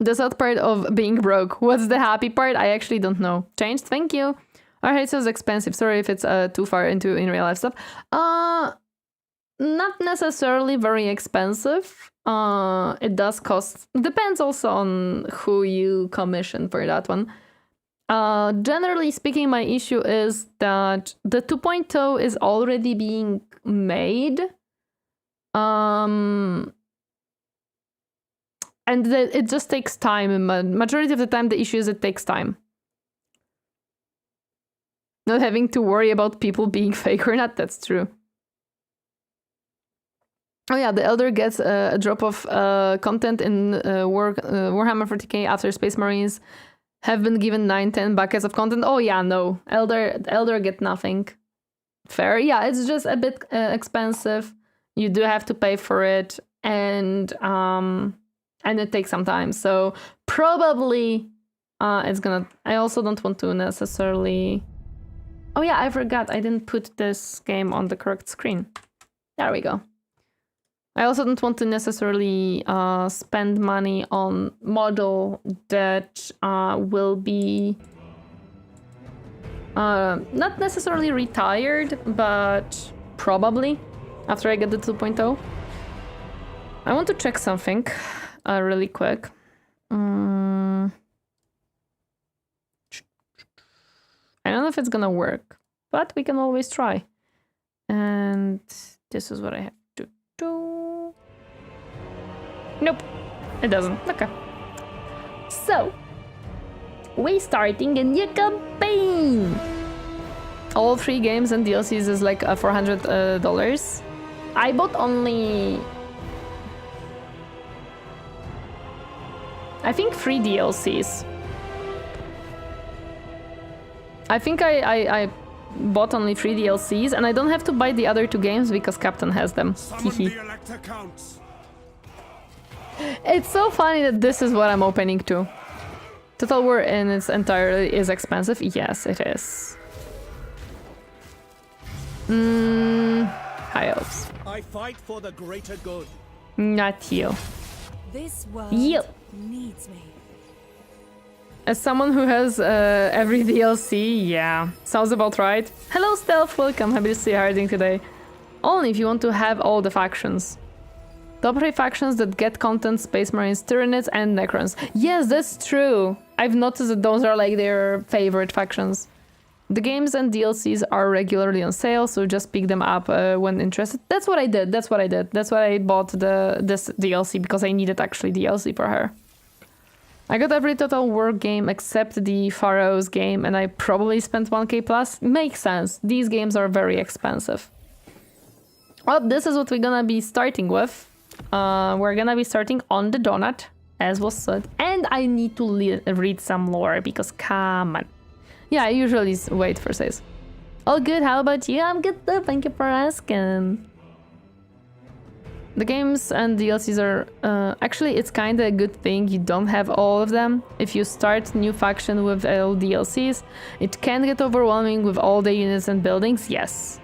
The sad part of being broke. What's the happy part? I actually don't know. Changed? Thank you. Our hairstyle is expensive. Sorry if it's too far into in real life stuff. Not necessarily very expensive. It does cost. Depends also on who you commission for that one. Generally speaking, my issue is that the 2.0 is already being made. And it just takes time. Majority of the time, the issue is it takes time. Not having to worry about people being fake or not, that's true. Oh yeah, the Elder gets a drop of content in Warhammer 40k after Space Marines have been given 9-10 buckets of content. Oh yeah, no. Elder get nothing. Fair. Yeah, it's just a bit expensive. You do have to pay for it, and it takes some time. So probably it's gonna... I also don't want to necessarily... Oh yeah, I forgot. I didn't put this game on the correct screen. There we go. I also don't want to necessarily spend money on model that will be not necessarily retired, but probably after I get the 2.0. I want to check something really quick. I don't know if it's gonna work, but we can always try. And this is what I have to do. Nope, it doesn't. Okay. So, we starting a new campaign. All 3 games and DLCs is like $400. I bought only... I think 3 DLCs. I think I bought only 3 DLCs, and I don't have to buy the other 2 games because Captain has them. It's so funny that this is what I'm opening to. Total War in its entirety is expensive. Yes, it is. High Elves. I fight for the greater good. Not you. This world needs me. As someone who has every DLC, yeah, sounds about right. Hello Stealth, welcome, happy to see you hiding today. Only if you want to have all the factions. Top 3 factions that get content: Space Marines, Tyranids, and Necrons. Yes, that's true. I've noticed that those are like their favorite factions. The games and DLCs are regularly on sale, so just pick them up when interested. That's what I did. That's why I bought this DLC, because I needed actually DLC for her. I got every Total War game except the Pharaohs game, and I probably spent 1k plus. Makes sense. These games are very expensive. Well, this is what we're gonna be starting with. We're gonna be starting on the donut, as was said. And I need to read some lore, because come on. Yeah, I usually wait for says. All good, how about you? I'm good though, thank you for asking. The games and DLCs are... actually, it's kinda a good thing you don't have all of them. If you start new faction with all DLCs, it can get overwhelming with all the units and buildings, yes.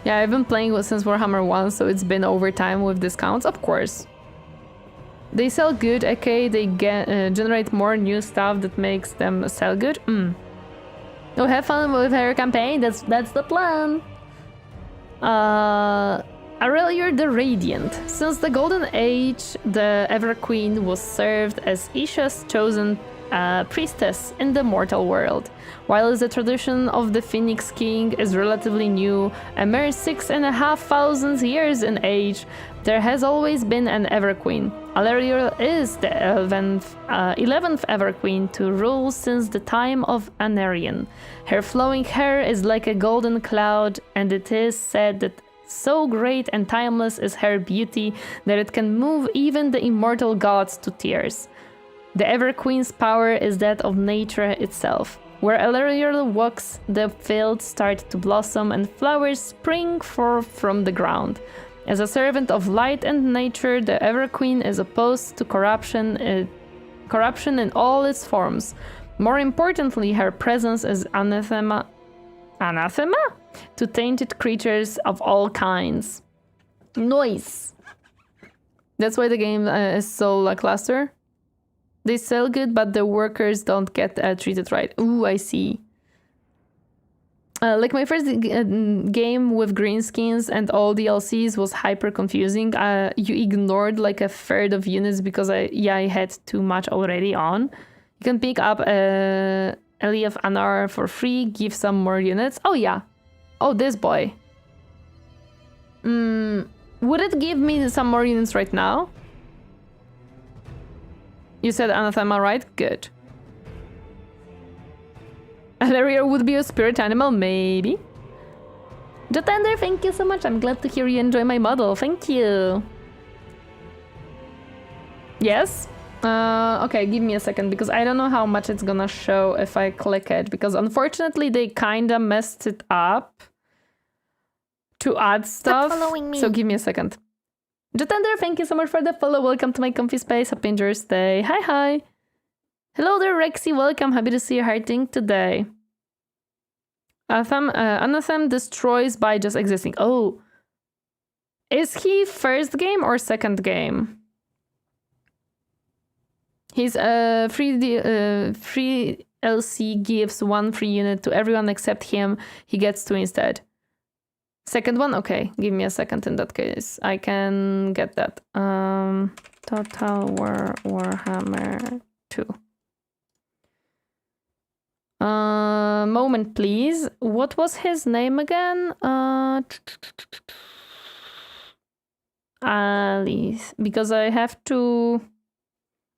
Yeah, I've been playing since Warhammer 1, so it's been over time with discounts, of course. They sell good, okay, they generate more new stuff that makes them sell good. So have fun with her campaign, that's the plan. Alarielle the Radiant. Since the Golden Age, the Ever Queen was served as Isha's chosen priestess in the mortal world. While the tradition of the Phoenix King is relatively new, a mere 6,500 years in age, there has always been an Ever Queen. Alarielle is the 11th Ever Queen to rule since the time of Anarion. Her flowing hair is like a golden cloud, and it is said that so great and timeless is her beauty that it can move even the immortal gods to tears. The Ever Queen's power is that of nature itself. Where Alarielle walks, the fields start to blossom and flowers spring forth from the ground. As a servant of light and nature, the Ever Queen is opposed to corruption in all its forms. More importantly, her presence is anathema to tainted creatures of all kinds. Nice. That's why the game is so lackluster. They sell good, but the workers don't get treated right. Ooh, I see. Like my first game with green skins and all DLCs was hyper confusing. You ignored like a third of units because I had too much already on. You can pick up Ellie of Anar for free, give some more units. Oh yeah. Oh, this boy. Would it give me some more units right now? You said anathema, right? Good. Alarielle would be a spirit animal, maybe. Jotender, thank you so much. I'm glad to hear you enjoy my model. Thank you. Yes? Okay, give me a second, because I don't know how much it's gonna show if I click it, because unfortunately they kinda messed it up to add stuff. Stop following me. So give me a second. Jotender, thank you so much for the follow. Welcome to my comfy space. Happy enjoy your stay. Hi. Hello there, Rexy. Welcome. Happy to see you hurting today. Anathem destroys by just existing. Oh. Is he first game or second game? His free LC gives 1 free unit to everyone except him. He gets 2 instead. Second one? Okay, give me a second in that case. I can get that. Total War Warhammer 2. Moment, please. What was his name again? Alice. Because I have to...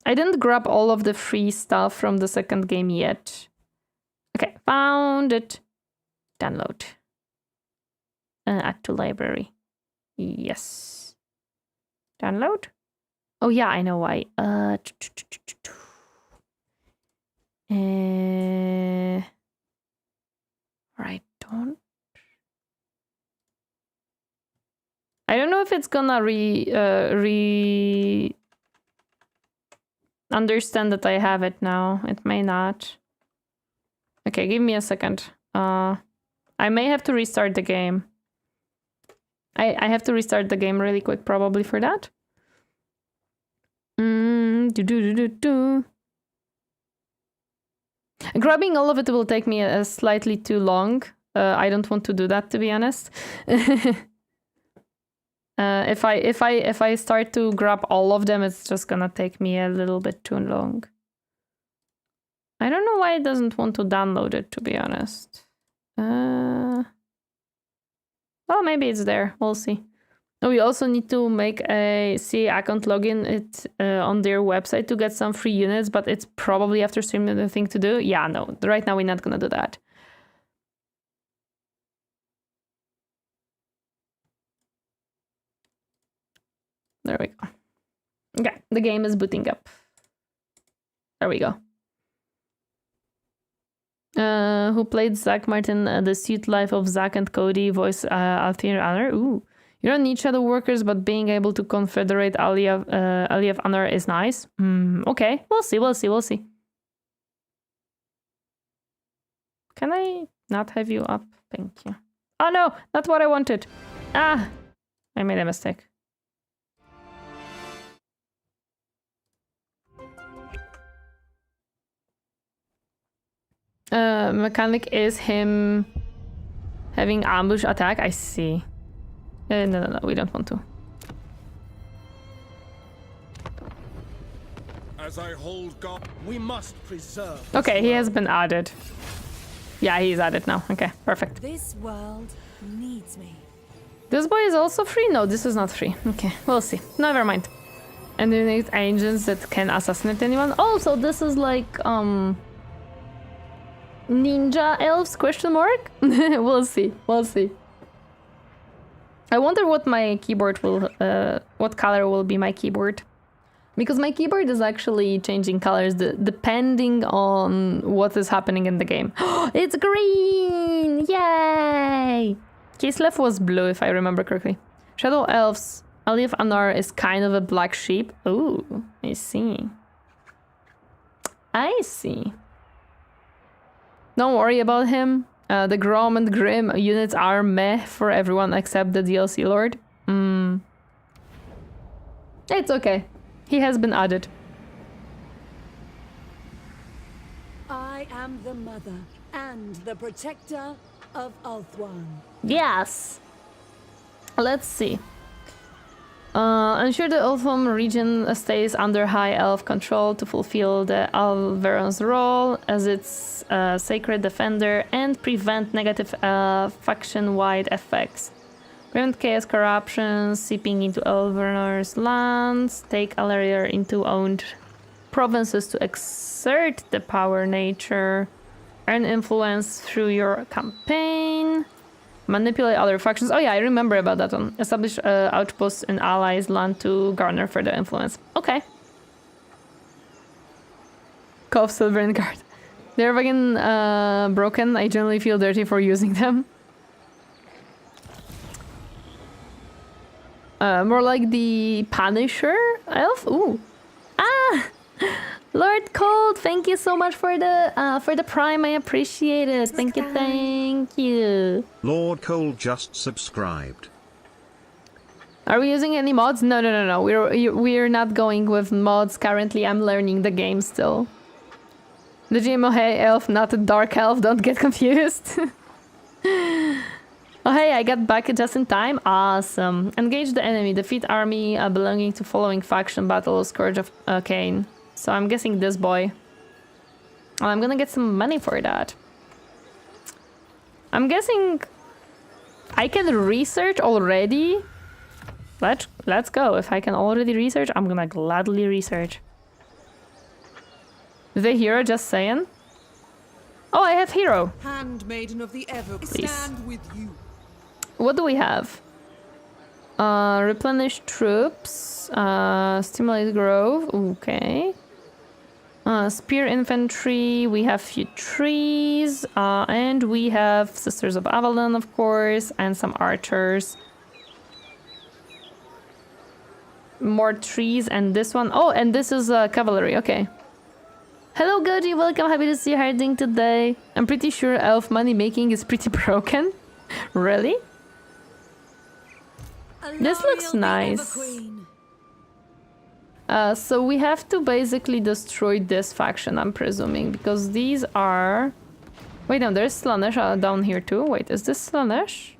I didn't grab all of the free stuff from the second game yet. Okay, found it. Download. Add to library. Yes. Download? Oh yeah, I know why. Right, don't. I don't know if it's gonna understand that I have it now. It may not. Okay, give me a second. I may have to restart the game. I have to restart the game really quick, probably, for that. Grabbing all of it will take me slightly too long. I don't want to do that, to be honest. If I start to grab all of them, it's just gonna take me a little bit too long. I don't know why it doesn't want to download it, to be honest. Well, maybe it's there. We'll see. Oh, we also need to make a CA account login on their website to get some free units, but it's probably after stream the thing to do. Yeah, no. Right now we're not gonna do that. There we go. Okay, the game is booting up. There we go. Who played Zach Martin, The Suit Life of Zach and Cody, voice Althir Honor? Ooh. You don't need shadow workers, but being able to confederate Aliev Honor is nice. Okay, we'll see. Can I not have you up? Thank you. Oh no, not what I wanted. Ah, I made a mistake. Mechanic is him having ambush attack. I see. No, we don't want to. As I hold God, we must preserve. Okay, he has been added. Yeah, he's added now. Okay, perfect. This world needs me. This boy is also free? No, this is not free. Okay, we'll see. Never mind. And you need agents that can assassinate anyone. Oh, so this is like, ninja elves, question mark? We'll see. I wonder what my keyboard will, what color will be my keyboard. Because my keyboard is actually changing colors depending on what is happening in the game. It's green! Yay! Kislev was blue, if I remember correctly. Shadow Elves. Aliev Anar is kind of a black sheep. Ooh, I see. Don't worry about him. The Grom and Grim units are meh for everyone except the DLC Lord. It's okay. He has been added. I am the mother and the protector of Ulthuan. Yes. Let's see. Ensure the Ulthuan region stays under High Elf control to fulfill the Alveron's role as its sacred defender and prevent negative faction-wide effects. Prevent chaos corruption seeping into Alveron's lands. Take Alarielle into owned provinces to exert the power nature. Earn influence through your campaign. Manipulate other factions. Oh yeah, I remember about that one. Establish outposts in allies' land to garner further influence. Okay. Call of Silver and Guard. They're fucking broken. I generally feel dirty for using them. More like the Punisher elf. Ooh. Ah! Lord Cold, thank you so much for the prime. I appreciate it. Thank you. Lord Cold just subscribed. Are we using any mods? No. We're not going with mods currently. I'm learning the game still. The GMO Hey Elf, not a Dark Elf. Don't get confused. Oh hey, I got back just in time. Awesome. Engage the enemy. Defeat army belonging to following faction battle. Scourge of Cain. So I'm guessing this boy. I'm gonna get some money for that. I'm guessing I can research already. Let's go. If I can already research, I'm gonna gladly research. Is the hero just saying? Oh, I have hero. Handmaiden of the Ever, Please. stand with you. What do we have? Replenish troops. Stimulate growth. Okay. Spear infantry. We have few trees. And we have Sisters of Avalon, of course, and some archers. More trees and this one. Oh, and this is cavalry. Okay. Hello, Goji. Welcome. Happy to see you hiding today. I'm pretty sure elf money making is pretty broken. Really? This looks nice. So we have to basically destroy this faction, I'm presuming, because these are... Wait, no, there's Slaanesh down here too. Wait, is this Slaanesh?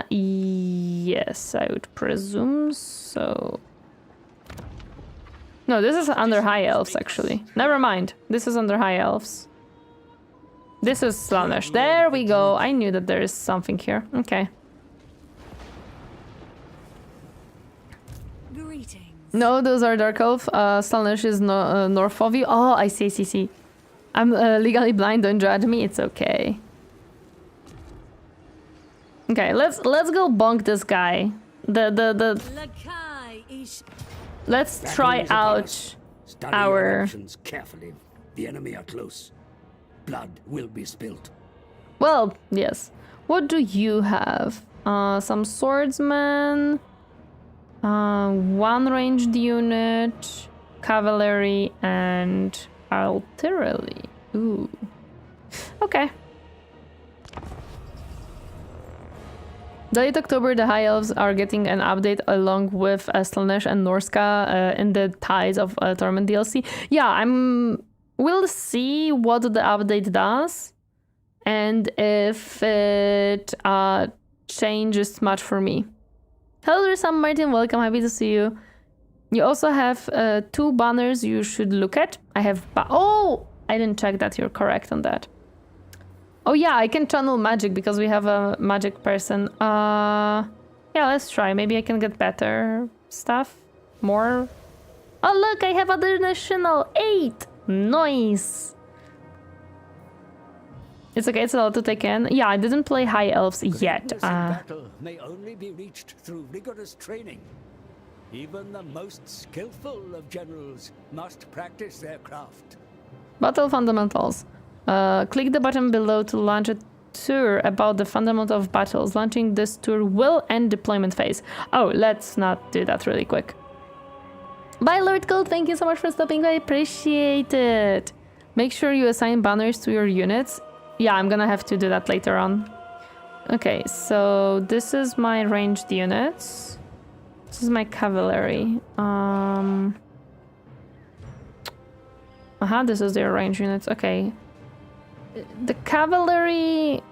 Yes, I would presume so. No, this is under High Elves, actually. Never mind. This is under High Elves. This is Slaanesh. There we go. I knew that there is something here. Okay. Greetings. No, those are Dark Elf. Slaanesh is north of you. Oh, I see. I'm legally blind. Don't judge me. It's okay. Okay, let's go bonk this guy. Lakai ish. Let's Battle try is upon out us. Study your our. actions carefully. The enemy are close. Blood will be spilt. Well, yes. What do you have? Some swordsmen, one ranged unit, cavalry, and artillery. Ooh. Okay. Late October, the High Elves are getting an update along with Slaanesh and Norska in the Tides of Torment DLC. Yeah, we'll see what the update does and if it changes much for me. Hello there, Sam Martin. Welcome. Happy to see you. You also have 2 banners you should look at. I have... Oh! I didn't check that. You're correct on that. Oh yeah, I can channel magic because we have a magic person. Yeah, let's try. Maybe I can get better stuff. More. Oh look, I have additional 8! Nice! It's okay, it's a lot to take in. Yeah, I didn't play High Elves yet. Greatness in battle may only be reached through rigorous training. Even the most skillful of generals must practice their craft. Battle fundamentals. Click the button below to launch a tour about the fundamentals of battles. Launching this tour will end deployment phase. Oh, let's not do that really quick. Bye, Lord Gold. Thank you so much for stopping. I appreciate it. Make sure you assign banners to your units. Yeah, I'm gonna have to do that later on. Okay, so this is my ranged units. This is my cavalry. This is their ranged units. Okay. The cavalry...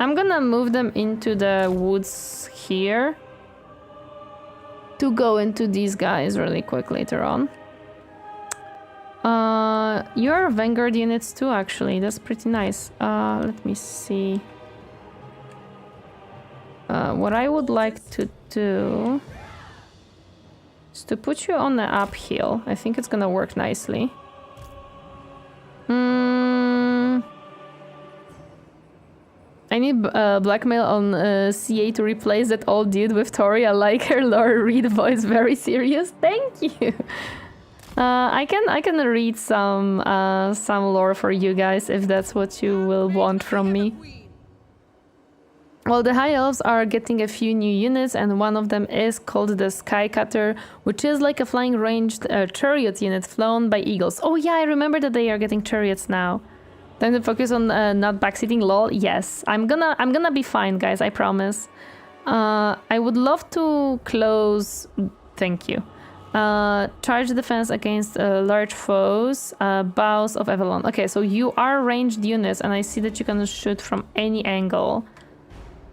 I'm gonna move them into the woods here to go into these guys really quick later on. Your Vanguard units too, actually. That's pretty nice. Let me see. What I would like to do is to put you on the uphill. I think it's gonna work nicely. I need blackmail on CA to replace that old dude with Tori. I like her lore read voice, very serious. Thank you. I can read some lore for you guys if that's what you will want from me. Well, the High Elves are getting a few new units, and one of them is called the Skycutter, which is like a flying ranged chariot unit flown by eagles. Oh yeah, I remember that they are getting chariots now. Time to focus on not backseating, lol. Yes, I'm gonna be fine, guys, I promise. I would love to close... Thank you. Charge defense against large foes, bows of Avalon. Okay, so you are ranged units, and I see that you can shoot from any angle.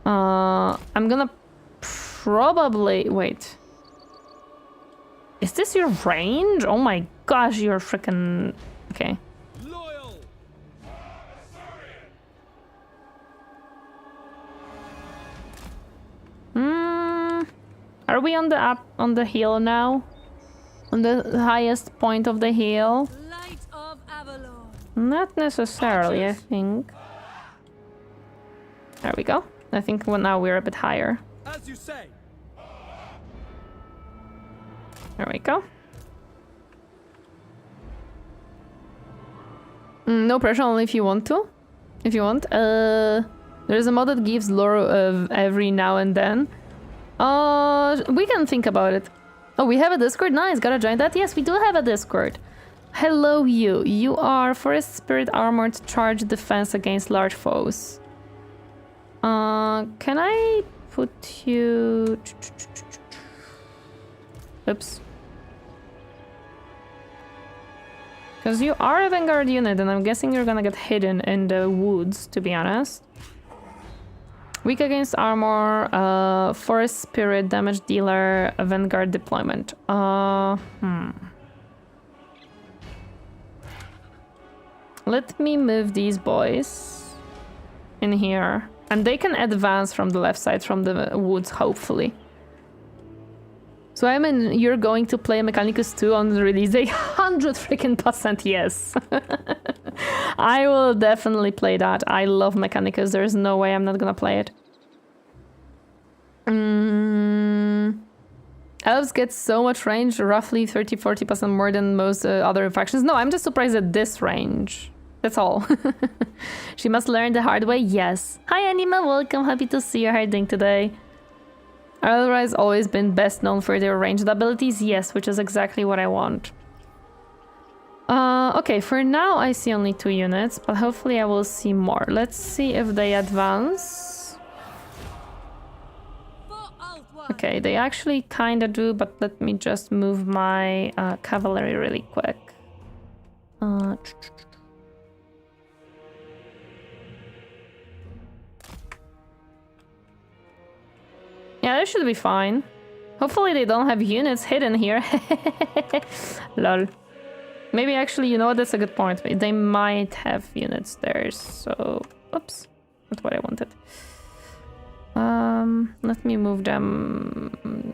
I'm gonna probably... Wait. Is this your range? Oh my gosh, you're freaking... Okay. Are we on the hill now? On the highest point of the hill? Light of Avalon. Not necessarily, I think. There we go. I think now we're a bit higher. As you say. There we go. No pressure, only if you want to. If you want. There's a mod that gives lore every now and then. We can think about it. Oh, we have a Discord? Nice, gotta join that. Yes, we do have a Discord. Hello, you. You are Forest Spirit Armored Charge Defense against large foes. Can I put you... Oops. Because you are a Vanguard unit, and I'm guessing you're gonna get hidden in the woods, to be honest. Weak against armor, Forest Spirit, damage dealer, Vanguard deployment. Let me move these boys in here. And they can advance from the left side, from the woods, hopefully. So I mean, you're going to play Mechanicus 2 on the release day? 100% yes. I will definitely play that. I love Mechanicus. There's no way I'm not gonna play it. Elves get so much range, roughly 30-40% more than most other factions. No, I'm just surprised at this range. That's all. She must learn the hard way. Yes. Hi, Anima. Welcome. Happy to see you. How are you doing today? Alarielle has always been best known for their ranged abilities. Yes, which is exactly what I want. Okay, for now I see only 2 units, but hopefully I will see more. Let's see if they advance. Okay, they actually kinda do, but let me just move my cavalry really quick. Yeah, that should be fine. Hopefully they don't have units hidden here. Lol. Maybe actually, you know what, that's a good point. They might have units there, so... Oops, not what I wanted. Let me move them...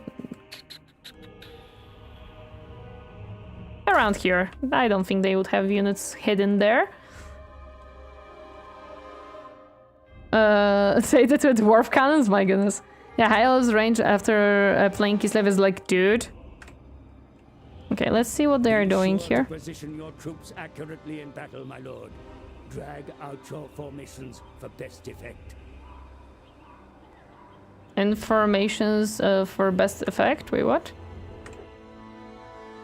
around here. I don't think they would have units hidden there. Say that with dwarf cannons? My goodness. Yeah, High Elves range after playing Kislev is like, dude. Okay, let's see what they're doing here. Position your troops accurately in battle, my lord. Drag out your formations for best effect. And formations for best effect? Wait, what?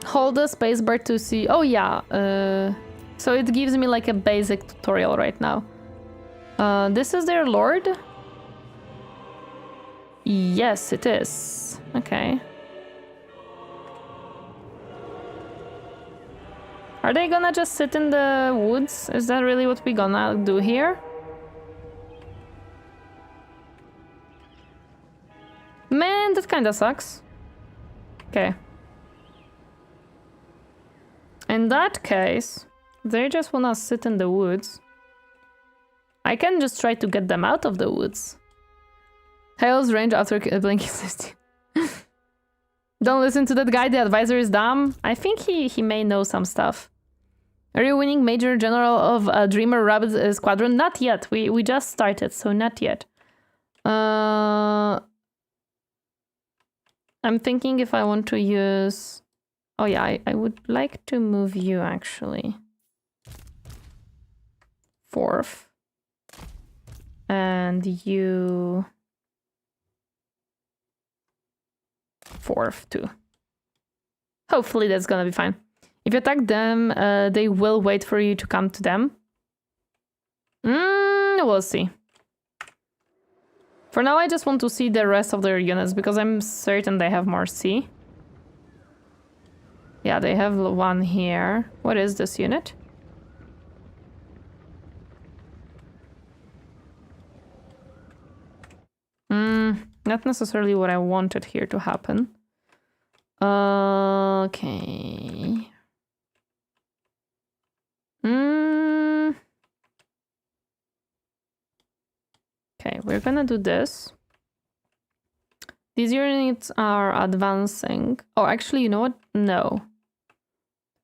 Hold the spacebar to see... Oh, yeah. So it gives me like a basic tutorial right now. This is their lord? Yes, it is. Okay. Are they gonna just sit in the woods? Is that really what we gonna do here? Man, that kinda sucks. Okay. In that case, they just wanna sit in the woods. I can just try to get them out of the woods. Hale's range after blinking 60. Don't listen to that guy, the advisor is dumb. I think he may know some stuff. Are you winning Major General of Dreamer Rabbit Squadron? Not yet. We just started, so not yet. I'm thinking if I want to use... Oh yeah, I would like to move you actually. 4th. And you... 4th too. Hopefully that's gonna be fine. If you attack them, they will wait for you to come to them. We'll see. For now, I just want to see the rest of their units, because I'm certain they have more C. Yeah, they have one here. What is this unit? Not necessarily what I wanted here to happen. Okay. Okay, we're gonna do this. These units are advancing. Oh, actually, you know what? No.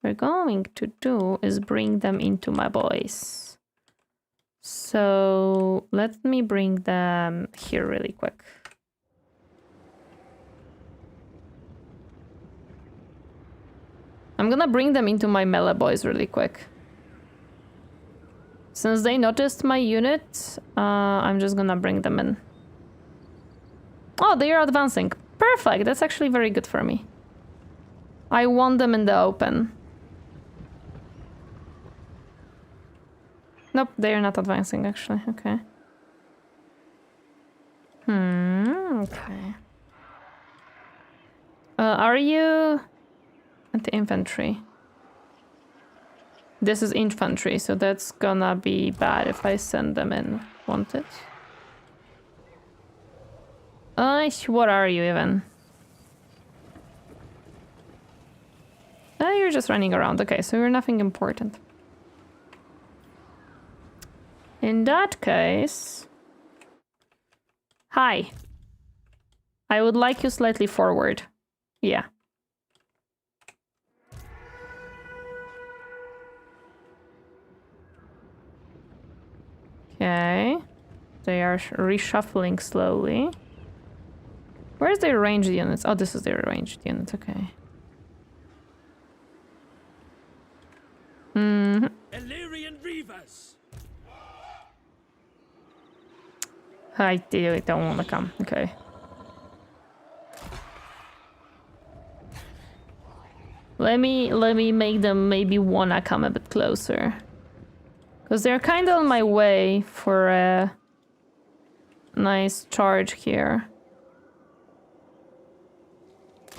What we're going to do is bring them into my boys. So let me bring them here really quick. I'm gonna bring them into my melee boys really quick. Since they noticed my unit, I'm just gonna bring them in. Oh, they are advancing. Perfect, that's actually very good for me. I want them in the open. Nope, they are not advancing actually, okay. Okay. Are you... at the infantry? This is infantry, so that's gonna be bad if I send them in. Want it? What are you even? You're just running around. Okay, so you're nothing important. In that case... Hi. I would like you slightly forward. Yeah. Okay. They are reshuffling slowly. Where's their ranged units? Oh, this is their ranged unit. Okay. Illyrian Reavers. I don't want to come. Okay. Let me make them maybe wanna come a bit closer. Because they're kind of on my way for a nice charge here.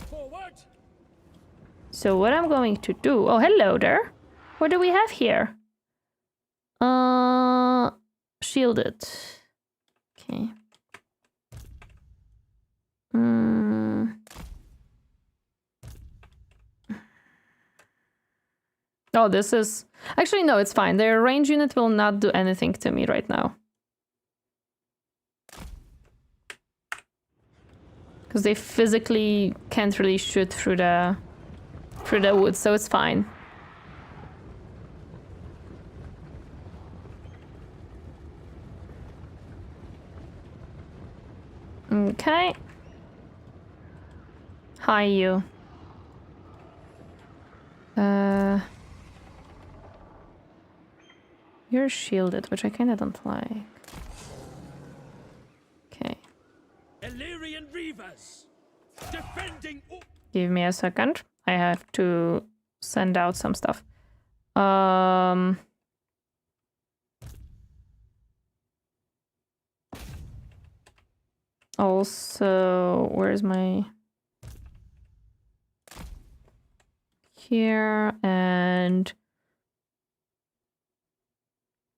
Forward. So what I'm going to do... Oh, hello there. What do we have here? Shielded. Okay. Oh, this is... Actually, no, it's fine. Their range unit will not do anything to me right now. Because they physically can't really shoot through the woods, so it's fine. Okay. Hi, you. You're shielded, which I kinda don't like. Okay. Illyrian Reavers. Defending. Give me a second. I have to send out some stuff. Also, where's my... Here, and...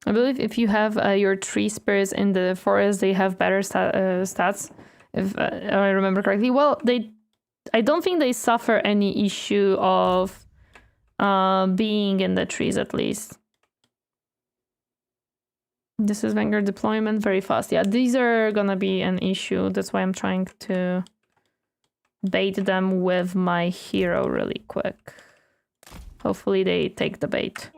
I believe if you have your tree spirits in the forest, they have better stats, if I remember correctly. Well, I don't think they suffer any issue of being in the trees, at least. This is Vanguard deployment very fast. Yeah, these are gonna be an issue. That's why I'm trying to bait them with my hero really quick. Hopefully they take the bait.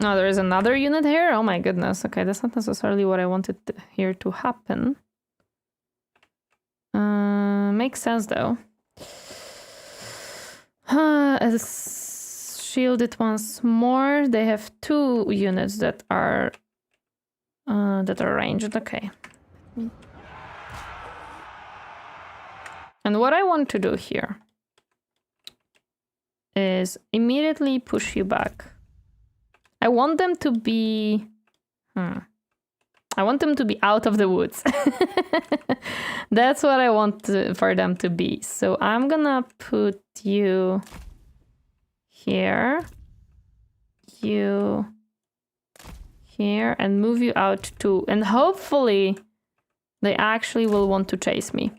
Oh, there is another unit here? Oh my goodness. Okay, that's not necessarily what I wanted here to happen. Makes sense though. As shielded once more. They have 2 units that are ranged. Okay. And what I want to do here is immediately push you back. I want them to be... I want them to be out of the woods. That's what I want for them to be. So I'm gonna put you here, you here, and move you out too. And hopefully they actually will want to chase me.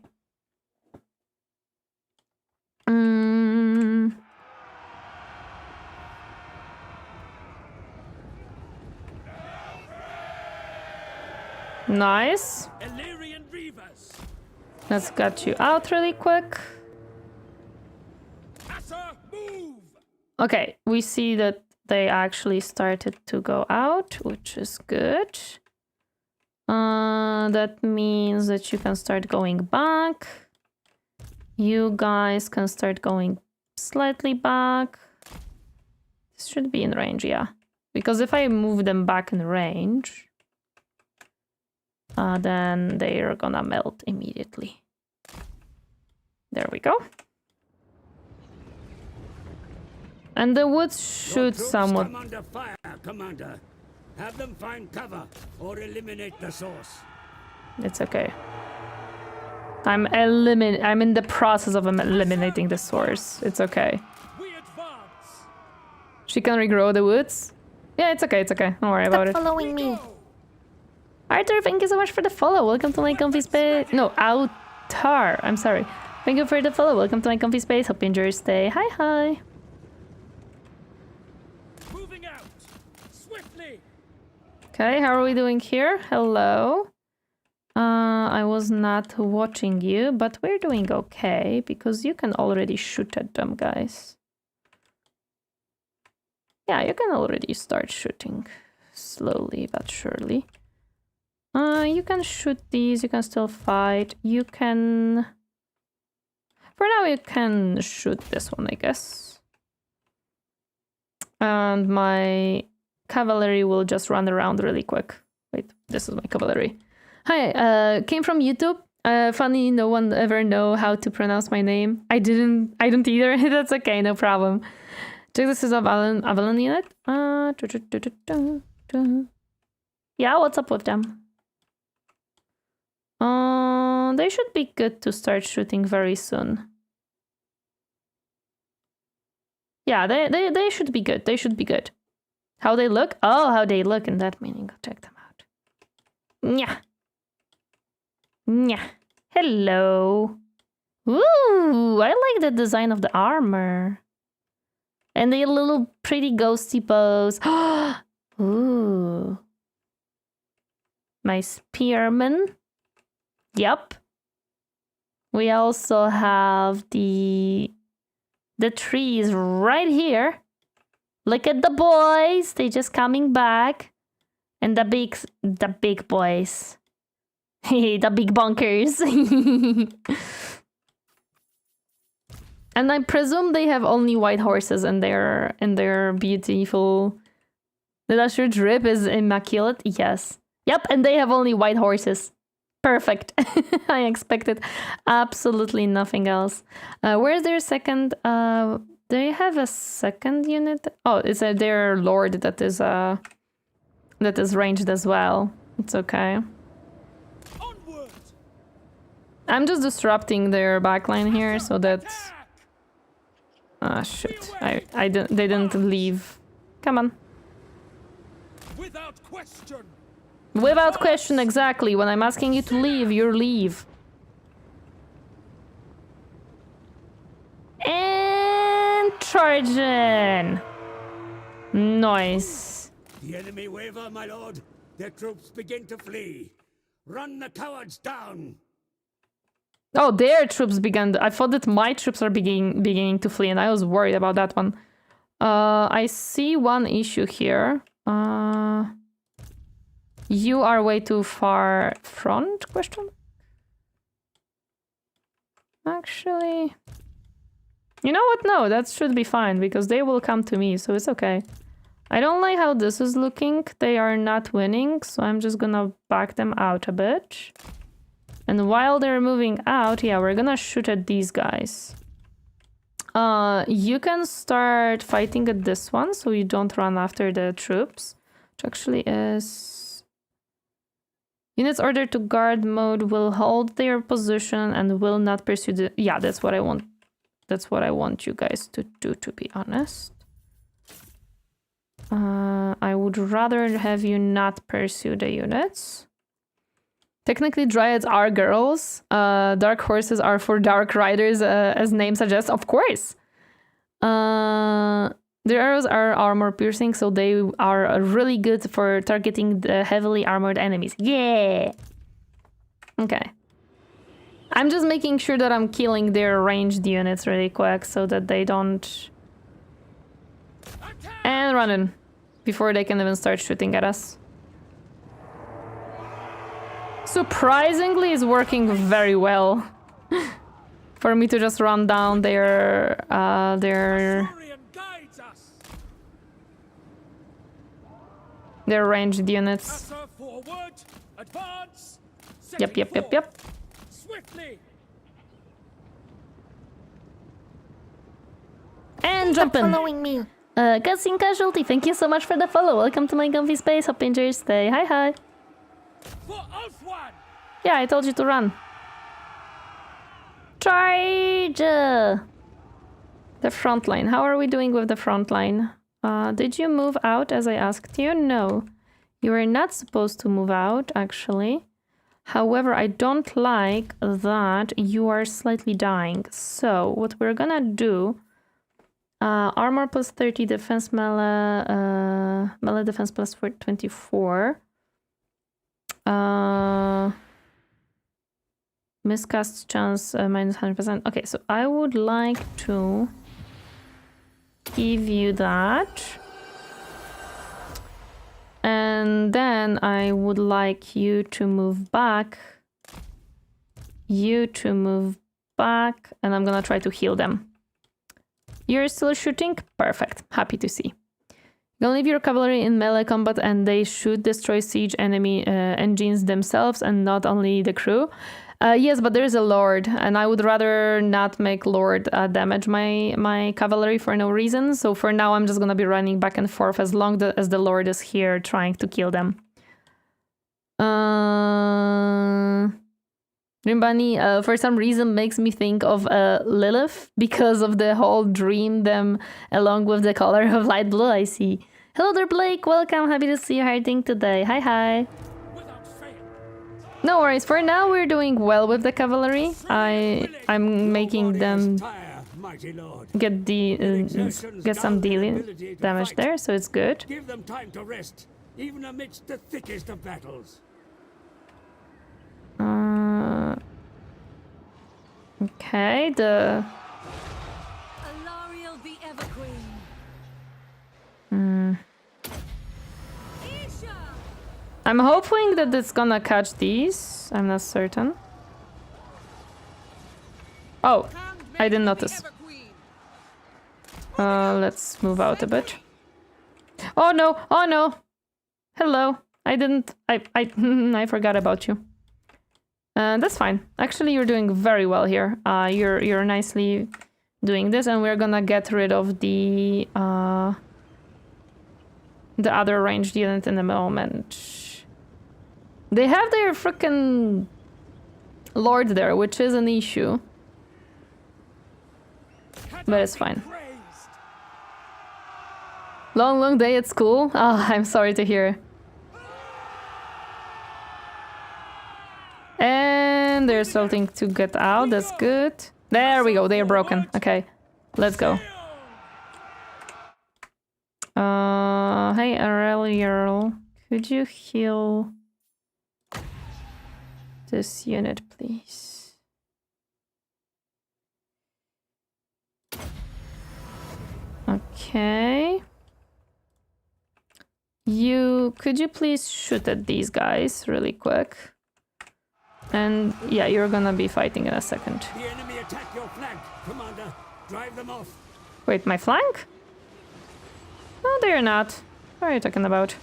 Nice. Illyrian Reavers. Let's get you out really quick. Asur, move. Okay, we see that they actually started to go out, which is good. That means that you can start going back. You guys can start going slightly back. This should be in range, yeah. Because if I move them back in range, then they are gonna melt immediately. There we go. And the woods should somewhat... Come under fire, Commander. Have them find cover or eliminate the source. It's okay. I'm in the process of eliminating the source. It's okay. We advance. She can regrow the woods. Yeah, it's okay, it's okay. Don't worry about it. Following me. Arthur, thank you so much for the follow. Welcome to my comfy space. No, Autar. I'm sorry. Thank you for the follow. Welcome to my comfy space. Hope you enjoy your stay. Hi, hi. Moving out. Swiftly. Okay, how are we doing here? Hello. I was not watching you, but we're doing okay because you can already shoot at them, guys. Yeah, you can already start shooting slowly but surely. You can shoot these, you can still fight. You can... For now, you can shoot this one, I guess. And my cavalry will just run around really quick. Wait, this is my cavalry. Hi, came from YouTube. Funny, no one ever know how to pronounce my name. I don't either. That's okay, no problem. Check this is Avalon unit. Yeah, what's up with them? They should be good to start shooting very soon. Yeah, they should be good. They should be good. How they look? Oh, how they look in that meaning. Go check them out. Yeah. Yeah. Hello. Ooh, I like the design of the armor. And the little pretty ghosty pose. Ooh. My spearman. Yep. We also have the trees right here. Look at the boys. They just coming back. And the big boys. The big bunkers. And I presume they have only white horses and they're beautiful. The Asur drip is immaculate. Yes. Yep, and they have only white horses. Perfect. I expected absolutely nothing else. Where's their second? They have a second unit. Oh, it's their lord that is ranged as well. It's okay. Onward! I'm just disrupting their backline here, so that's. Ah, shit! They didn't leave. Come on. Without question. Without question, exactly. When I'm asking you to leave, you leave. And charging. Nice. The enemy waver, my lord. Their troops begin to flee. Run the cowards down. Oh, their troops began. I thought that my troops are beginning to flee, and I was worried about that one. I see one issue here. You are way too far front? Question. Actually, you know what? No, that should be fine because they will come to me, so it's okay. I don't like how this is looking. They are not winning, so I'm just gonna back them out a bit. And while they're moving out, yeah, we're gonna shoot at these guys. You can start fighting at this one, so you don't run after the troops. Which actually is... Units ordered to guard mode will hold their position and will not pursue the... Yeah, that's what I want. That's what I want you guys to do, to be honest. I would rather have you not pursue the units. Technically, dryads are girls. Dark horses are for dark riders, as name suggests. Of course. Their arrows are armor piercing, so they are really good for targeting the heavily armored enemies. Yeah! Okay. I'm just making sure that I'm killing their ranged units really quick so that they don't... And running. Before they can even start shooting at us. Surprisingly, it's working very well. For me to just run down their ranged units. Forward, advance. Yep. Swiftly. And jumping. Following me. Gutsing Casualty, thank you so much for the follow. Welcome to my comfy space. Hope you enjoy your stay. Hi. For Ulthuan. Yeah, I told you to run. Charge! The front line. How are we doing with the front line? Did you move out as I asked you? No. You are not supposed to move out, actually. However, I don't like that you are slightly dying. So, what we're gonna do... armor plus 30, defense melee, melee defense plus 24. Miscast chance minus 100%. Okay, so I would like to give you that. And then I would like you to move back. You to move back. And I'm gonna try to heal them. You're still shooting? Perfect. Happy to see. You can leave your cavalry in melee combat and they should destroy siege enemy engines themselves and not only the crew. Yes, but there's a lord, and I would rather not make lord damage my cavalry for no reason. So for now, I'm just gonna be running back and forth as long as the lord is here trying to kill them. Rimbani, for some reason, makes me think of Lilith because of the whole dream them along with the color of light blue. I see. Hello there, Blake. Welcome. Happy to see you hiding today. Hi, hi. No worries. For now, we're doing well with the cavalry. I'm making them get some dealing damage there, so it's good. Give them time to rest, even amidst the thickest of battles. Okay, the Alarielle the Everqueen. I'm hoping that it's gonna catch these. I'm not certain. Oh, I didn't notice. Let's move out a bit. Oh no! Oh no! Hello. I didn't. I forgot about you. That's fine. Actually, you're doing very well here. You're nicely doing this, and we're gonna get rid of the other ranged unit in a moment. They have their frickin' lord there, which is an issue. But it's fine. Long day at school? Oh, I'm sorry to hear. And they're starting to get out. That's good. There we go. They are broken. Okay. Let's go. Hey, Alarielle. Could you heal this unit, please? Okay. Could you please shoot at these guys really quick? And yeah, you're gonna be fighting in a second. The enemy attack your flank, Commander. Drive them off. Wait, my flank? No, they're not. What are you talking about?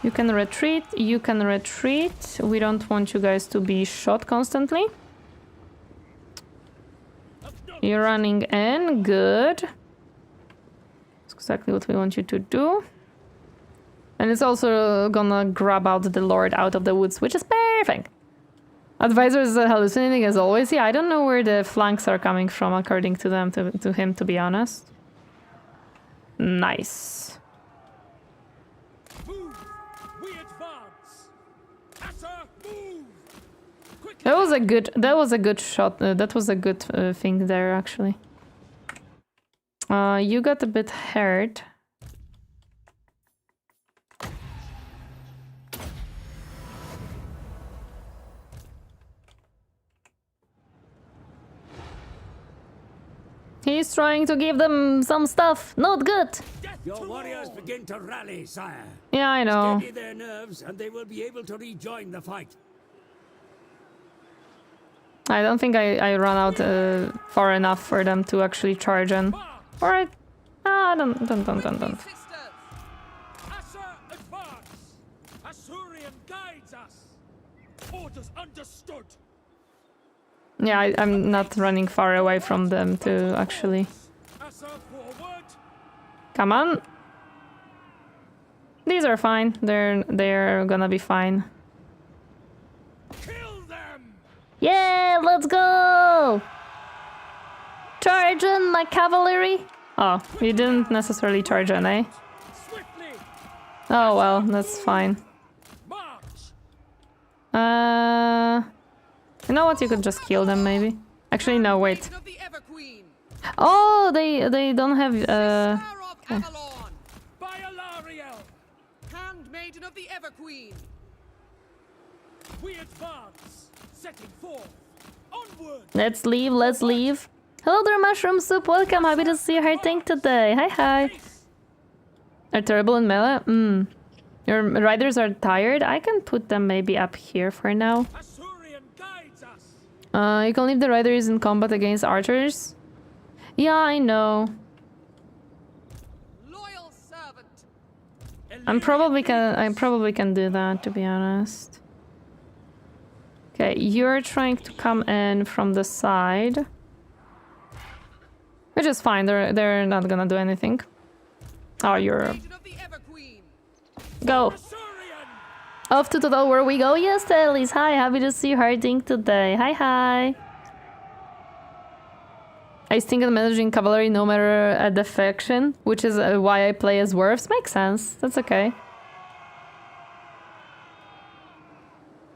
You can retreat, you can retreat. We don't want you guys to be shot constantly. You're running in, good. That's exactly what we want you to do. And it's also gonna grab out the Lord out of the woods, which is perfect. Advisor is hallucinating as always. Yeah, I don't know where the flanks are coming from, according to them, to him, to be honest. Nice. Move. We advance. Asur, move. Quickly. That was a good shot. That was a good thing there, actually. You got a bit hurt. He's trying to give them some stuff. Not good. Your warriors begin to rally, sire. Yeah, I know. Steady their nerves, and they will be able to rejoin the fight. I don't think I ran out far enough for them to actually charge in. Alright. Ah, don't. Asur, advance. Asurian guides us. Orders understood. Yeah, I'm not running far away from them to actually. Asur, forward. Come on. These are fine. They're gonna be fine. Kill them. Yeah, let's go! Charge in, my cavalry! Oh, you didn't necessarily charge in, eh? Swiftly. Oh well, that's fine. March. You know what? You could just kill them, maybe. Actually, no, wait. Oh, they don't have By Alarielle. Handmaiden of the Everqueen. We advance. Setting forth. Onward. Let's leave, let's leave. Hello there, Mushroom Soup, welcome, happy to see you hiding today. Hi. are terrible in melee. Your riders are tired. I can put them maybe up here for now. Asurian guides us. You can leave the riders in combat against archers. Yeah, I know. Loyal servant. I probably can do that, to be honest. Okay, you're trying to come in from the side. Which is fine, they're not gonna do anything. Oh, you're... Maiden of the Everqueen. Go! Off to Total War we go. Yes, Tellies. Hi, happy to see you harding today. Hi, hi. I stink at managing cavalry no matter a defection, which is why I play as dwarves. Makes sense. That's okay.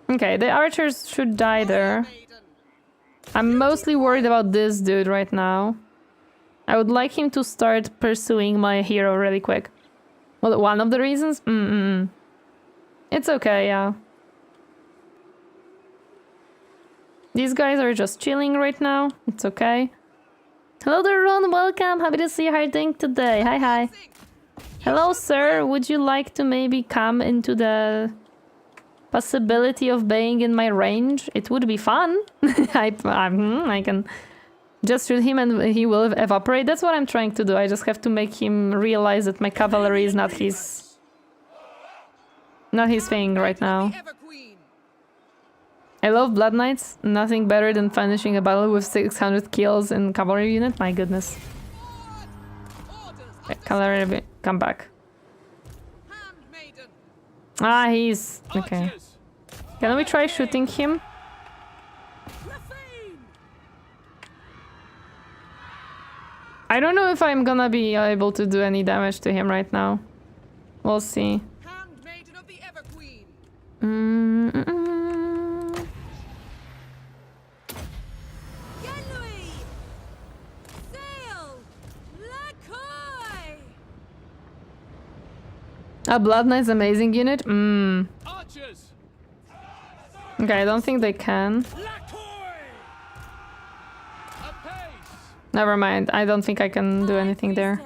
Okay, the archers should die there. I'm mostly worried about this dude right now. I would like him to start pursuing my hero really quick. Well, one of the reasons? It's okay, yeah. These guys are just chilling right now. It's okay. Hello there, Ron. Welcome. Happy to see you harding today. Hi, hi. Hello, sir. Would you like to maybe come into the possibility of being in my range? It would be fun. I can just shoot him and he will evaporate. That's what I'm trying to do. I just have to make him realize that my cavalry is not his thing right now. I love Blood Knights. Nothing better than finishing a battle with 600 kills in cavalry unit. My goodness. Okay, cavalry, come back. Ah, he's... okay. Can we try shooting him? I don't know if I'm gonna be able to do any damage to him right now. We'll see. Handmaiden of the Everqueen. A Blood Knight's amazing unit? Archers. Okay, I don't think they can. Never mind, I don't think I can do anything there.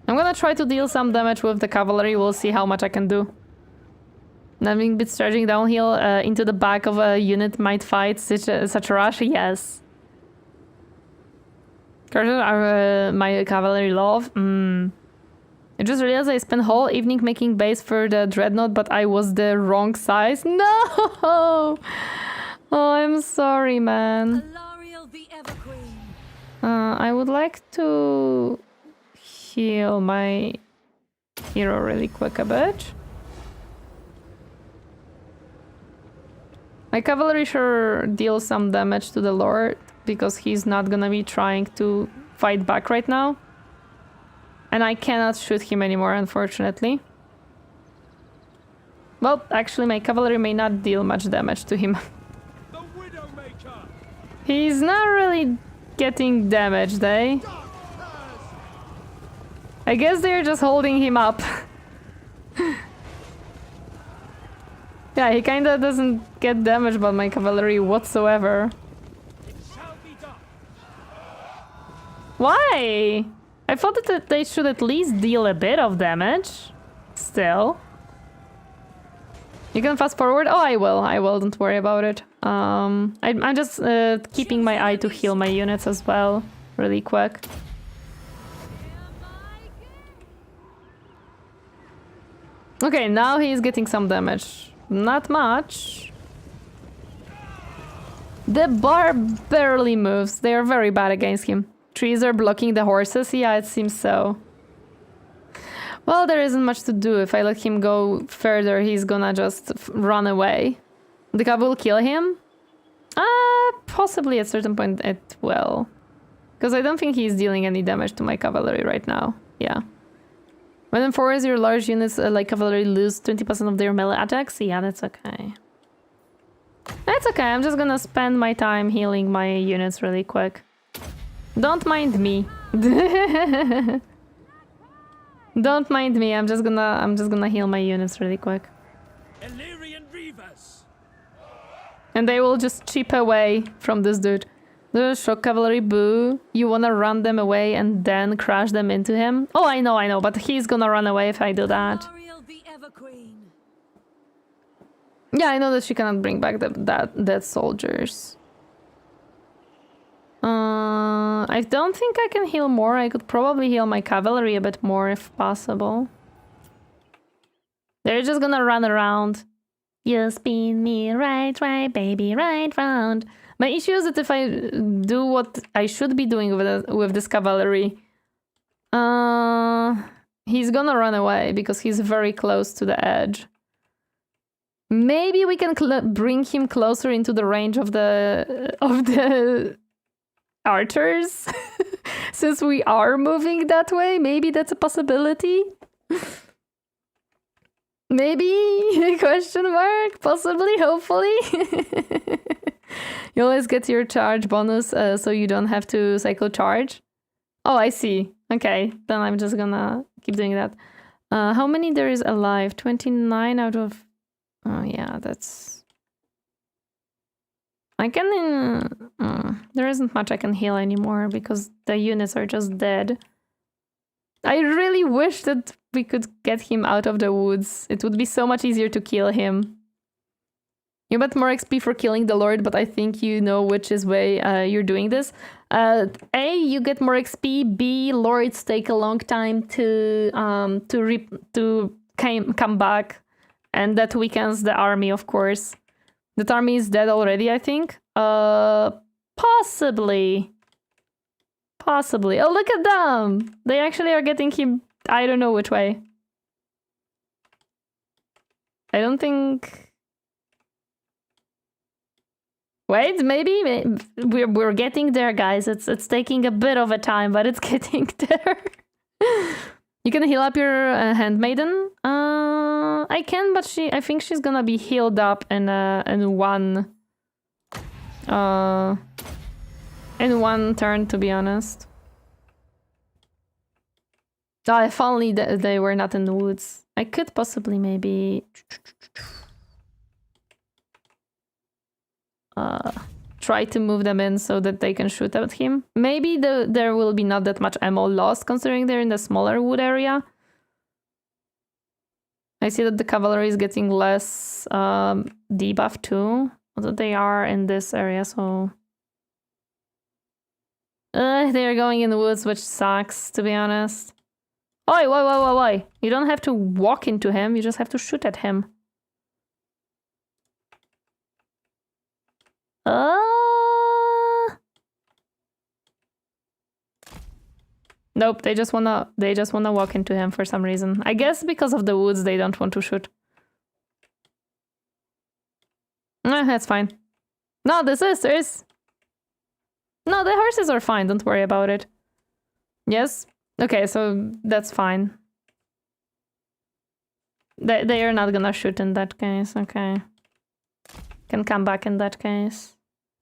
I'm gonna try to deal some damage with the cavalry, we'll see how much I can do. Having been charging downhill into the back of a unit might fight such a rush? Yes. Curses are my cavalry love? I just realized I spent whole evening making base for the dreadnought, but I was the wrong size. No! Oh, I'm sorry, man. Alarielle the Everqueen. I would like to heal my hero really quick a bit. My cavalry sure deals some damage to the Lord, because he's not gonna be trying to fight back right now. And I cannot shoot him anymore, unfortunately. Well, actually, my cavalry may not deal much damage to him. The Widowmaker. He's not really getting damaged, eh? I guess they're just holding him up. Yeah, he kinda doesn't get damaged by my cavalry whatsoever. It shall be done. Why? I thought that they should at least deal a bit of damage. Still. You can fast forward? Oh, I will, don't worry about it. I'm just keeping my eye to heal my units as well, really quick. Okay, now he's getting some damage. Not much. The bar barely moves. They are very bad against him. Trees are blocking the horses? Yeah, it seems so. Well, there isn't much to do. If I let him go further, he's gonna just run away. The cub will kill him? Possibly at a certain point it will. Because I don't think he's dealing any damage to my cavalry right now. Yeah. When in forest, your large units like cavalry lose 20% of their melee attacks? Yeah, that's okay. That's okay, I'm just gonna spend my time healing my units really quick. Don't mind me. Don't mind me. I'm just gonna heal my units really quick. Illyrian Reavers. And they will just chip away from this dude. The shock cavalry, boo. You wanna run them away and then crash them into him? Oh, I know, but he's gonna run away if I do that. Alarielle the Everqueen. Yeah, I know that she cannot bring back dead soldiers. I don't think I can heal more. I could probably heal my cavalry a bit more if possible. They're just gonna run around. You spin me right, baby, right round. My issue is that if I do what I should be doing with this cavalry, he's gonna run away because he's very close to the edge. Maybe we can bring him closer into the range of the archers, since we are moving that way. Maybe that's a possibility. Maybe? Question mark? Possibly, hopefully. You always get your charge bonus, so you don't have to cycle charge. Oh, I see. Okay, then I'm just gonna keep doing that. How many there is alive? 29 out of... Oh, yeah, that's... I can... there isn't much I can heal anymore because the units are just dead. I really wish that we could get him out of the woods. It would be so much easier to kill him. You get more XP for killing the Lord, but I think you know which is way you're doing this. A, you get more XP. B, Lords take a long time to come back, and that weakens the army, of course. That army is dead already, I think. Possibly. Possibly. Oh, look at them! They actually are getting him. I don't know which way. I don't think. Wait, maybe we're getting there, guys. It's taking a bit of a time, but it's getting there. You can heal up your handmaiden. I can, but I think she's gonna be healed up in one turn, to be honest. Oh, if only they were not in the woods. I could possibly maybe try to move them in so that they can shoot at him. Maybe there will be not that much ammo lost considering they're in the smaller wood area. I see that the cavalry is getting less debuff too, although they are in this area, so... they are going in the woods, which sucks, to be honest. Oi, why? You don't have to walk into him, you just have to shoot at him. Nope, they just wanna walk into him for some reason. I guess because of the woods they don't want to shoot. That's fine. No, the sisters. No, the horses are fine, don't worry about it. Yes? Okay, so that's fine. They are not gonna shoot in that case, okay. Can come back in that case.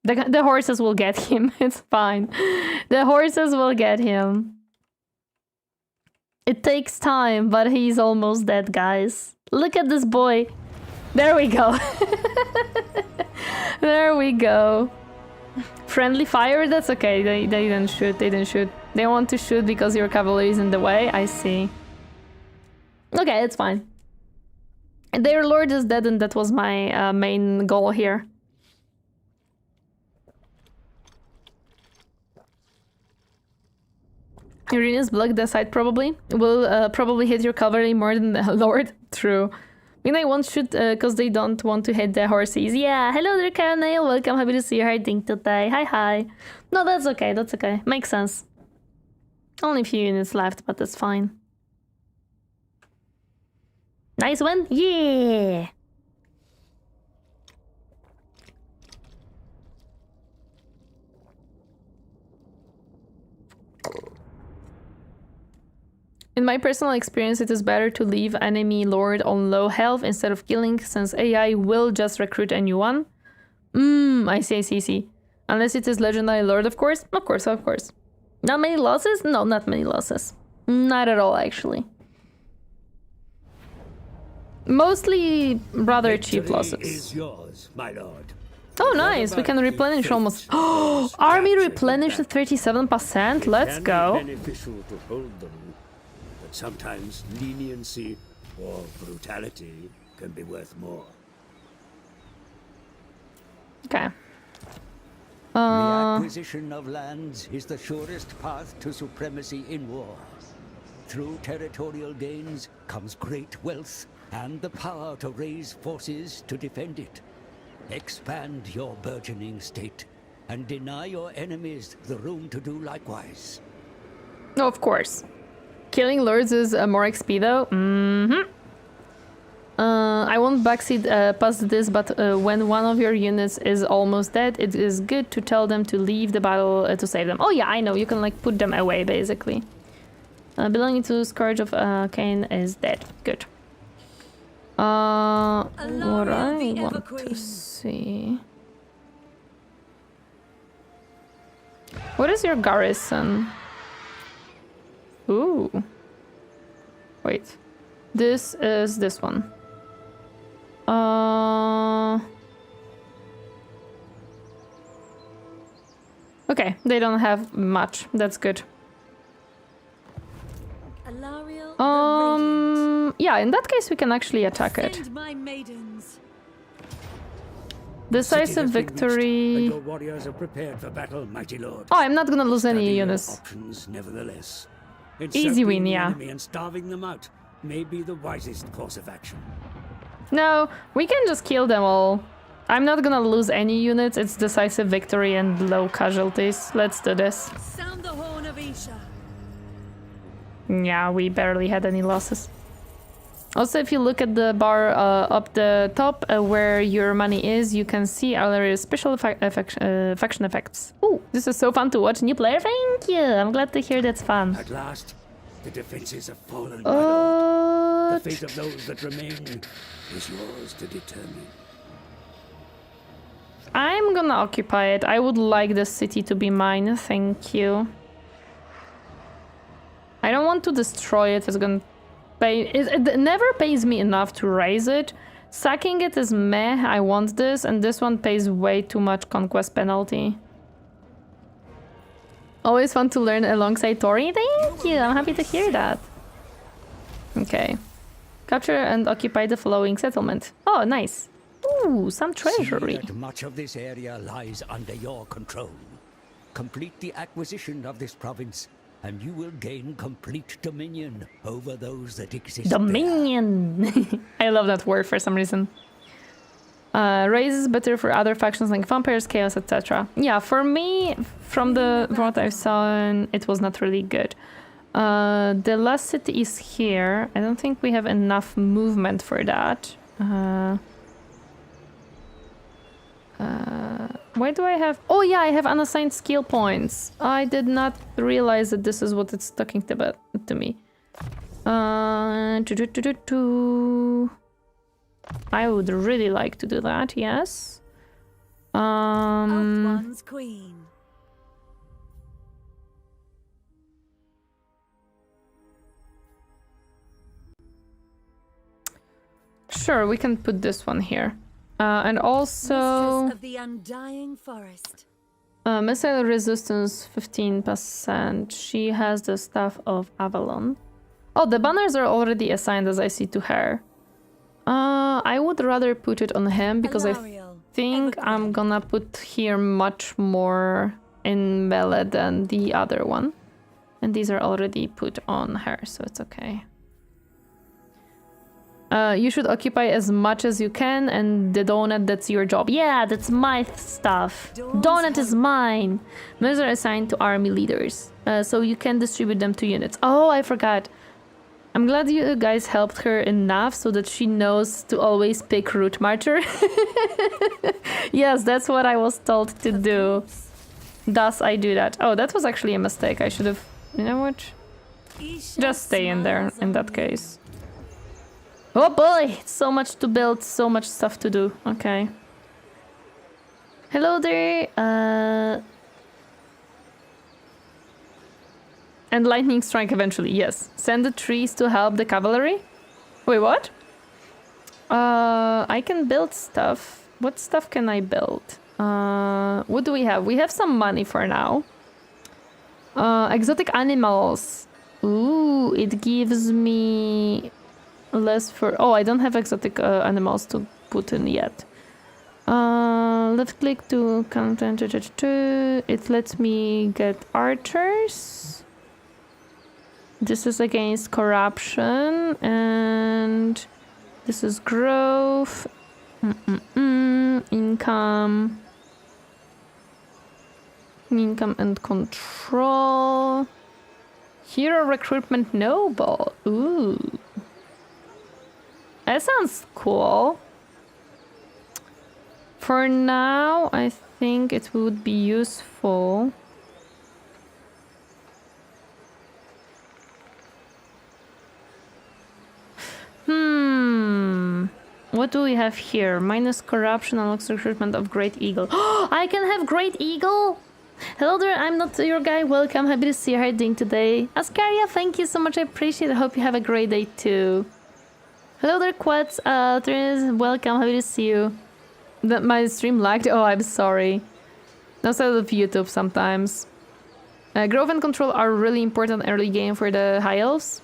The horses will get him, it's fine. The horses will get him. It takes time, but he's almost dead, guys. Look at this boy. There we go. There we go. Friendly fire? That's okay. They didn't shoot. They didn't shoot. They want to shoot because your cavalry is in the way. I see. Okay, it's fine. Their lord is dead, and that was my main goal here. Ruinous block the side probably. Will probably hit your cavalry more than the lord. True. I mean, I won't shoot because they don't want to hit the horses. Yeah, hello there, Carnail. Welcome. Happy to see you hiding today. Hi. No, that's okay. That's okay. Makes sense. Only a few units left, but that's fine. Nice one. Yeah. In my personal experience, it is better to leave enemy lord on low health instead of killing, since AI will just recruit a new one. I see. Unless it is legendary lord, of course. Of course. Not many losses? No, not many losses. Not at all, actually. Mostly rather cheap losses. Is yours, my lord. Oh, nice. We can replenish almost. Oh, army replenished at 37%. Let's Can go. be beneficial to hold them, but sometimes leniency or brutality can be worth more. Okay. The acquisition of lands is the surest path to supremacy in war. Through territorial gains comes great wealth and the power to raise forces to defend it. Expand your burgeoning state and deny your enemies the room to do likewise. No, of course. Killing lords is more XP though. I won't backseat past this, but when one of your units is almost dead, it is good to tell them to leave the battle to save them. Oh yeah, I know. You can like put them away basically. Belonging to Scourge of Cain is dead. Good. What I want to see. What is your garrison? Ooh. Wait. This is this one. Okay, they don't have much. That's good. Alarielle the Radiant. Yeah, in that case we can actually attack it. Send my maidens. Decisive City has been reached, victory. and your warriors are prepared for battle, mighty lord. Oh, I'm not gonna lose Study any your units. options, nevertheless. Easy Encircling win, the yeah. enemy and starving them out may be the wisest course of action. No, we can just kill them all. I'm not gonna lose any units. It's decisive victory and low casualties. Let's do this. Sound the horn of Isha. Yeah, we barely had any losses. Also, if you look at the bar up the top where your money is, you can see Alarie's special faction effects. Ooh, this is so fun to watch. New player, thank you. I'm glad to hear that's fun. At last, the defenses have fallen, my lord. The fate of those that remain is yours to determine. I'm gonna occupy it. I would like the city to be mine, thank you. I don't want to destroy it. It's gonna pay. It never pays me enough to raise it. Sacking it is meh. I want this, and this one pays way too much conquest penalty. Always fun to learn alongside Tori. Thank you. I'm happy to hear that. Okay. Capture and occupy the following settlement. Oh, nice. Ooh, some treasury. See that much of this area lies under your control. Complete the acquisition of this province, and you will gain complete dominion over those that exist Dominion! I love that word for some reason. Raises better for other factions like vampires, chaos, etc. Yeah, for me, from what I've seen, it was not really good. The last city is here. I don't think we have enough movement for that. Why do I have... Oh yeah, I have unassigned skill points. I did not realize that this is what it's talking about to me. I would really like to do that, yes. Ulthuan's queen. Sure, we can put this one here. And also... Mistress of the undying forest. Missile resistance 15%. She has the Staff of Avalon. Oh, the banners are already assigned as I see to her. I would rather put it on him because Alarielle, I think I'm gonna put here much more in melee than the other one. And these are already put on her, so it's okay. You should occupy as much as you can, and the donut, that's your job. Yeah, that's my stuff. Donut is mine. Those are assigned to army leaders, so you can distribute them to units. Oh, I forgot. I'm glad you guys helped her enough so that she knows to always pick Root Marcher. Yes, that's what I was told to do. Thus, I do that. Oh, that was actually a mistake. I should have... You know what? Isha Just stay in there, smiles in on that me. case. Oh boy! So much to build, so much stuff to do. Okay. Hello there! And lightning strike eventually, yes. Send the trees to help the cavalry? Wait, what? I can build stuff. What stuff can I build? What do we have? We have some money for now. Exotic animals. Ooh, it gives me less for... Oh, I don't have exotic animals to put in yet. Left click to content. It lets me get archers. This is against corruption, and this is growth, income and control. Hero recruitment noble. Ooh, that sounds cool. For now, I think it would be useful. What do we have here? Minus corruption, unlocks recruitment of Great Eagle. I can have Great Eagle! Hello there, I'm not your guy. Welcome, happy to see you. How are you doing today? Ascaria, thank you so much. I appreciate it. I hope you have a great day too. Hello there, Quets. Welcome, happy to see you. My stream lagged. Oh, I'm sorry. Outside of YouTube sometimes. Growth and control are really important early game for the High Elves.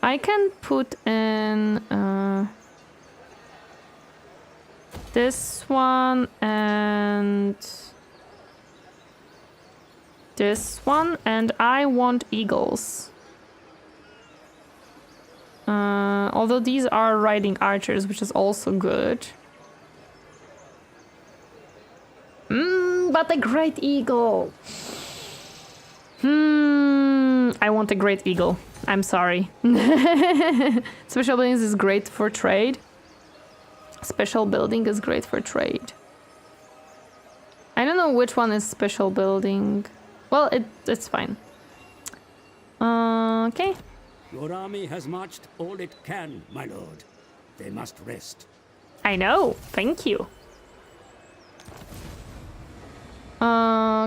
I can put in this one and this one, and I want eagles. Although these are riding archers, which is also good. But a great eagle. I want a great eagle. I'm sorry. Special buildings is great for trade. Special building is great for trade. I don't know which one is special building. Well, it's fine. Okay. Your army has marched all it can, my lord. They must rest. I know. Thank you.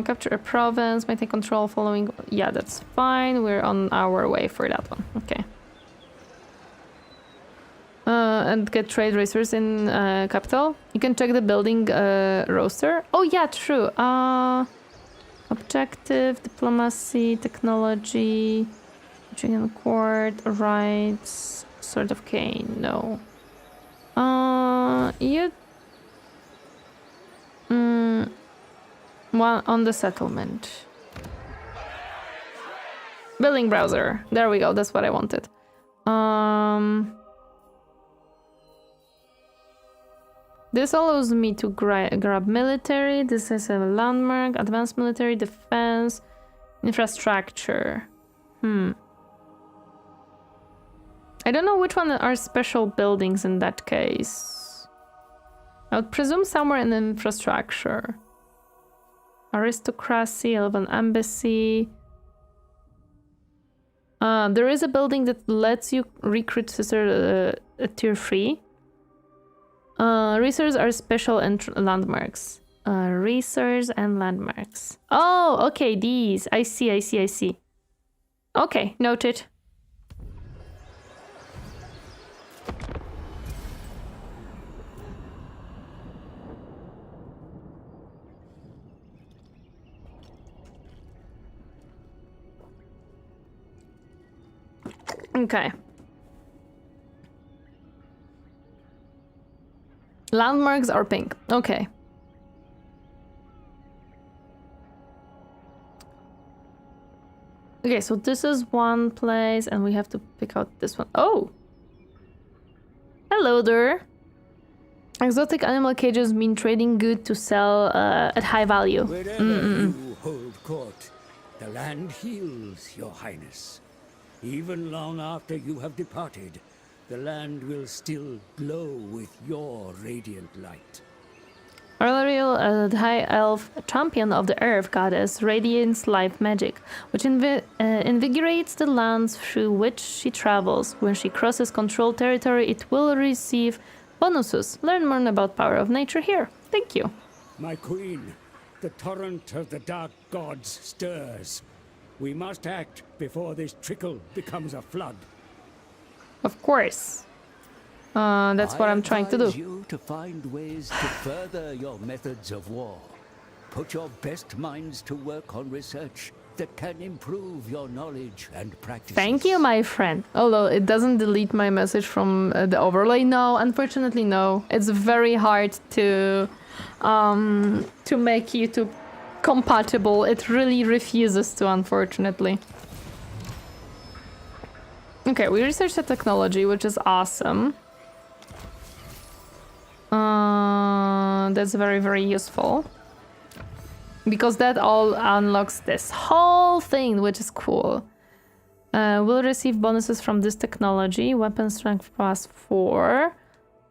Capture a province, maintain control following... Yeah, that's fine. We're on our way for that one. Okay. And get trade racers in capital. You can check the building roster. Oh yeah, true. Objective, diplomacy, technology, Chicken court, rights, Sword of Cain. No. You... One on the settlement. Building browser. There we go. That's what I wanted. This allows me to grab military. This is a landmark, advanced military, defense, infrastructure. I don't know which one are special buildings in that case. I would presume somewhere in infrastructure. Aristocracy, Elven Embassy. There is a building that lets you recruit sister tier 3. Research are special landmarks. Research and landmarks. Oh, okay, these. I see. Okay, noted. Okay. Landmarks are pink. Okay. Okay, so this is one place and we have to pick out this one. Oh! Hello there. Exotic animal cages mean trading good to sell at high value. Wherever you hold court, the land heals, Your Highness. Even long after you have departed, the land will still glow with your radiant light. Alarielle, the High Elf, champion of the Earth goddess, radiates life magic, which invigorates the lands through which she travels. When she crosses controlled territory, it will receive bonuses. Learn more about power of nature here. Thank you. My queen, the torrent of the dark gods stirs. We must act before this trickle becomes a flood. Of course. That's what I'm trying to advise do. you to find ways to further your methods of war. Put your best minds to work on research that can improve your knowledge and practices. Thank you, my friend. Although it doesn't delete my message from the overlay. No, unfortunately, no. It's very hard to make YouTube compatible. It really refuses to, unfortunately. Okay, we researched the technology, which is awesome. That's very, very useful. Because that all unlocks this whole thing, which is cool. We'll receive bonuses from this technology. Weapon strength +4.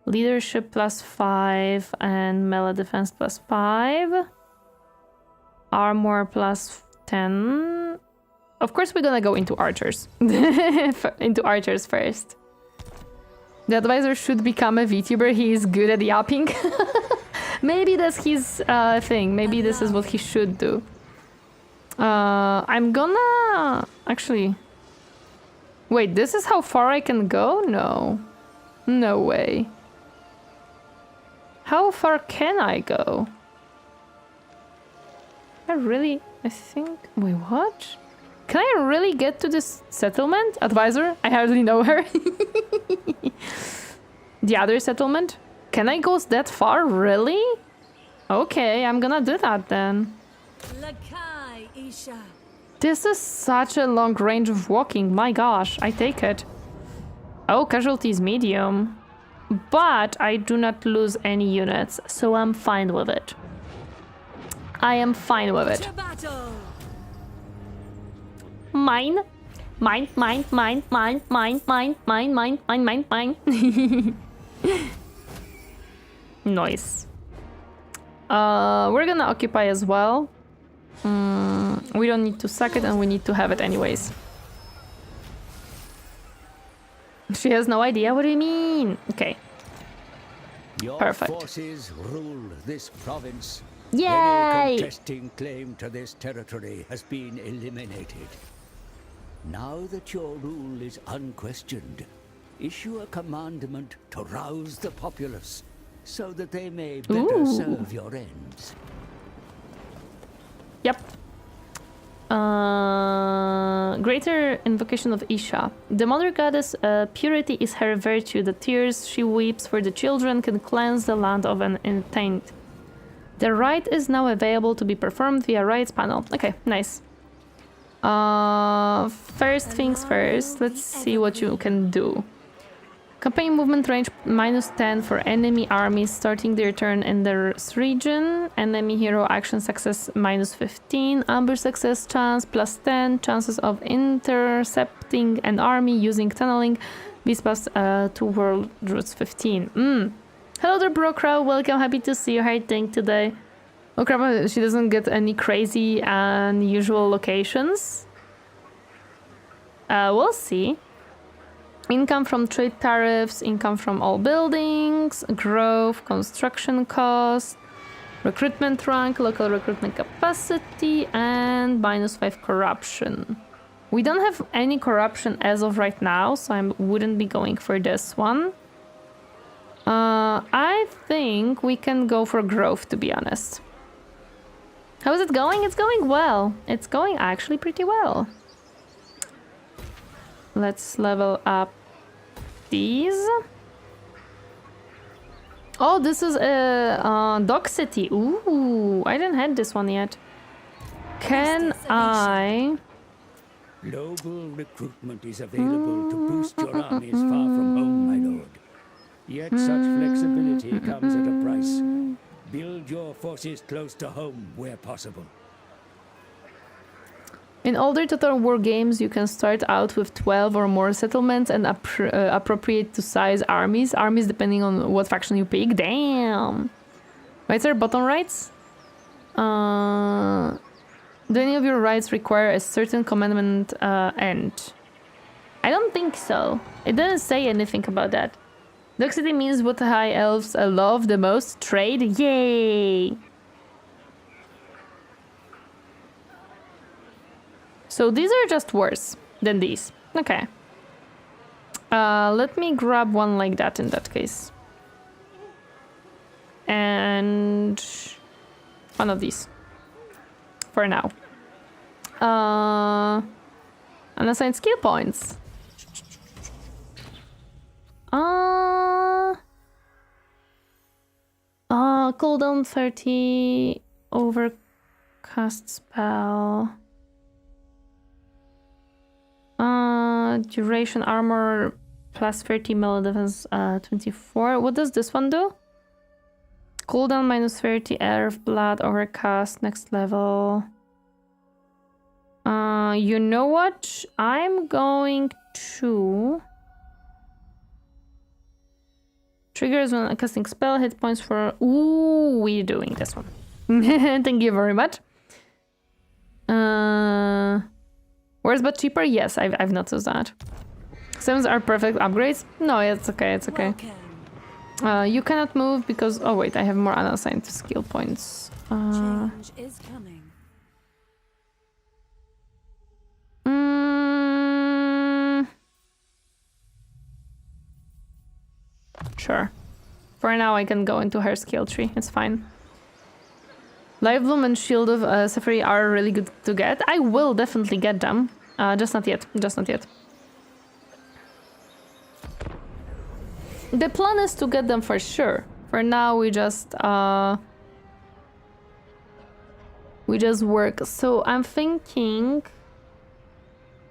Leadership +5. And melee defense +5. Armor +10. Of course, we're gonna go into archers. Into archers first. The advisor should become a VTuber. He is good at yapping. Maybe that's his thing. Maybe this is what he should do. I'm gonna... Actually... Wait, this is how far I can go? No. No way. How far can I go? I think... Wait, what? Can I really get to this settlement? Advisor? I hardly know her. The other settlement? Can I go that far? Really? Okay, I'm gonna do that then. Lakai, Isha. This is such a long range of walking. My gosh, I take it. Oh, casualties medium. But I do not lose any units, so I'm fine with it. I am fine with it. To battle. Mine. Mine, mine, mine, mine, mine, mine, mine, mine, mine, mine, mine. Nice. We're gonna occupy as well. We don't need to sack it and we need to have it anyways. She has no idea. What do you mean? Okay. Your Perfect. forces rule this province. Yay! Any contesting claim to this territory has been eliminated. Now that your rule is unquestioned, issue a commandment to rouse the populace so that they may better serve your ends. Yep. Greater invocation of Isha. The mother goddess purity is her virtue. The tears she weeps for the children can cleanse the land of an taint. The rite is now available to be performed via rites panel. Okay, nice. First things first, let's see what you can do. Campaign movement range -10 for enemy armies starting their turn in this region. Enemy hero action success -15. Ambush success chance +10. Chances of intercepting an army using tunneling. Beast plus 2 world roots 15. Hello there, Bro Crow. Welcome. Happy to see you. How are you doing today? Oh crap, she doesn't get any crazy unusual locations. We'll see. Income from trade tariffs, income from all buildings, growth, construction cost, recruitment rank, local recruitment capacity, and -5 corruption. We don't have any corruption as of right now, so I wouldn't be going for this one. I think we can go for growth, to be honest. How is it going? It's going well. It's going actually pretty well. Let's level up these. Oh, this is a Dock City. Ooh, I didn't have this one yet. Can I... Global recruitment is available to boost your armies far from home, my lord. Yet such flexibility comes at a price. Build your forces close to home where possible. In older Total War games, you can start out with 12 or more settlements and appropriate to size armies. Armies depending on what faction you pick. Damn! Right, sir? Bottom rights? Do any of your rights require a certain commandment end? I don't think so. It doesn't say anything about that. Dock City means what the High Elves love the most. Trade. Yay! So these are just worse than these. Okay. Let me grab one like that in that case. And one of these. For now. Unassigned skill points. Cooldown 30, overcast spell. Duration armor plus 30 melee defense 24. What does this one do? Cooldown minus 30, air of blood, overcast, next level. You know what? I'm going to... Triggers when casting spell, hit points for... Ooh, we're doing this one. Thank you very much. Worse but cheaper? Yes, I've noticed that. Sevens are perfect upgrades? No, it's okay, it's okay. You cannot move because... Oh wait, I have more unassigned skill points. Change is coming. Sure. For now, I can go into her skill tree. It's fine. Life Bloom and Shield of Sephiri are really good to get. I will definitely get them. Just not yet. Just not yet. The plan is to get them for sure. For now, we just work. So I'm thinking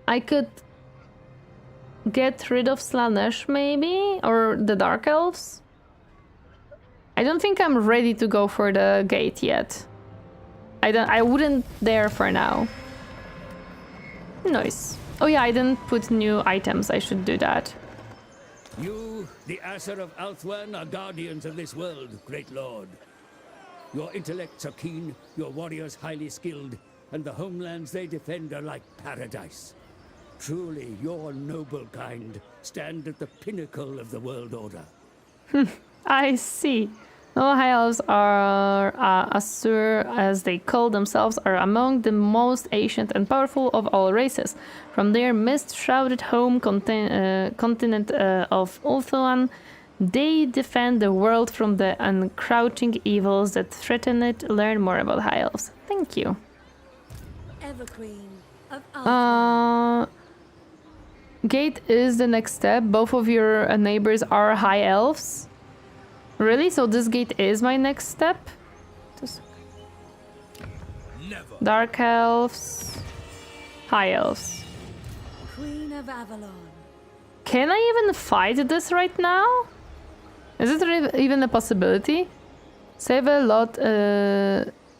I could get rid of Slaanesh maybe, or the Dark Elves. I don't think I'm ready to go for the gate yet. I wouldn't dare for now. Nice. Oh yeah, I didn't put new items. I should do that. You, the Asur of Ulthuan, are guardians of this world, great lord. Your intellects are keen, your warriors highly skilled, and the homelands they defend are like paradise. Truly, your noble kind stand at the pinnacle of the world order. I see. No, High Elves are Asur, as they call themselves, are among the most ancient and powerful of all races. From their mist-shrouded home continent of Ulthuan, they defend the world from the encroaching evils that threaten it. Learn more about High Elves. Thank you. Everqueen of Ulthuan. Gate is the next step. Both of your neighbors are High Elves. Really? So this gate is my next step? Never. Dark Elves. High Elves. Queen of Avalon. Can I even fight this right now? Is it even a possibility? Save a lot.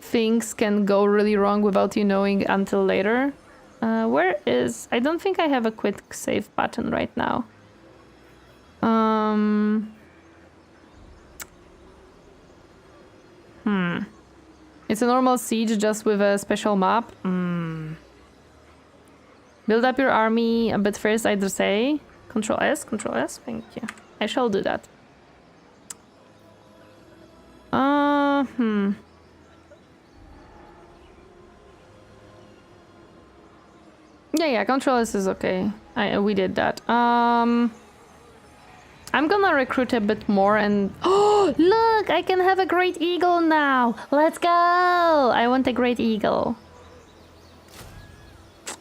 Things can go really wrong without you knowing until later. Where is... I don't think I have a quick save button right now. It's a normal siege just with a special map. Build up your army a bit first, I'd say. Control S, thank you. I shall do that. Yeah, Control S is okay. We did that. I'm gonna recruit a bit more and... Oh, look! I can have a Great Eagle now! Let's go! I want a Great Eagle.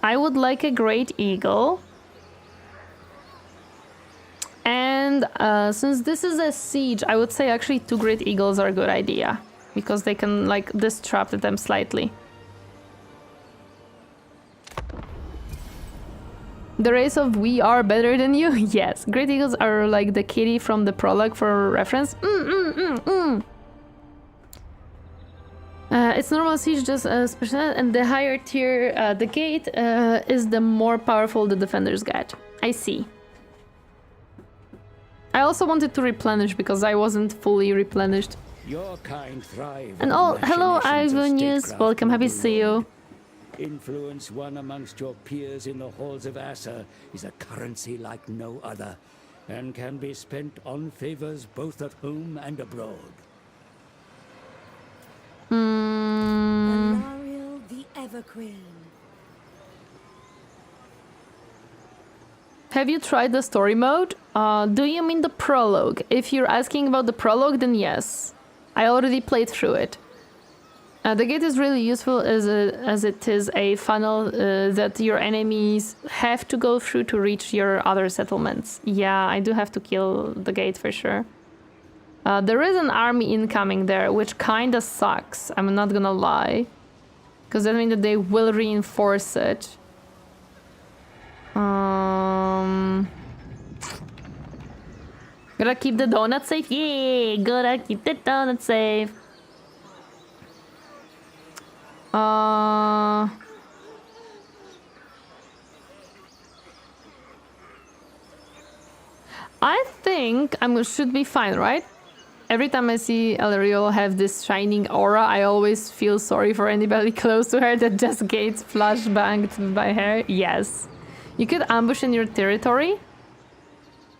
I would like a Great Eagle. And since this is a siege, I would say actually 2 Great Eagles are a good idea. Because they can, like, disrupt them slightly. The race of we are better than you? Yes. Great Eagles are like the kitty from the prologue for reference. It's normal siege, just special, and the higher tier the gate is, the more powerful the defenders get. I see. I also wanted to replenish because I wasn't fully replenished. Your kind thrive. And hello, Ivan News. Welcome, happy to see you. Influence won amongst your peers in the halls of Asur is a currency like no other, and can be spent on favors both at home and abroad. Alarielle the Everqueen. have you tried the story mode? Do you mean the prologue? If you're asking about the prologue, then yes. I already played through it. The gate is really useful as it is a funnel that your enemies have to go through to reach your other settlements. Yeah, I do have to kill the gate for sure. There is an army incoming there, which kinda sucks. I'm not gonna lie. Because that means that they will reinforce it. Gotta keep the donut safe. Yeah, gotta keep the donut safe. I think should be fine, right? Every time I see Alarielle have this shining aura, I always feel sorry for anybody close to her that just gets flashbanged by her. Yes. You could ambush in your territory.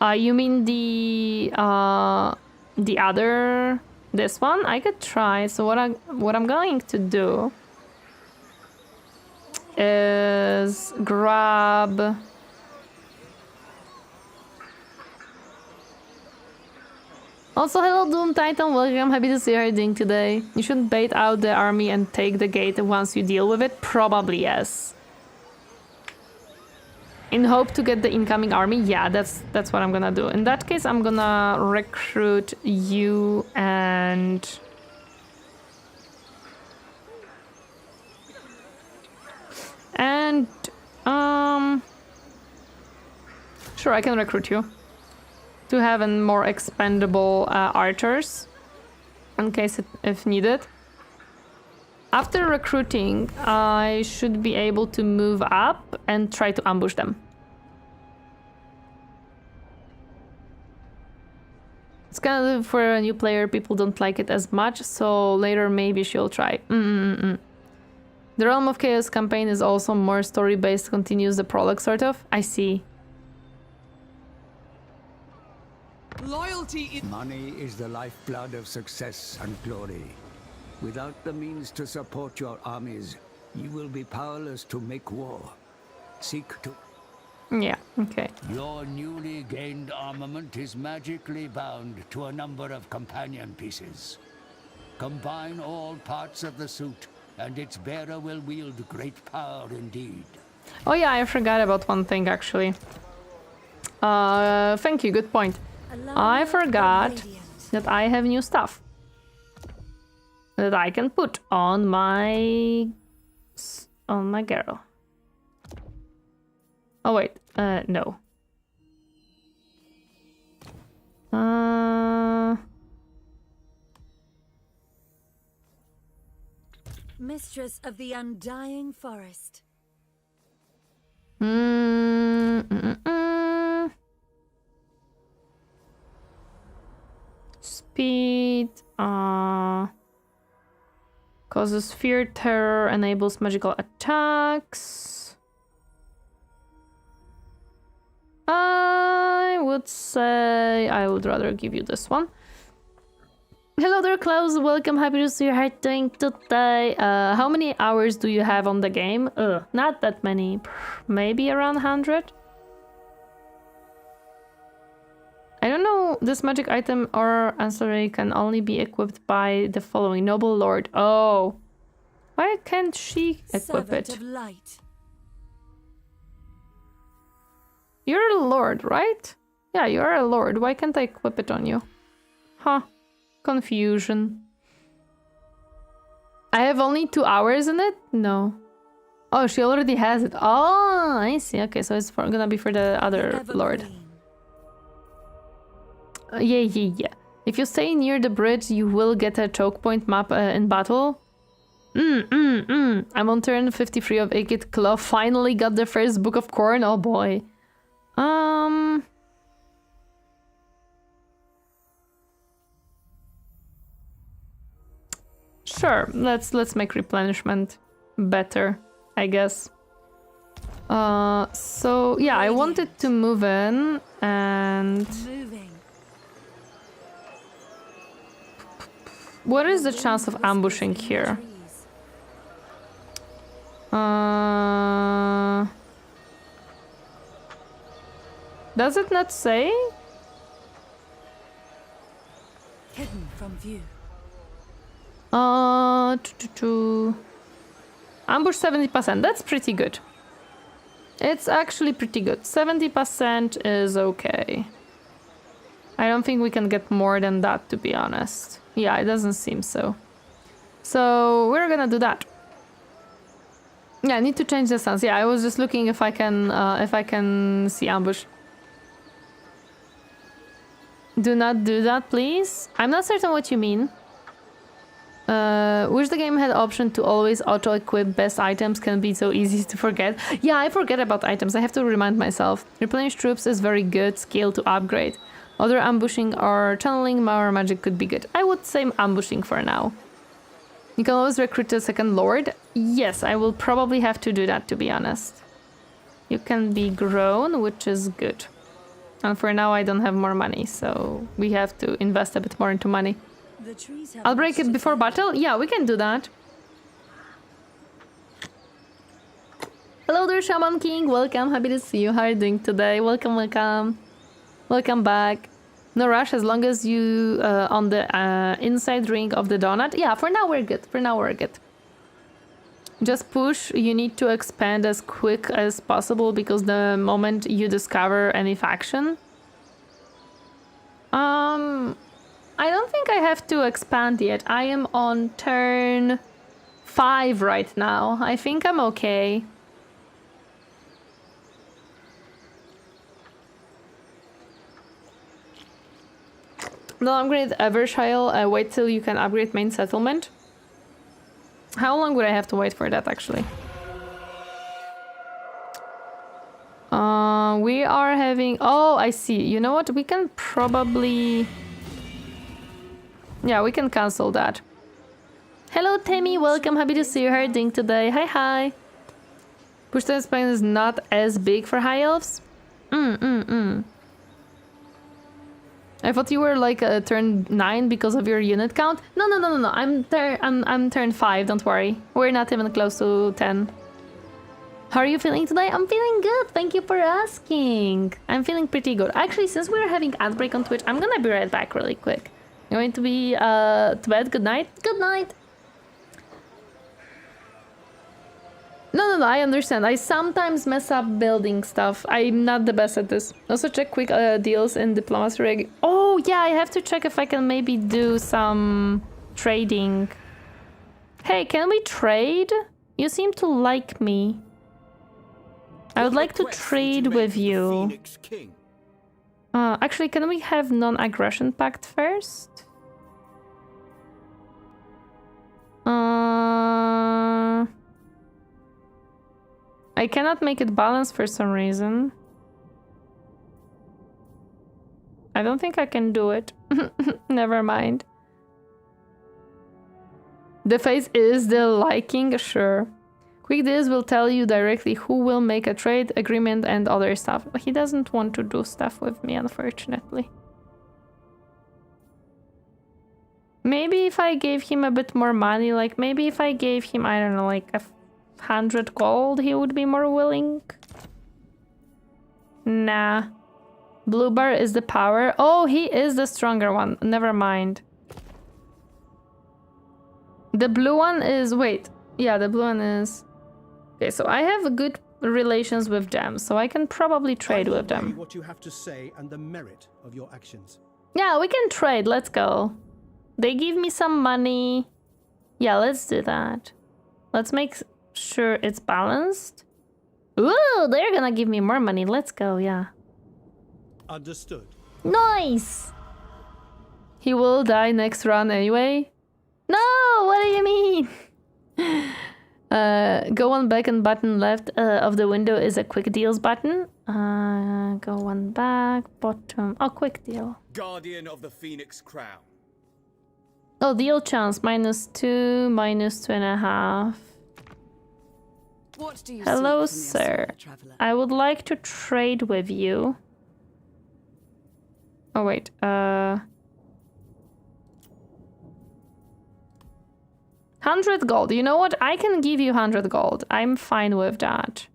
You mean the other... This one? I could try. So what I'm going to do is grab... Also, hello Doom Titan, welcome, happy to see how you're doing today. You should bait out the army and take the gate once you deal with it? Probably yes. In hope to get the incoming army? Yeah, that's what I'm gonna do. In that case, I'm gonna recruit you and... And... Sure, I can recruit you. To have a more expendable archers in case if needed. After recruiting, I should be able to move up and try to ambush them. It's kind of for a new player, people don't like it as much, so later maybe she'll try. The Realm of Chaos campaign is also more story-based, continues the prologue sort of. I see. Loyalty is... Money is the lifeblood of success and glory. Without the means to support your armies, you will be powerless to make war. Seek to... Yeah, okay. Your newly gained armament is magically bound to a number of companion pieces. Combine all parts of the suit, and its bearer will wield great power indeed. Oh yeah, I forgot about one thing actually. Thank you, good point. I forgot that I have new stuff that I can put on my girl. Oh wait, no. Mistress of the Undying Forest. Speed, causes fear, terror, enables magical attacks. I would say I would rather give you this one. Hello there, Klaus. Welcome. Happy to see you. How are you doing today? How many hours do you have on the game? Not that many. Maybe around 100? I don't know, this magic item or ancillary can only be equipped by the following noble lord. Oh, why can't she equip Servant it? of light. You're a lord, right? Yeah, you're a lord. Why can't I equip it on you? Huh. Confusion. I have only 2 hours in it? No. Oh, she already has it. Oh, I see. Okay, so it's gonna be for the other lord. Yeah. If you stay near the bridge, you will get a choke point map in battle. I'm on turn 53 of Akid Claw. Finally got the first book of Khorne. Oh boy. Sure, let's make replenishment better, I guess. So yeah, I wanted to move in and what is the chance of ambushing here? Does it not say? Hidden from view. Ambush 70%. That's pretty good. It's actually pretty good. 70% is okay. I don't think we can get more than that, to be honest. Yeah, it doesn't seem so. So we're gonna do that. Yeah, I need to change the stance. Yeah, I was just looking if I can see ambush. Do not do that, please. I'm not certain what you mean. Wish the game had option to always auto-equip best items, can be so easy to forget. Yeah, I forget about items, I have to remind myself. Replenish troops is very good skill to upgrade. Other ambushing or channeling or magic could be good. I would say ambushing for now. You can always recruit a second lord. Yes, I will probably have to do that, to be honest. You can be grown, which is good. And for now I don't have more money, so we have to invest a bit more into money. I'll break it before battle? Yeah, we can do that. Hello there, Shaman King. Welcome. Happy to see you. How are you doing today? Welcome, welcome. Welcome back. No rush as long as you on the inside ring of the donut. Yeah, for now we're good. For now we're good. Just push. You need to expand as quick as possible because the moment you discover any faction... I don't think I have to expand yet. I am on turn 5 right now. I think I'm okay. Don't upgrade Evershile. Wait till you can upgrade main settlement. How long would I have to wait for that, actually? We are having... Oh, I see. You know what? We can probably... Yeah, we can cancel that. Hello, Tammy. Welcome. Happy to see you. How are you doing today? Hi, hi. Push time span is not as big for High Elves. I thought you were like turn 9 because of your unit count. No. I'm turn 5. Don't worry. We're not even close to 10. How are you feeling today? I'm feeling good. Thank you for asking. I'm feeling pretty good. Actually, since we're having ad break on Twitch, I'm gonna be right back really quick. I'm going to be to bed. Good night. Good night. No, I understand. I sometimes mess up building stuff. I'm not the best at this. Also check quick deals in diplomacy reg. Oh yeah, I have to check if I can maybe do some trading. Hey, can we trade? You seem to like me. I would like to trade with you. Actually, can we have non-aggression pact first? I cannot make it balanced for some reason. I don't think I can do it. Never mind. The face is the liking, sure. Quick deals will tell you directly who will make a trade agreement and other stuff. But he doesn't want to do stuff with me, unfortunately. Maybe if I gave him a bit more money, like maybe if I gave him, I don't know, like 100 gold, he would be more willing. Nah. Blue bar is the power. Oh, he is the stronger one. Never mind. The blue one is... Wait. Yeah, the blue one is... Okay, so I have good relations with them, so I can probably trade with them. What you have to say and the merit of your actions. Yeah, we can trade. Let's go. They give me some money. Yeah, let's do that. Let's make sure it's balanced. Ooh, they're gonna give me more money. Let's go, yeah. Understood. Nice! He will die next run anyway. No, what do you mean? Go one back and button left of the window is a quick deals button. Go one back, bottom. Oh, quick deal. Guardian of the Phoenix Crown. Oh, deal chance -2, -2.5. What do you Hello, seek from the sir. Asur, traveler? I would like to trade with you. Oh, wait. 100 gold. You know what? I can give you 100 gold. I'm fine with that.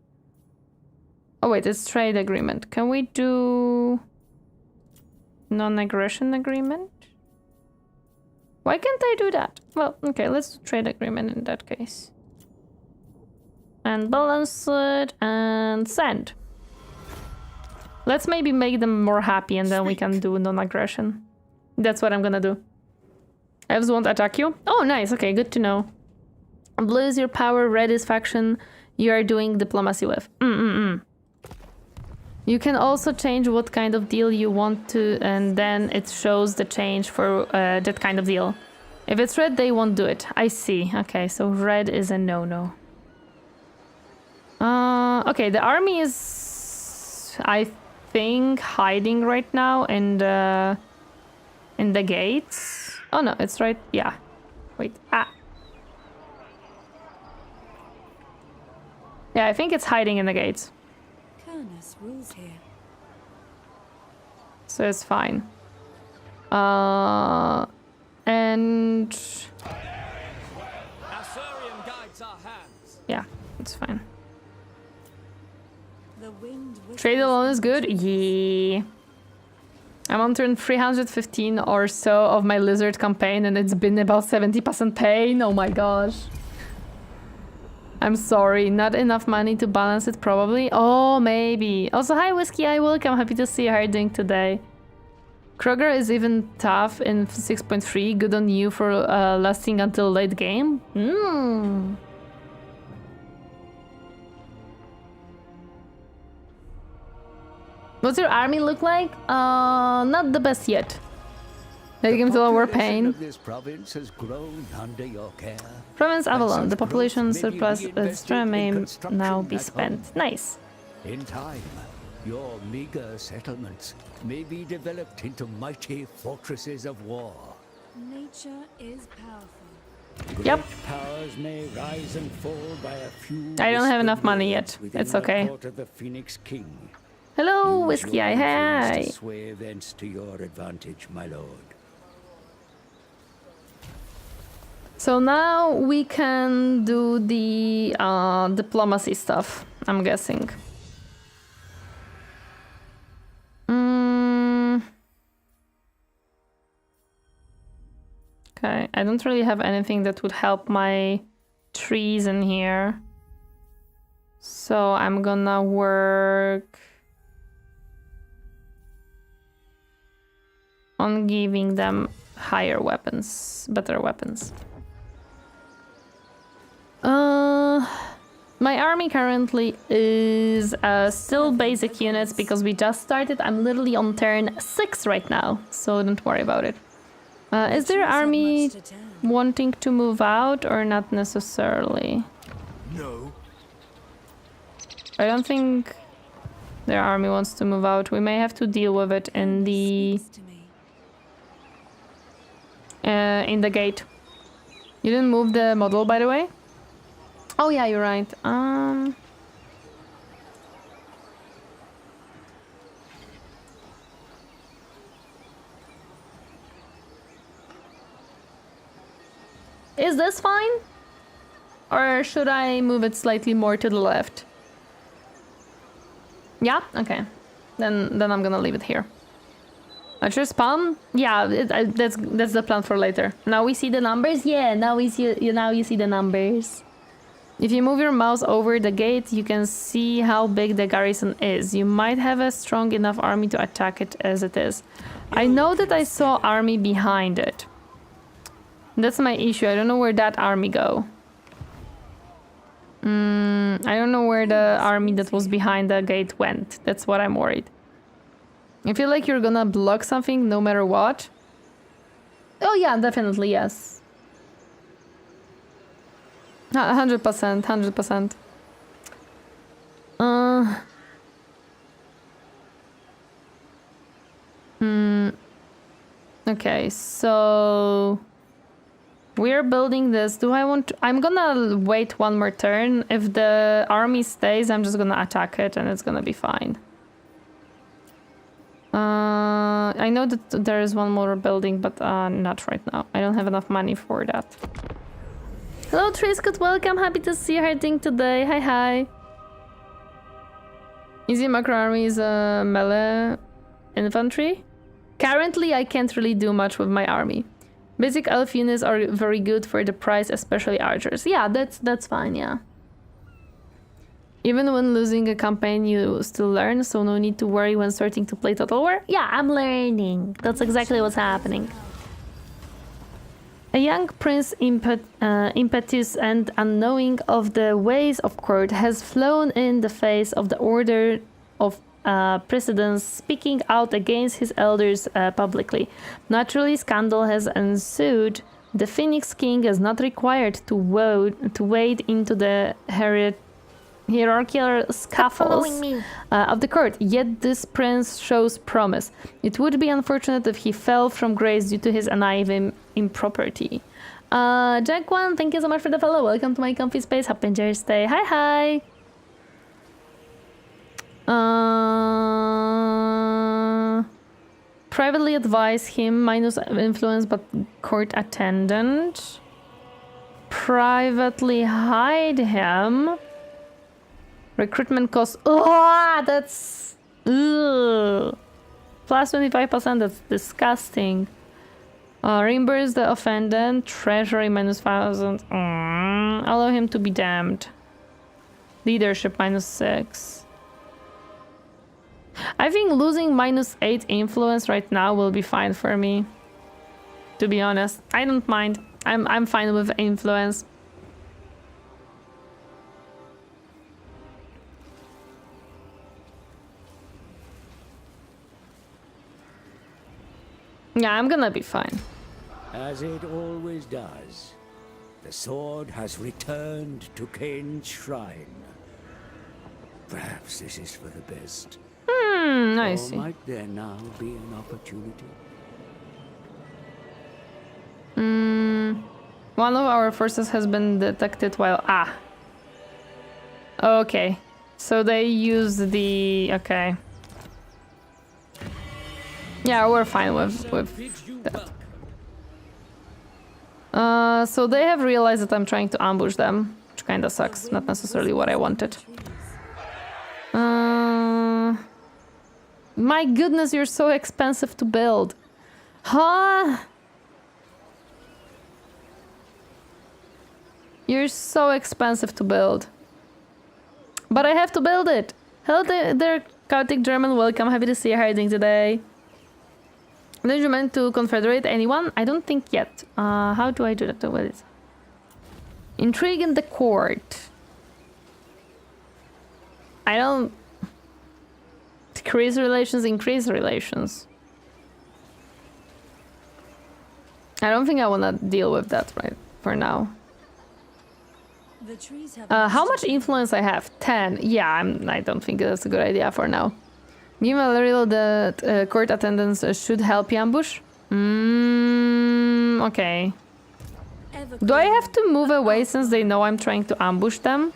Oh wait, it's trade agreement. Can we do non-aggression agreement? Why can't I do that? Well, okay, let's do trade agreement in that case. And balance it and send. Let's maybe make them more happy and then we can do non-aggression. That's what I'm gonna do. Elves won't attack you? Oh, nice. Okay, good to know. Blue is your power, red is faction you are doing diplomacy with. You can also change what kind of deal you want to, and then it shows the change for that kind of deal. If it's red, they won't do it. I see. Okay, so red is a no-no. Okay, the army is, I think, hiding right now in the gates. Oh no, it's right. Yeah. Wait. Yeah, I think it's hiding in the gates. Rules here. So it's fine. And Asurian guides our hands. yeah, it's fine. The wind Trade alone is good? Yeah. I'm on turn 315 or so of my lizard campaign and it's been about 70% pain. Oh my gosh. I'm sorry, not enough money to balance it probably. Oh, maybe. Also, hi Whiskey, I welcome. Happy to see how you're doing today. Kroger is even tough in 6.3. Good on you for lasting until late game. What's your army look like? Not the best yet. They give Total War pain. This province has grown under your care. Province Avalon. The population surplus extra may now be spent. Nice. In time, your meager settlements may be developed into mighty fortresses of war. Nature is powerful. Yep. Powers may rise and fall by a few. I don't have enough money yet. It's okay. Of the Phoenix King. Hello, Whiskey. Hi. To sway events to your advantage, my lord. So now we can do the diplomacy stuff, I'm guessing. Okay, I don't really have anything that would help my trees in here. So I'm gonna work on giving them higher weapons, better weapons. My army currently is still basic units because we just started. I'm literally on turn 6 right now, so don't worry about it. Is their army wanting to move out or not necessarily? No. I don't think their army wants to move out. We may have to deal with it in the gate. You didn't move the model, by the way? Oh yeah, you're right. Is this fine? Or should I move it slightly more to the left? Yeah? Okay. Then I'm gonna leave it here. Archer spawn? Yeah, that's the plan for later. Now we see the numbers? Yeah, now you see the numbers. If you move your mouse over the gate, you can see how big the garrison is. You might have a strong enough army to attack it as it is. I know that I saw army behind it. That's my issue. I don't know where that army go. I don't know where the army that was behind the gate went. That's what I'm worried. I feel like you're gonna block something no matter what. Oh yeah, definitely, yes. 100%, 100%. Okay, so we're building this. Do I want to? I'm gonna wait one more turn. If the army stays, I'm just gonna attack it and it's gonna be fine. I know that there is one more building, but not right now. I don't have enough money for that. Hello, Triscott, welcome. Happy to see you. How are you doing today? Hi, hi. Easy macro army is melee infantry. Currently, I can't really do much with my army. Basic elf units are very good for the price, especially archers. Yeah, that's fine, yeah. Even when losing a campaign, you still learn, so no need to worry when starting to play Total War. Yeah, I'm learning. That's exactly what's happening. A young prince impetuous and unknowing of the ways of court has flown in the face of the order of precedence, speaking out against his elders publicly. Naturally, scandal has ensued. The Phoenix King is not required to wade into the hierarchical scuffles of the court, yet this prince shows promise. It would be unfortunate if he fell from grace due to his naive impropriety. Jack1, thank you so much for the follow. Welcome to my comfy space. Happy Enjoyers Day. Hi. Privately advise him, minus influence but court attendant. Privately hide him. Recruitment cost. Oh, that's. Ugh. Plus 25%, that's disgusting. Reimburse the offendant. Treasury minus 1,000. Allow him to be damned. Leadership minus 6. I think losing minus 8 influence right now will be fine for me. To be honest, I don't mind. I'm fine with influence. Yeah, I'm gonna be fine. As it always does, the sword has returned to Kane's shrine. Perhaps this is for the best. I Or see. might there now be an opportunity? One of our forces has been detected while... Okay. So they use the... Okay. Yeah, we're fine with that. So they have realized that I'm trying to ambush them, which kinda sucks. Not necessarily what I wanted. My goodness, you're so expensive to build. Huh? You're so expensive to build. But I have to build it. Hello there, chaotic German. Welcome. Happy to see you hiding today. Did you meant to confederate anyone? I don't think yet. How do I do that? What is it? Intrigue in the court. I don't... Decrease relations, increase relations. I don't think I want to deal with that right for now. The trees have How much influence I have? 10. Yeah, I don't think that's a good idea for now. Give Alarielle the court attendants should help you ambush. Okay. Do I have to move away since they know I'm trying to ambush them?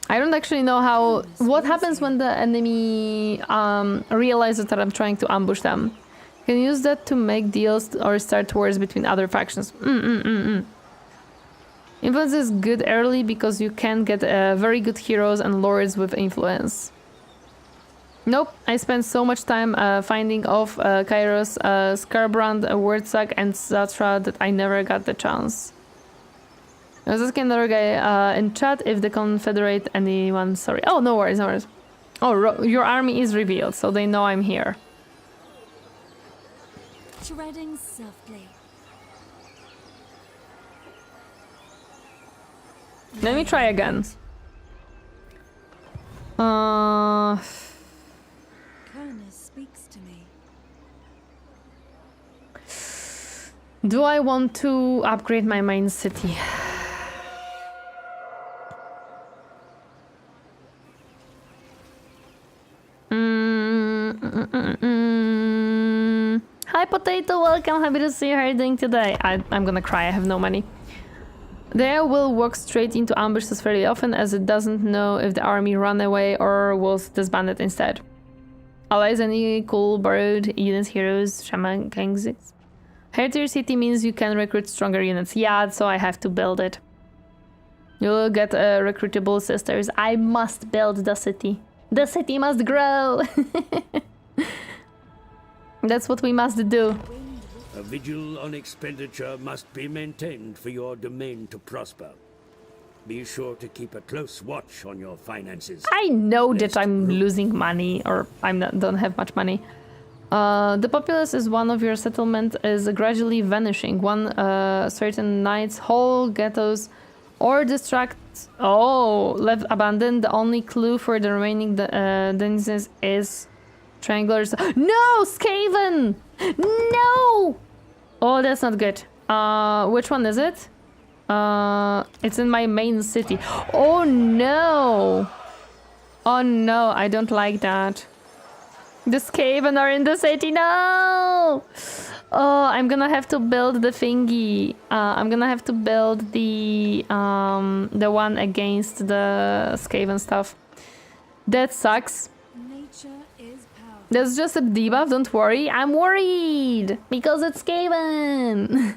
I don't actually know how... What happens when the enemy realizes that I'm trying to ambush them? Can use that to make deals or start wars between other factions. Influence is good early because you can get very good heroes and lords with influence. Nope, I spent so much time finding off Kairos, Scarbrand, Wordsack, and Zatra that I never got the chance. I was asking another guy in chat if they confederate anyone. Sorry. Oh, no worries, no worries. Oh, your army is revealed, so they know I'm here. treading softly. Let me try again. Khorne speaks to me. Do I want to upgrade my main city? Hi Potato, welcome, happy to see you. How are you doing today? I'm gonna cry, I have no money. They will walk straight into ambushes fairly often as it doesn't know if the army ran away or was disbanded instead. Allies any cool borrowed units, heroes, shaman, kings. Higher tier city means you can recruit stronger units. Yeah, so I have to build it. You'll get recruitable sisters. I must build the city. The city must grow. That's what we must do. A vigil on expenditure must be maintained for your domain to prosper. Be sure to keep a close watch on your finances. I know that I'm losing money, or don't have much money. The populace is one of your settlement is gradually vanishing. One certain night's whole ghettos or distract. Oh, left abandoned. The only clue for the remaining denizens is triangulars. No, Skaven! No! Oh, that's not good. Which one is it? It's in my main city. Oh no! Oh no, I don't like that. The Skaven are in the city. No! Oh, I'm gonna have to build the thingy. I'm gonna have to build the one against the Skaven stuff. That sucks. Nature is powerful. That's just a debuff, don't worry. I'm worried because it's Skaven.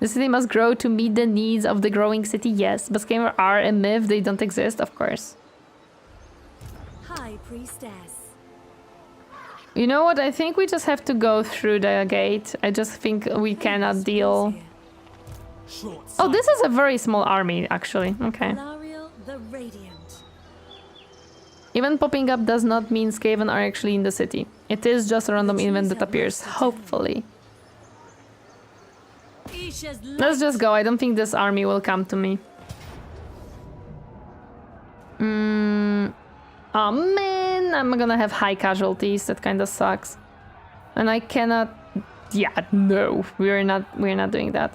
The city must grow to meet the needs of the growing city, yes. But Skaven are a myth, they don't exist, of course. High Priestess. You know what, I think we just have to go through the gate. I just think we cannot deal... Oh, this is a very small army, actually. Okay. Alarielle the Radiant. Even popping up does not mean Skaven are actually in the city. It is just a random event that appears, hopefully. Let's just go. I don't think this army will come to me. Oh man, I'm gonna have high casualties. That kind of sucks. And I cannot... Yeah, no. We're not doing that.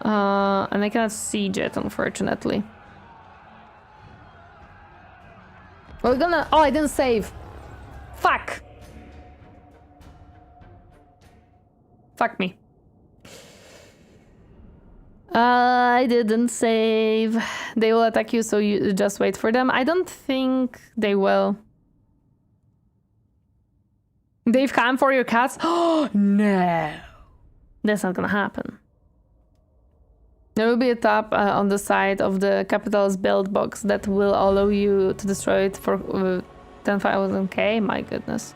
And I cannot siege it, unfortunately. We're gonna... Oh, I didn't save. Fuck. Fuck me. I didn't save. They will attack you, so you just wait for them. I don't think they will. They've come for your cats? Oh, no. That's not gonna happen. There will be a tab on the side of the capital's build box that will allow you to destroy it for 10,000k. My goodness.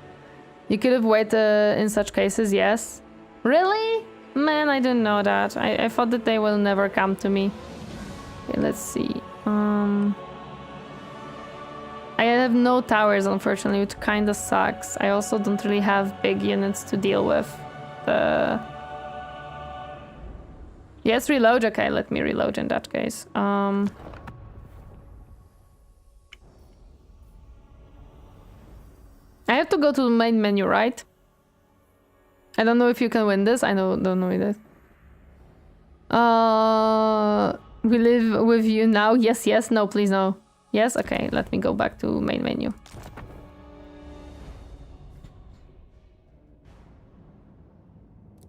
You could have waited in such cases, yes. Really? Man, I didn't know that. I thought that they will never come to me. Okay, let's see. I have no towers, unfortunately, which kind of sucks. I also don't really have big units to deal with. Yes, reload. Okay, let me reload in that case. I have to go to the main menu, right? I don't know if you can win this. I don't know it. We live with you now. Yes, yes. No, please, no. Yes? Okay, let me go back to main menu.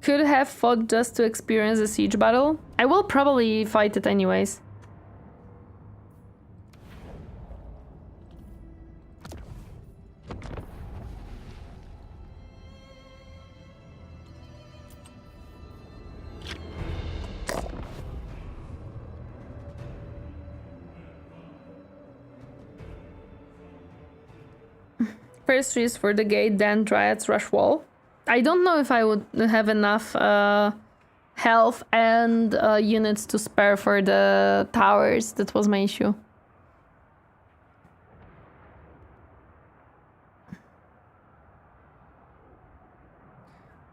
Could have fought just to experience a siege battle. I will probably fight it anyways. First trees for the gate, then Dryads rush wall. I don't know if I would have enough health and units to spare for the towers. That was my issue.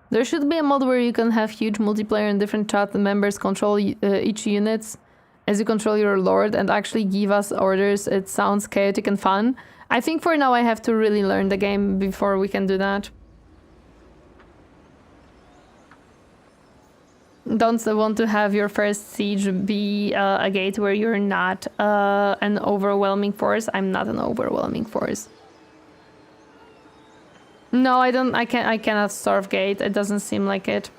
There should be a mod where you can have huge multiplayer and different chat members control each units as you control your lord and actually give us orders. It sounds chaotic and fun. I think for now I have to really learn the game before we can do that. Don't want to have your first siege be a gate where you're not an overwhelming force. I'm not an overwhelming force. No, I don't. I cannot starve gate. It doesn't seem like it.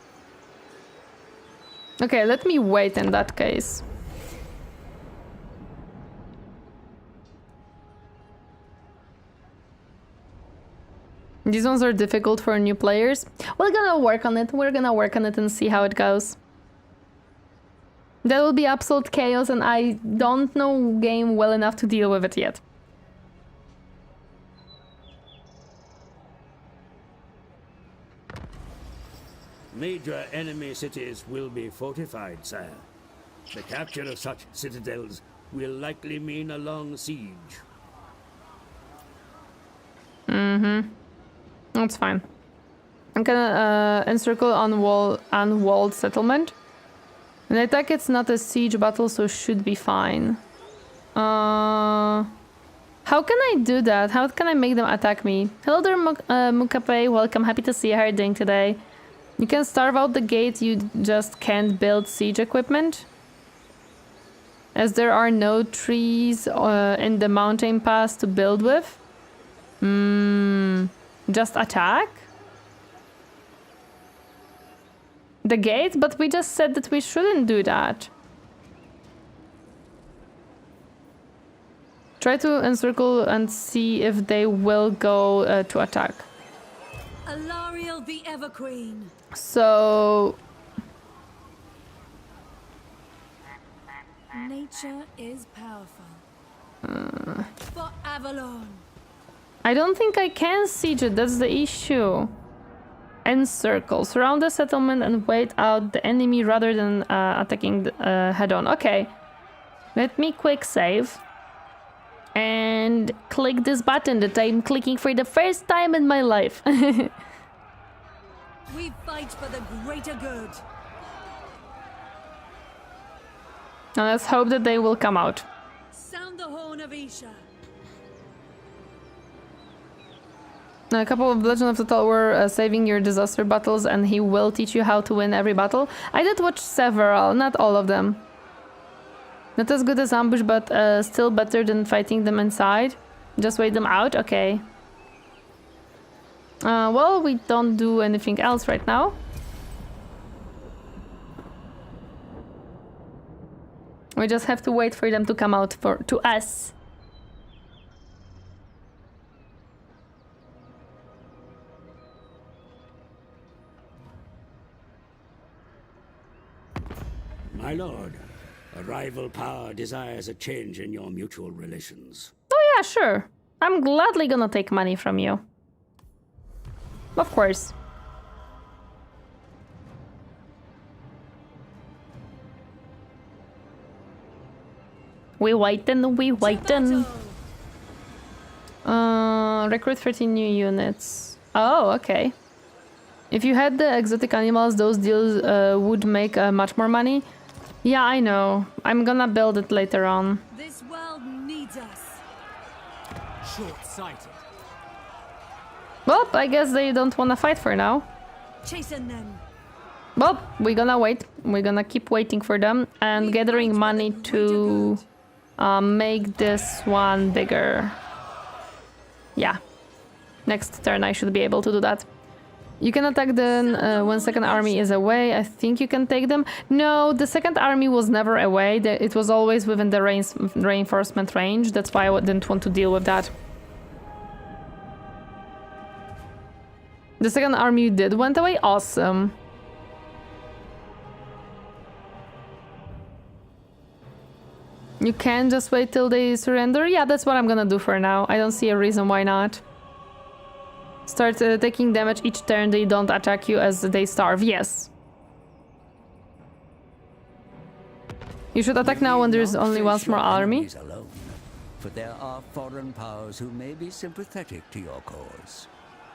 Okay, let me wait in that case. These ones are difficult for new players. We're gonna work on it. We're gonna work on it and see how it goes. That will be absolute chaos, and I don't know game well enough to deal with it yet. Major enemy cities will be fortified, sire. The capture of such citadels will likely mean a long siege. That's fine. I'm gonna encircle unwalled settlement. And I think it's not a siege battle, so should be fine. How can I do that? How can I make them attack me? Hello there, Mukape. Welcome. Happy to see you. How are you doing today? You can starve out the gate. You just can't build siege equipment. As there are no trees in the mountain pass to build with. Just attack? The gate? But we just said that we shouldn't do that. Try to encircle and see if they will go to attack. Alarielle the Everqueen. So... Nature is powerful. For Avalon. I don't think I can siege it, that's the issue. Encircle. Surround the settlement and wait out the enemy rather than attacking head-on. Okay. Let me quick save. And click this button that I'm clicking for the first time in my life. We fight for the greater good. Now let's hope that they will come out. Sound the horn of Isha. A couple of Legend of Total War saving your disaster battles, and he will teach you how to win every battle. I did watch several, not all of them. Not as good as ambush, but still better than fighting them inside. Just wait them out? Okay. Well, we don't do anything else right now. We just have to wait for them to come out to us. My lord, a rival power desires a change in your mutual relations. Oh yeah, sure. I'm gladly gonna take money from you. Of course. We waitin', we waitin'. Recruit 13 new units. Oh, okay. If you had the exotic animals, those deals would make much more money. Yeah, I know. I'm gonna build it later on. This world needs us. Short-sighted. Well, I guess they don't wanna fight for now. Chasing them. Well, we're gonna wait. We're gonna keep waiting for them and gathering money to make this one bigger. Yeah. Next turn I should be able to do that. You can attack them when second army is away. I think you can take them. No, the second army was never away. It was always within the reinforcement range. That's why I didn't want to deal with that. The second army did went away? Awesome. You can just wait till they surrender? Yeah, that's what I'm gonna do for now. I don't see a reason why not. Start taking damage each turn they don't attack you as they starve. Yes. You should attack now when there's only one small army. Alone, for there are foreign powers who may be sympathetic to your cause.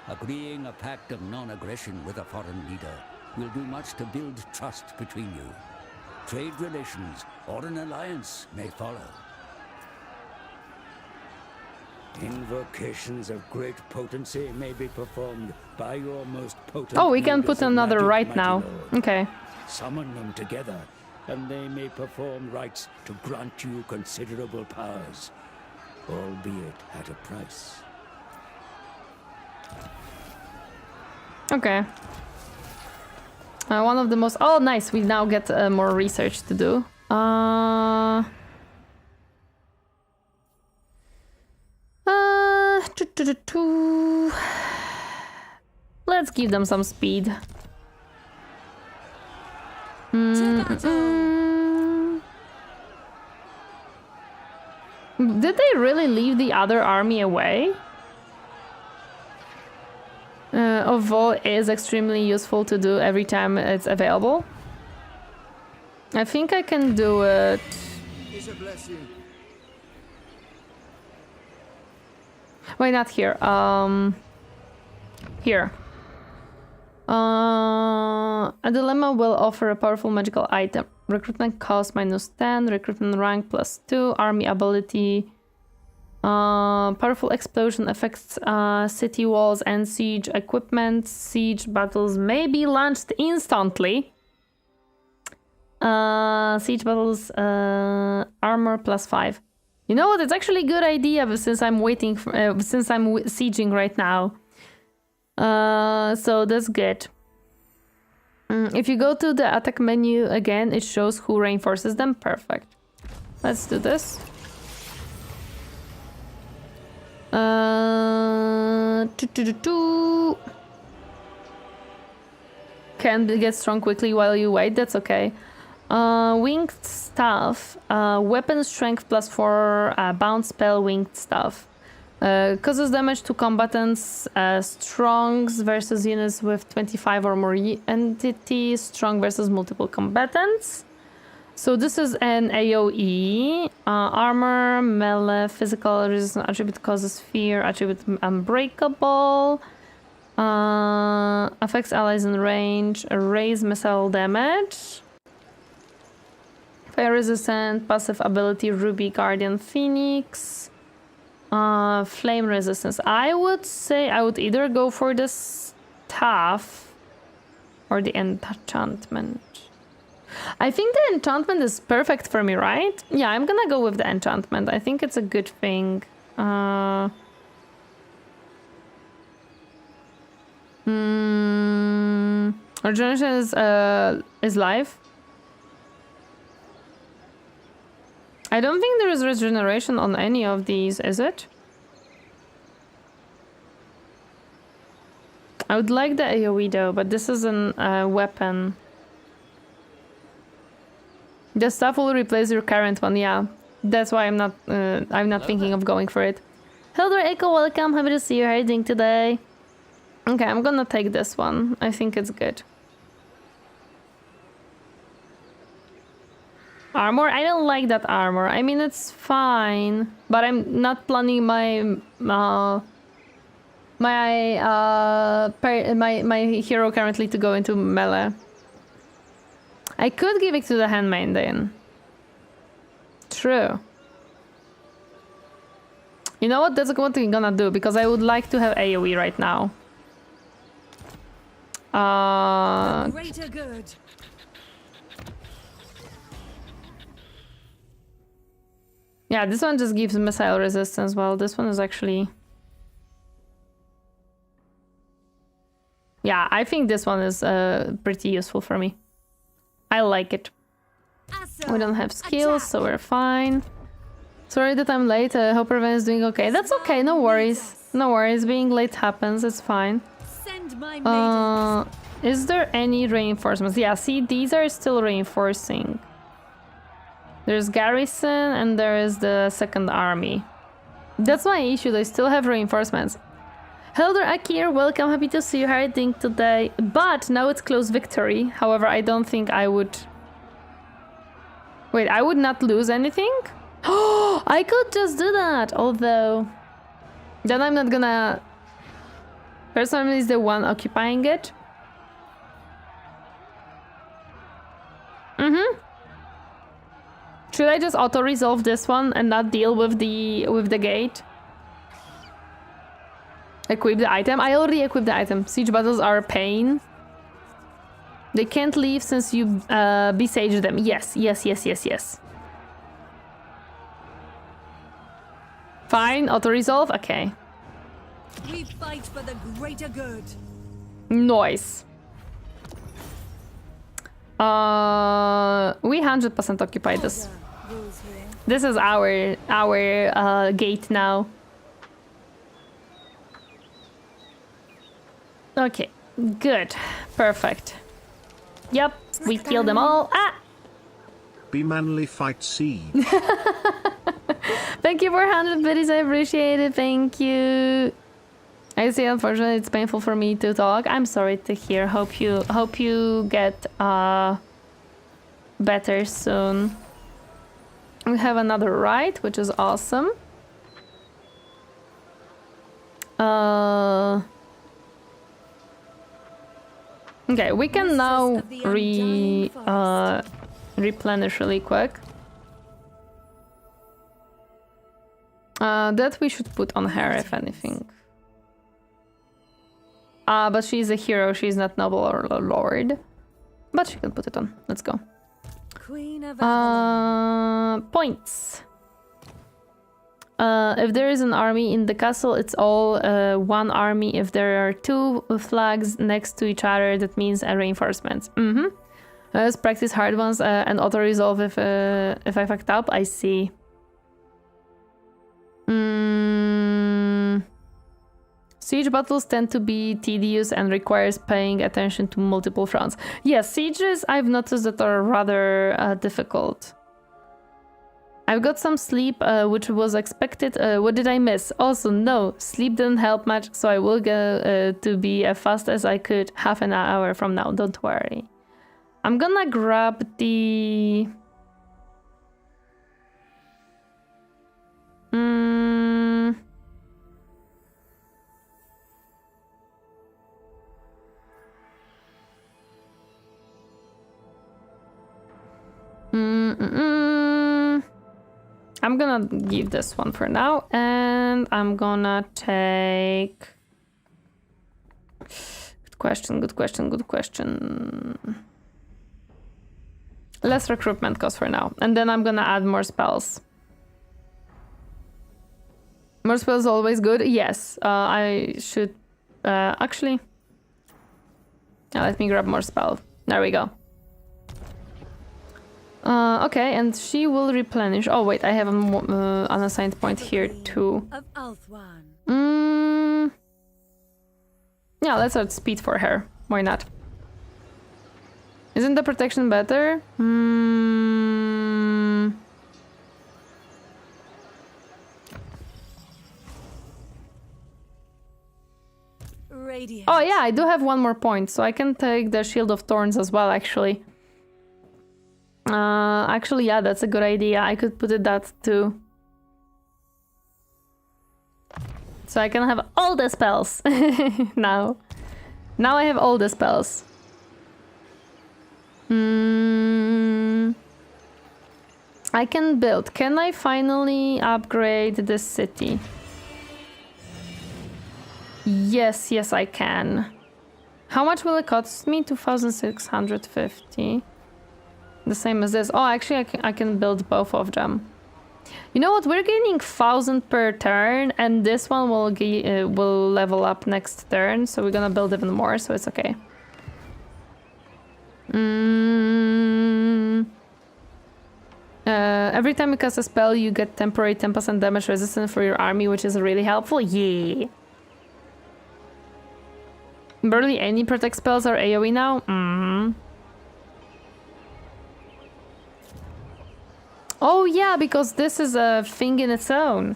Agreeing a pact of non-aggression with a foreign leader will do much to build trust between you. Trade relations or an alliance may follow. Invocations of great potency may be performed by your most potent. Oh, we can leaders put of another magic, right mighty now. lord. Okay. Summon them together, and they may perform rites to grant you considerable powers, albeit at a price. Okay. One of the most... Oh, nice. We now get more research to do. Let's give them some speed. Did they really leave the other army away? Although it is extremely useful to do every time it's available. I think I can do it. Why not here? Here. A dilemma will offer a powerful magical item. Recruitment cost -10, recruitment rank +2, army ability. Powerful explosion affects city walls and siege equipment. Siege battles may be launched instantly. Siege battles, armor +5. You know what? It's actually a good idea, but since I'm waiting for, since I'm sieging right now. So that's good. If you go to the attack menu again, it shows who reinforces them. Perfect. Let's do this. Can get strong quickly while you wait. That's okay. Winged staff. Weapon strength +4. Bound spell. Winged staff. Causes damage to combatants. Strongs versus units with 25 or more entities. Strong versus multiple combatants. So this is an AoE. Armor, melee, physical resistance attribute causes fear, attribute unbreakable. Affects allies in range. Raise missile damage. Fire resistant, passive ability Ruby Guardian Phoenix. Flame resistance. I would say I would either go for the staff or the enchantment. I think the enchantment is perfect for me, right? Yeah, I'm gonna go with the enchantment. I think it's a good thing. Regeneration is life. I don't think there is regeneration on any of these, is it? I would like the AoE though, but this is a weapon. The staff will replace your current one, yeah. That's why I'm not thinking of going for it. Hello Echo, welcome. Happy to see you. How are you doing today? Okay, I'm gonna take this one. I think it's good. Armor? I don't like that armor. I mean, it's fine, but I'm not planning my my hero currently to go into melee. I could give it to the handmaiden. True. You know what? That's what I'm gonna do, because I would like to have AoE right now. Greater good. Yeah, this one just gives missile resistance. Well, this one is actually... Yeah, I think this one is pretty useful for me. I like it. Asur, We don't have skills, attack. so we're fine. Sorry that I'm late. I hope everyone is doing okay. That's okay, no worries. No worries, being late happens, it's fine. Send my maidens. Is there any reinforcements? Yeah, see, these are still reinforcing. There's garrison and there is the second army. That's my issue, they still have reinforcements. Hello there, Akir, welcome, happy to see you. How are you doing today? But now it's close victory. However, I don't think I would... Wait, I would not lose anything? Oh, I could just do that, although... Then I'm not gonna... Person is the one occupying it. Should I just auto-resolve this one and not deal with the gate? Equip the item? I already equipped the item. Siege battles are a pain. They can't leave since you besiege them. Yes. Fine, auto-resolve? Okay. We fight for the greater good. Nice. We 100% occupy this. This is our gate now. Okay, good, perfect. Yep, we killed them all. Ah! Be manly, fight seed. Thank you for 100 biddies, I appreciate it, thank you. I see, unfortunately, it's painful for me to talk. I'm sorry to hear. Hope you get better soon. We have another rite, which is awesome. Okay, we can now replenish really quick. That we should put on her, if anything. But she's a hero, she's not noble or lord. But she can put it on. Let's go. Queen of Points. If there is an army in the castle, it's all one army. If there are two flags next to each other, that means a reinforcement. Let's practice hard ones and auto-resolve if I fucked up. I see. Siege battles tend to be tedious and requires paying attention to multiple fronts. Yes, sieges I've noticed that are rather difficult. I've got some sleep, which was expected. What did I miss? Also, no, sleep didn't help much, so I will go to be as fast as I could half an hour from now, don't worry. I'm gonna grab the... I'm gonna give this one for now, and I'm gonna take... Good question, good question, good question. Less recruitment cost for now, and then I'm gonna add more spells. More spells always good? Yes, I should... actually... let me grab more spell. There we go. Okay, and she will replenish. Oh wait, I have an unassigned point here too. Of Ulthuan. Yeah, let's add speed for her. Why not? Isn't the protection better? Radiant. Oh yeah, I do have one more point, so I can take the Shield of Thorns as well, actually. Actually, yeah, that's a good idea. I could put it that too. So I can have all the spells now. Now I have all the spells. I can build. Can I finally upgrade this city? Yes, yes, I can. How much will it cost me? 2,650. The same as this. Oh, actually, I can build both of them. You know what? We're gaining 1,000 per turn, and this one will level up next turn. So we're gonna build even more. So it's okay. Every time you cast a spell, you get temporary 10% damage resistance for your army, which is really helpful. Yeah. Barely any protect spells are AoE now. Oh yeah, because this is a thing in its own.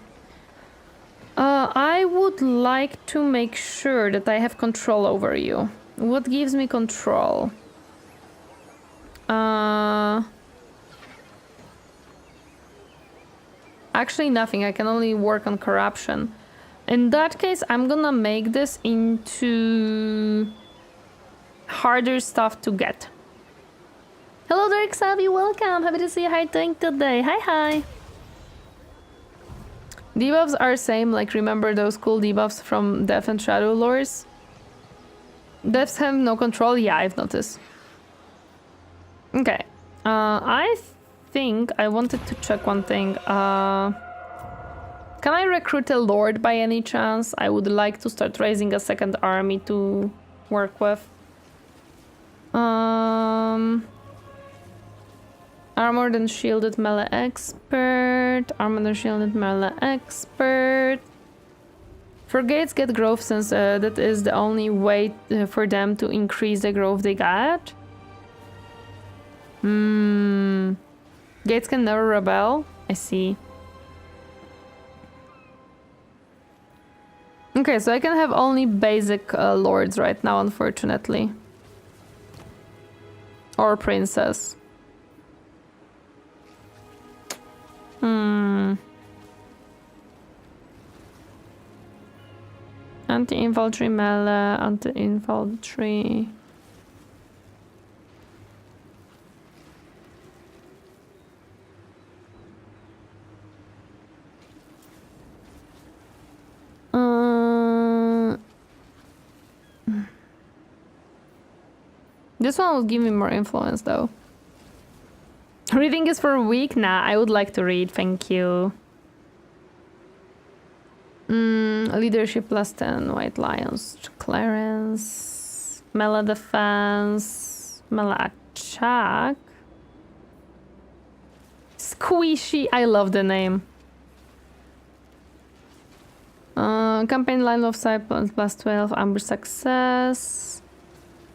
I would like to make sure that I have control over you. What gives me control? Actually nothing, I can only work on corruption. In that case, I'm gonna make this into harder stuff to get. Hello Dark Savvy, welcome! Happy to see you. How are you doing today? Hi, hi! Debuffs are same, like remember those cool debuffs from Death and Shadow lores? Deaths have no control? Yeah, I've noticed. Okay. I think I wanted to check one thing. Can I recruit a lord by any chance? I would like to start raising a second army to work with. Armored and shielded melee expert. Armored and shielded melee expert. For gates get growth since that is the only way for them to increase the growth they got. Gates can never rebel. I see. Okay, so I can have only basic lords right now, unfortunately. Or princess. Anti-infantry melee, anti-infantry. This one will give me more influence, though. Reading is for weak? Nah, I would like to read, thank you. Leadership plus 10, White Lions, Clarence, melee defense, melee attack. Squishy, I love the name. Campaign line of sight plus 12, ambush success.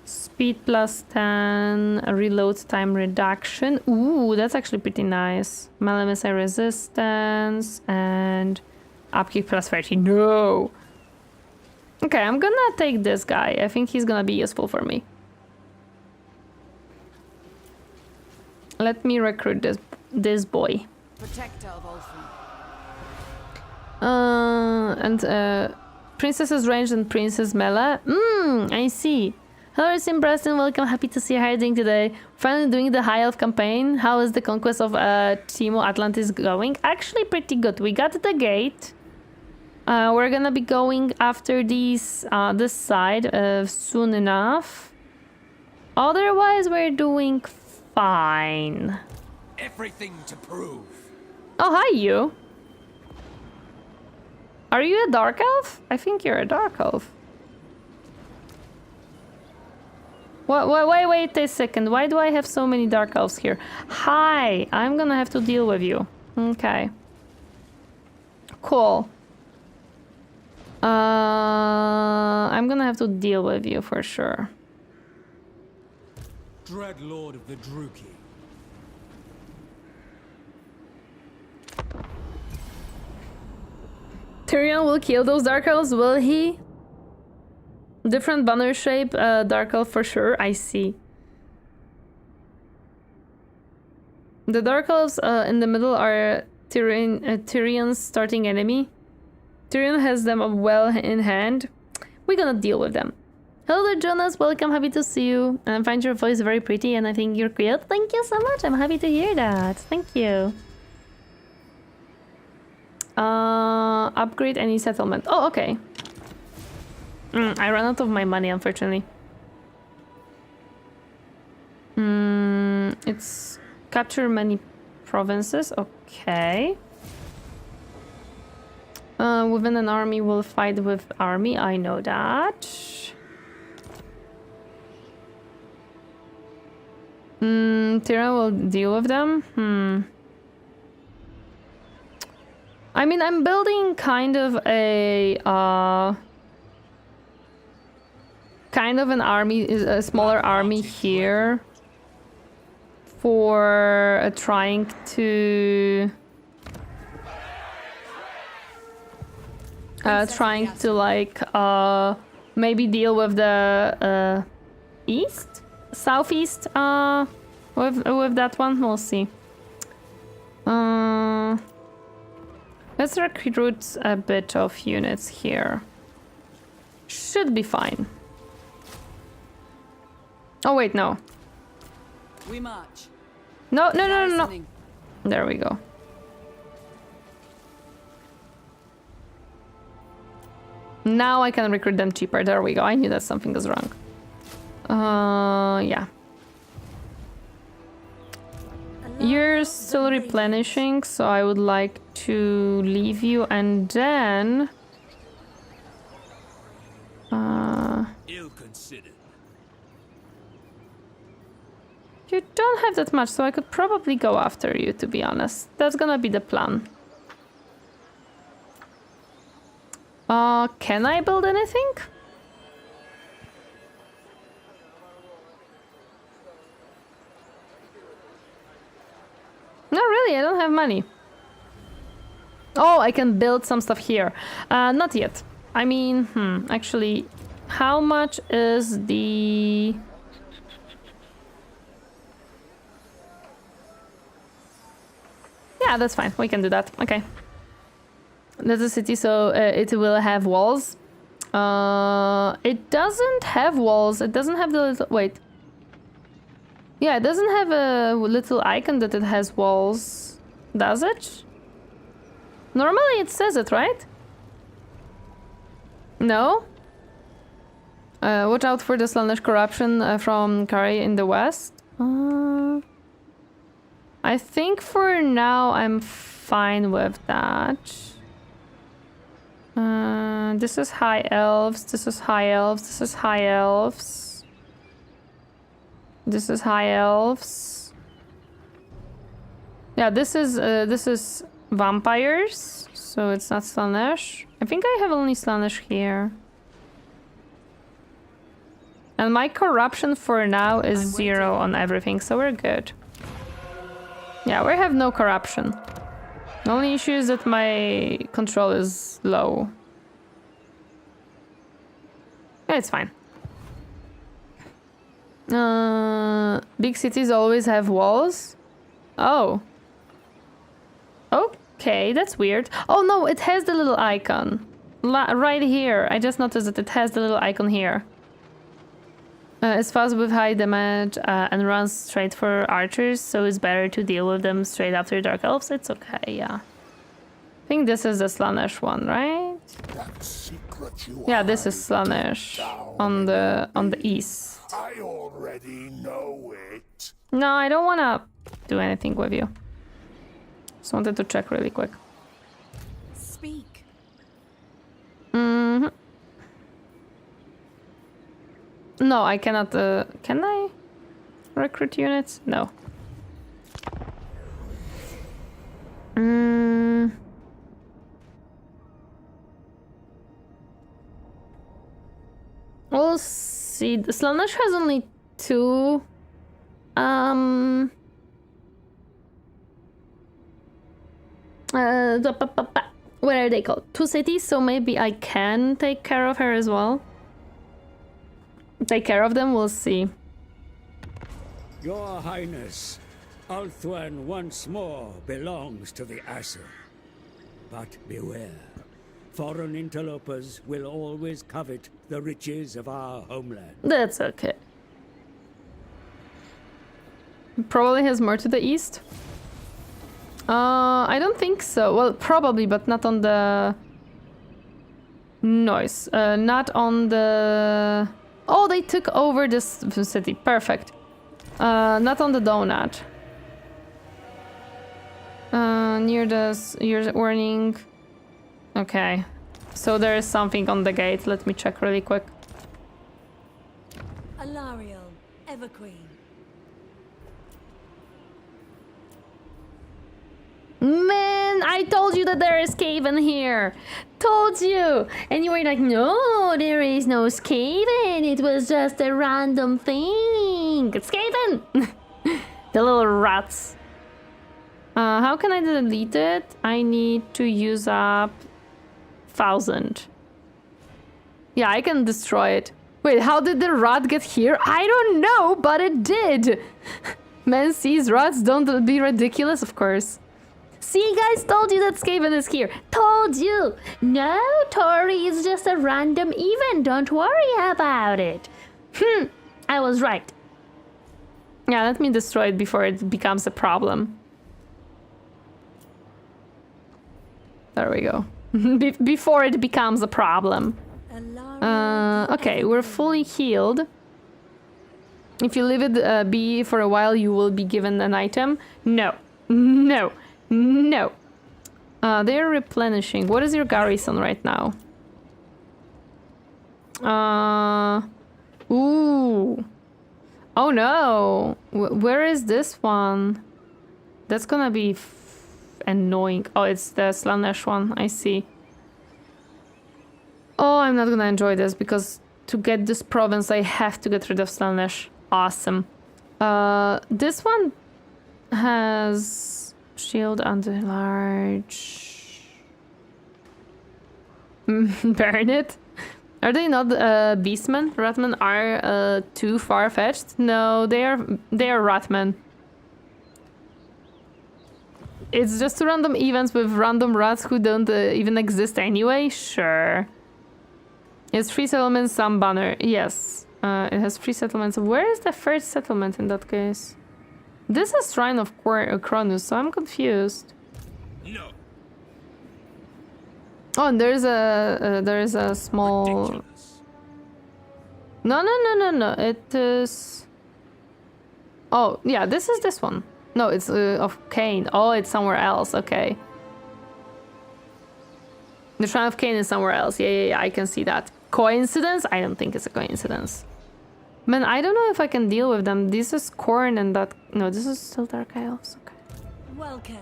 Speed plus 10, reload time reduction. Ooh, that's actually pretty nice. Melee missile resistance and upkeep plus 30. No! Okay, I'm gonna take this guy. I think he's gonna be useful for me. Let me recruit this boy. Protector of Ulthuan. And princess's range and princess melee. I see. Hello, Sim Preston, welcome. Happy to see you. How are you doing today? Finally doing the High Elf campaign. How is the conquest of Timo Atlantis going? Actually pretty good. We got the gate. We're gonna be going after this side soon enough. Otherwise, we're doing fine. Everything to prove. Oh, hi, you. Are you a dark elf? I think you're a dark elf. Wait a second. Why do I have so many dark elves here? Hi, I'm gonna have to deal with you. Okay. Cool. I'm gonna have to deal with you for sure. Dread Lord of the Druki. Tyrion will kill those dark elves, will he? Different banner shape, dark elf for sure, I see. The dark elves in the middle are Tyrion's starting enemy. Tyrion has them well in hand. We're gonna deal with them. Hello there, Jonas, welcome, happy to see you. And I find your voice very pretty and I think you're cute. Thank you so much, I'm happy to hear that. Thank you. Upgrade any settlement. Oh, okay. I ran out of my money, unfortunately. It's capture many provinces. Okay. Within an army will fight with army. I know that. Tyrion will deal with them. I mean, I'm building kind of a kind of an army, a smaller army here for trying to like maybe deal with the southeast with that one. We'll see. Let's recruit a bit of units here. Should be fine. Oh wait, no. We march. No. There we go. Now I can recruit them cheaper. There we go. I knew that something was wrong. Yeah. You're still replenishing, so I would like to leave you and then... Ill-considered. You don't have that much, so I could probably go after you, to be honest. That's gonna be the plan. Can I build anything? No, really, I don't have money. Oh, I can build some stuff here. Not yet. I mean, actually, how much is the... Yeah, that's fine. We can do that. Okay. That's a city, so it will have walls. It doesn't have walls. It doesn't have the little... Wait. Yeah, it doesn't have a little icon that it has walls. Does it? Normally it says it, right? No? Watch out for the Slaanesh corruption from Kari in the west. I think for now I'm fine with that. This is High Elves, this is High Elves, this is High Elves. This is High Elves. Yeah, this is vampires, so it's not Slaanesh. I think I have only Slaanesh here. And my corruption for now is 0 on everything, so we're good. Yeah, we have no corruption. The only issue is that my control is low. Yeah, it's fine. Big cities always have walls. Oh. Okay, that's weird. Oh no, it has the little icon. Right here. I just noticed that it has the little icon here. It's fast with high damage and runs straight for archers, so it's better to deal with them straight after Dark Elves. It's okay, yeah. I think this is the Slaanesh one, right? Yeah, this is Slaanesh on the east. I already know it. No, I don't want to do anything with you. Just wanted to check really quick. Speak. Mm-hmm. No, I cannot. Can I recruit units? No. We'll see. Slaanesh has only 2. What are they called? 2 cities, so maybe I can take care of her as well. Take care of them, we'll see. Your Highness, Ulthuan once more belongs to the Asur. But beware, foreign interlopers will always covet the riches of our homeland. That's okay. Probably has more to the east. I don't think so. Well, probably, but not on the... Noise. Not on the... Oh, they took over this city. Perfect. Not on the donut. Near the warning. Okay. So there is something on the gate. Let me check really quick. Alarielle, Everqueen. Man, I told you that there is Skaven here. Told you. And you were like, no, there is no Skaven. It was just a random thing. It's Skaven. The little rats. How can I delete it? I need to use up 1,000. Yeah, I can destroy it. Wait, how did the rat get here? I don't know, but it did. Man sees rats, don't be ridiculous, of course. See, guys, told you that Skaven is here. Told you. No, Tori is just a random event. Don't worry about it. I was right. Yeah, let me destroy it before it becomes a problem. There we go. Before it becomes a problem. Okay, we're fully healed. If you leave it be for a while, you will be given an item. No. No. No. They're replenishing. What is your garrison right now? Ooh. Oh no. Where is this one? That's gonna be annoying. Oh, it's the Slaanesh one. I see. Oh, I'm not gonna enjoy this because to get this province, I have to get rid of Slaanesh. Awesome. This one has... Shield under large. Burn it. Are they not beastmen? Ratmen are too far-fetched? No, they are ratmen. It's just random events with random rats who don't even exist anyway? Sure. It's 3 settlements, some banner. Yes. It has 3 settlements. Where is the first settlement in that case? This is Shrine of Cronus, so I'm confused. No. Oh, and there's a small... Ridiculous. No. It is... Oh, yeah, this is this one. No, it's of Cain. Oh, it's somewhere else. Okay. The Shrine of Cain is somewhere else. Yeah, I can see that. Coincidence? I don't think it's a coincidence. Man, I don't know if I can deal with them. This is Khorne and that... No, this is still Dark Elves. Okay. Welcome.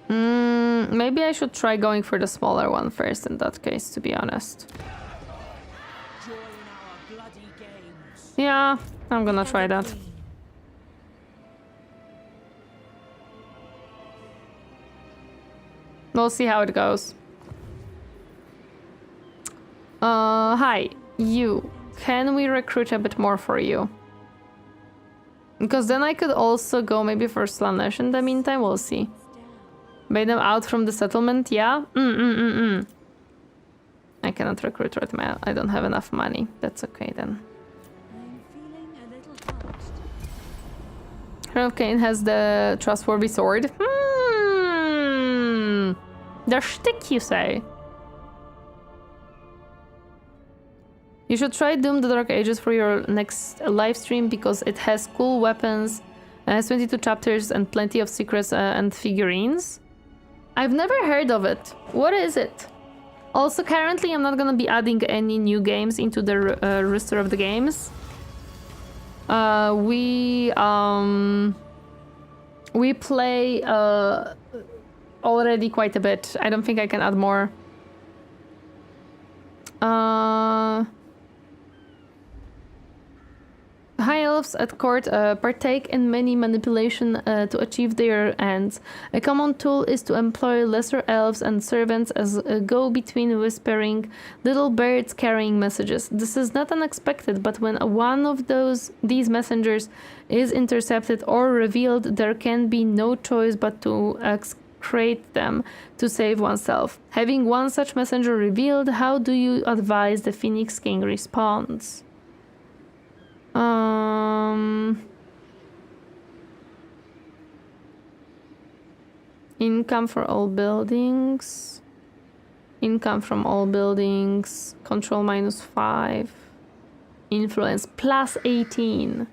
Maybe I should try going for the smaller one first in that case, to be honest. Join our bloody games. Yeah, I'm gonna try that. We'll see how it goes. Hi, you. Can we recruit a bit more for you? Because then I could also go maybe for Slaanesh in the meantime, we'll see. Bait them out from the settlement, yeah? I cannot recruit right now. I don't have enough money. That's okay then. I'm feeling a little parched. Crown of Cain has the trustworthy sword. The shtick, you say? You should try Doom the Dark Ages for your next live stream because it has cool weapons, has 22 chapters and plenty of secrets and figurines. I've never heard of it. What is it? Also, currently I'm not gonna be adding any new games into the roster of the games. We play already quite a bit. I don't think I can add more. High Elves at court partake in many manipulation to achieve their ends. A common tool is to employ lesser elves and servants as a go-between, whispering little birds carrying messages. This is not unexpected, but when one of these messengers is intercepted or revealed, there can be no choice but to execrate them to save oneself. Having one such messenger revealed, how do you advise the Phoenix King responds? Income for all buildings. Income from all buildings. Control -5. Influence +18.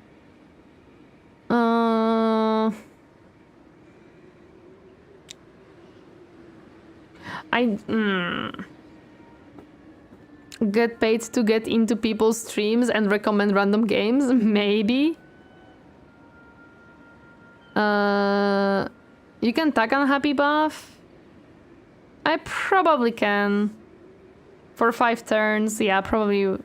Get paid to get into people's streams and recommend random games? Maybe. You can tag on Happy Buff? I probably can. For 5 turns, yeah, probably.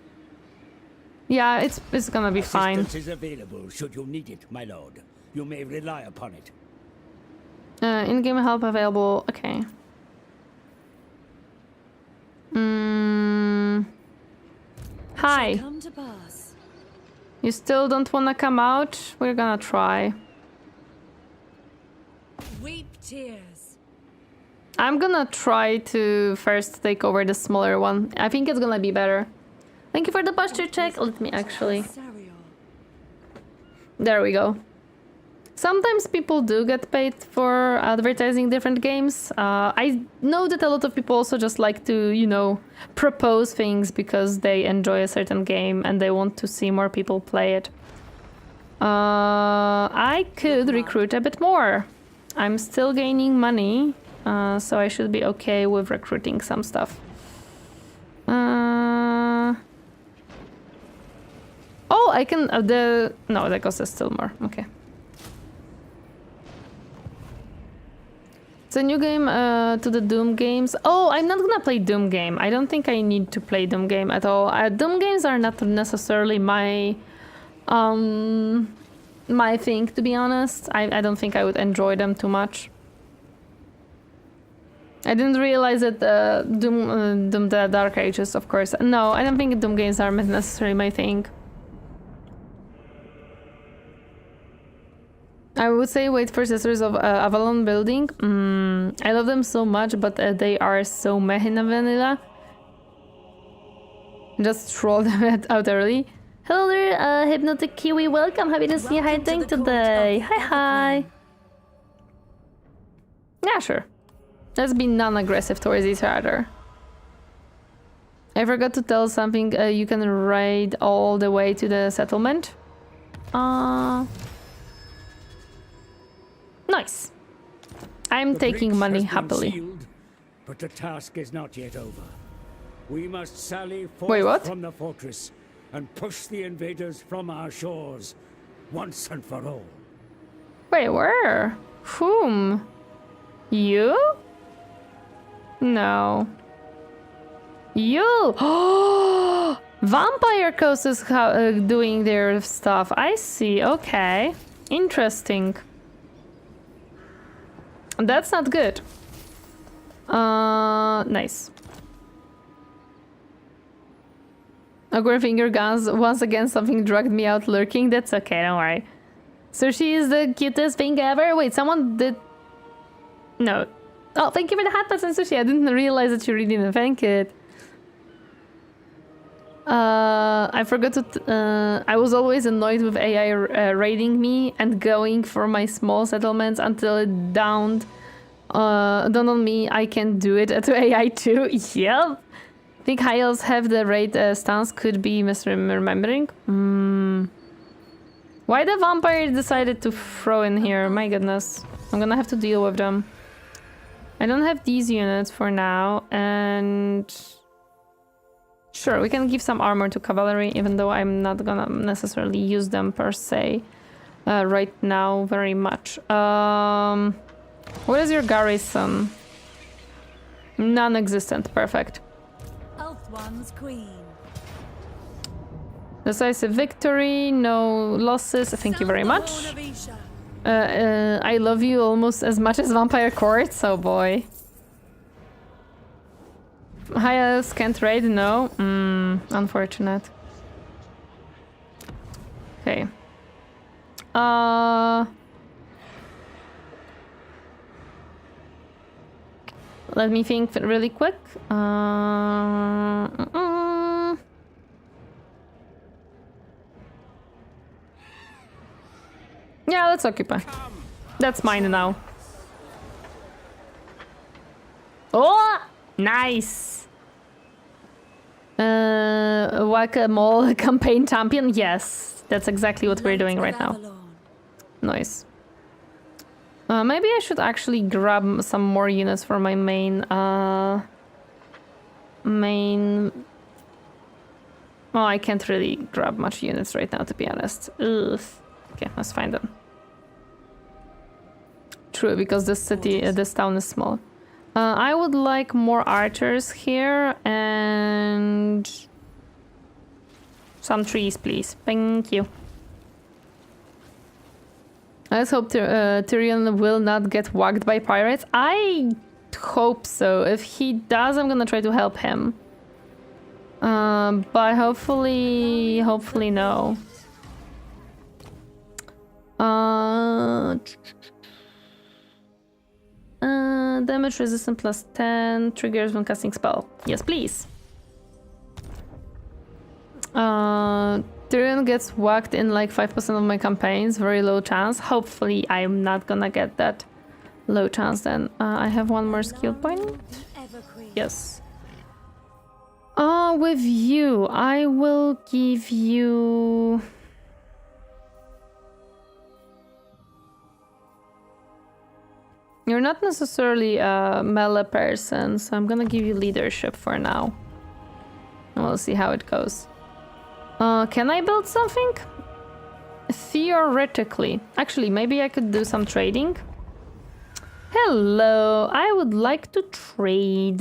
Yeah, it's gonna be fine. Assistance is available should you need it, my lord. You may rely upon it. In-game help available. Okay. Hi. Come to pass. You still don't wanna come out? We're gonna try. Weep tears. I'm gonna try to first take over the smaller one. I think it's gonna be better. Thank you for the posture check. Let me actually... There we go. Sometimes people do get paid for advertising different games. I know that a lot of people also just like to, you know, propose things because they enjoy a certain game and they want to see more people play it. I could recruit a bit more. I'm still gaining money, so I should be okay with recruiting some stuff. Oh, I can... No, that costs still more. Okay. It's a new game to the Doom games. Oh, I'm not gonna play Doom game. I don't think I need to play Doom game at all. Doom games are not necessarily my thing, to be honest. I don't think I would enjoy them too much. I didn't realize that Doom the Dark Ages, of course. No, I don't think Doom games are necessarily my thing. I would say wait for Sisters of Avalon building. I love them so much, but they are so meh in vanilla. Just troll them out early. Hello there, Hypnotic Kiwi, welcome. Happy to see you. How are you doing today? Hi. Yeah, sure. Let's be non-aggressive towards each other. I forgot to tell something. You can raid all the way to the settlement. Nice. I'm taking money happily. Sealed, but the task is not yet over. We must sally forth Wait, what? from the fortress and push the invaders from our shores once and for all. Wait, where? Whom? You? No. You! Vampire Coast is doing their stuff. I see. Okay. Interesting. That's not good. Nice. Awkward finger guns. Once again, something dragged me out lurking. That's okay, don't worry. So she is the cutest thing ever. Wait, someone did... No. Oh, thank you for the hat pass and sushi. I didn't realize that you really didn't thank it. I forgot to... I was always annoyed with AI raiding me and going for my small settlements until it dawned on me I can do it to AI too. Yep. I think High Elves have the raid stance. Could be misremembering. Why the vampire decided to throw in here? My goodness. I'm gonna have to deal with them. I don't have these units for now, and... Sure, we can give some armor to cavalry, even though I'm not gonna necessarily use them per se right now very much. What is your garrison? Non-existent, perfect. Ulthuan's queen. Decisive victory, no losses, thank you very much. I love you almost as much as Vampire Courts, oh boy. High Elves can't raid, no. Unfortunate. Okay. Let me think really quick. Yeah, let's occupy. That's mine now. Oh, nice. Whack-a-mole campaign champion. Yes, that's exactly what we're doing right now. Nice. Maybe I should actually grab some more units for my main. Oh, I can't really grab much units right now, to be honest. Ugh. Okay, let's find them. True, because this city, this town is small. I would like more archers here and some trees, please. Thank you. Let's hope Tyrion will not get whacked by pirates. I hope so. If he does, I'm gonna try to help him. But hopefully no. Damage resistant plus 10 triggers when casting spell. Yes, please. Tyrion gets whacked in like 5% of my campaigns. Very low chance. Hopefully I'm not gonna get that low chance then. I have one more skill point. Yes. With you, I will give you... You're not necessarily a melee person, so I'm gonna give you leadership for now. And we'll see how it goes. Can I build something? Theoretically. Actually, maybe I could do some trading. Hello, I would like to trade.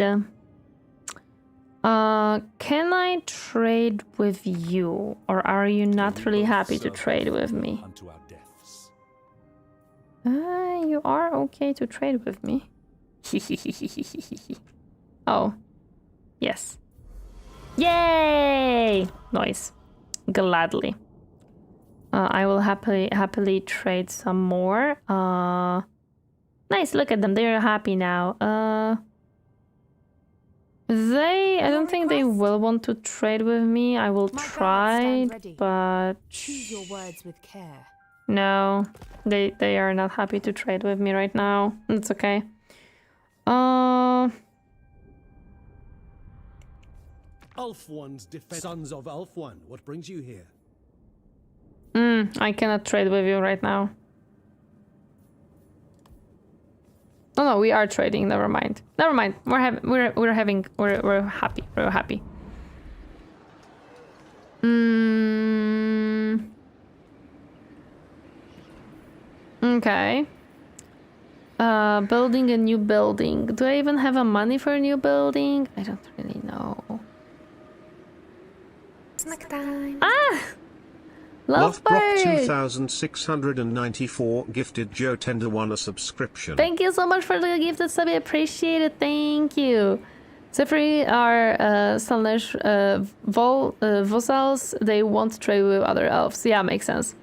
Can I trade with you? Or are you not really happy to trade with me? Unto our deaths. You are okay to trade with me. Oh, yes. Yay! Nice. Gladly. I will happily trade some more. Nice, look at them. They're happy now. I don't think they will want to trade with me. I will try, but Choose your words with care. no, they are not happy to trade with me right now. It's okay. Ulthuan's sons of Ulthuan. What brings you here? I cannot trade with you right now. Oh no, we are trading. Never mind. Never mind. We're happy. We're happy. We're happy. Okay. Building a new building. Do I even have a money for a new building? I don't really know. Snack time. Ah! Lovebird! 2694 gifted Joe Tender won a subscription. Thank you so much for the gifted sub. I appreciate it. Thank you. Sefri are Slaanesh Vosals. They won't trade with other elves. Yeah, makes sense.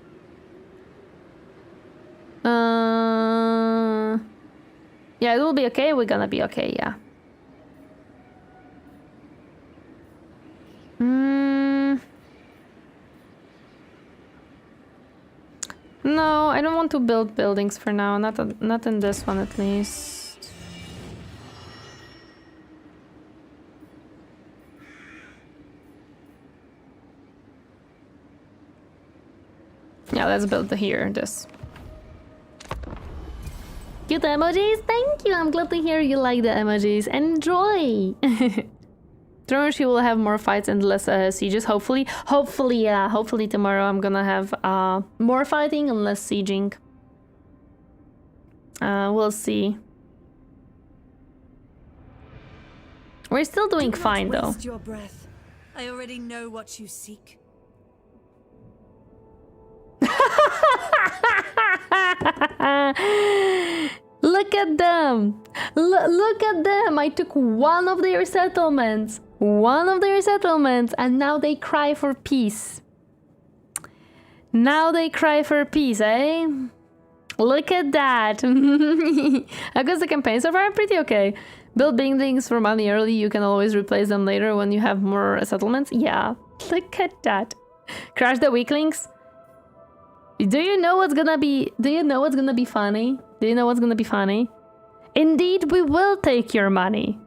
Yeah, it will be okay. We're gonna be okay, yeah. No, I don't want to build buildings for now. Not in this one, at least. Yeah, let's build here, this. Cute emojis? Thank you! I'm glad to hear you like the emojis. Enjoy! Tomorrow she will have more fights and less sieges, hopefully. Hopefully, yeah. Hopefully tomorrow I'm gonna have more fighting and less sieging. We'll see. We're still doing fine, though. Waste your breath. I already know what you seek. Look at them! Look at them! I took one of their settlements. And now they cry for peace. Now they cry for peace, eh? Look at that! I guess the campaign so far pretty okay. Build buildings for money early, you can always replace them later when you have more settlements. Yeah, look at that. Crush the weaklings. Do you know what's gonna be funny? Indeed, we will take your money.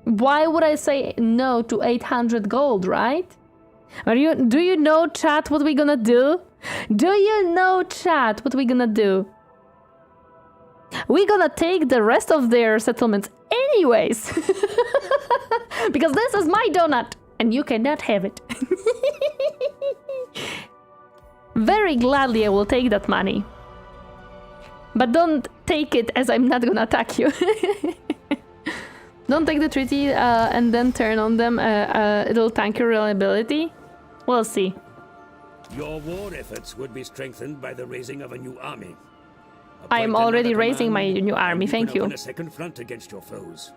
Why would I say no to 800 gold, right? Do you know, chat, what we're gonna do? We're gonna take the rest of their settlements anyways. Because this is my donut, and you cannot have it. Very gladly I will take that money. But don't take it, as I'm not gonna attack you. Don't take the treaty and then turn on them. It'll tank your reliability. We'll see. Your war efforts would be strengthened by the raising of a new army. I am already raising my new army, thank you. Open a second front against your foes.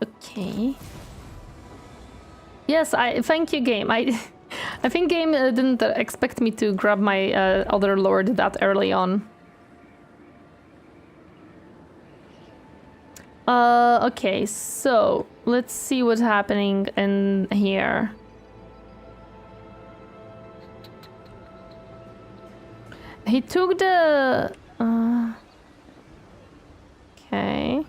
Okay. Yes, thank you, game. I think game didn't expect me to grab my other lord that early on. Okay, so let's see what's happening in here. He took the... Okay.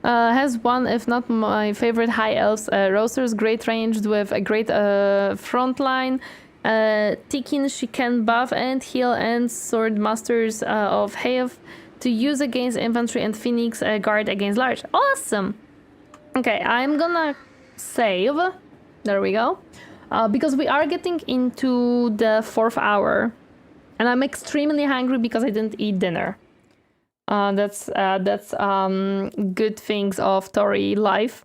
Has one, if not my favorite High Elves rosters, great ranged with a great front line. Tikin, she can buff and heal, and sword masters of Haev to use against infantry, and Phoenix guard against large. Awesome! Okay, I'm gonna save. There we go. Because we are getting into the 4th hour. And I'm extremely hungry because I didn't eat dinner. That's good things of Tori life.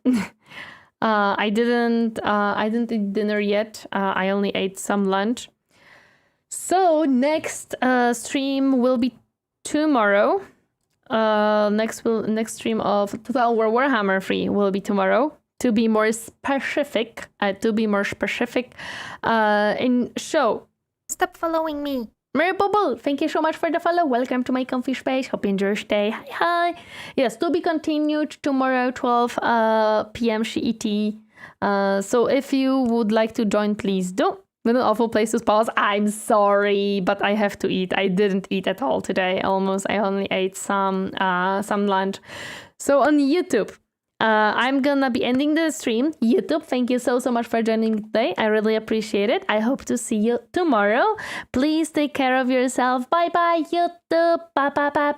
I didn't eat dinner yet. I only ate some lunch. So next stream will be tomorrow. Next stream of Total War Warhammer 3 will be tomorrow. To be more specific, in show. Stop following me. Mary Bubble, thank you so much for the follow. Welcome to my comfy space. Hope you enjoy your stay. Hi. Yes, to be continued tomorrow, 12 p.m. CET. So if you would like to join, please do. What an awful place to pause. I'm sorry, but I have to eat. I didn't eat at all today. Almost. I only ate some lunch. So on YouTube, I'm gonna be ending the stream. YouTube, thank you so much for joining today. I really appreciate it. I hope to see you tomorrow. Please take care of yourself. Bye bye, YouTube. Bye bye bye.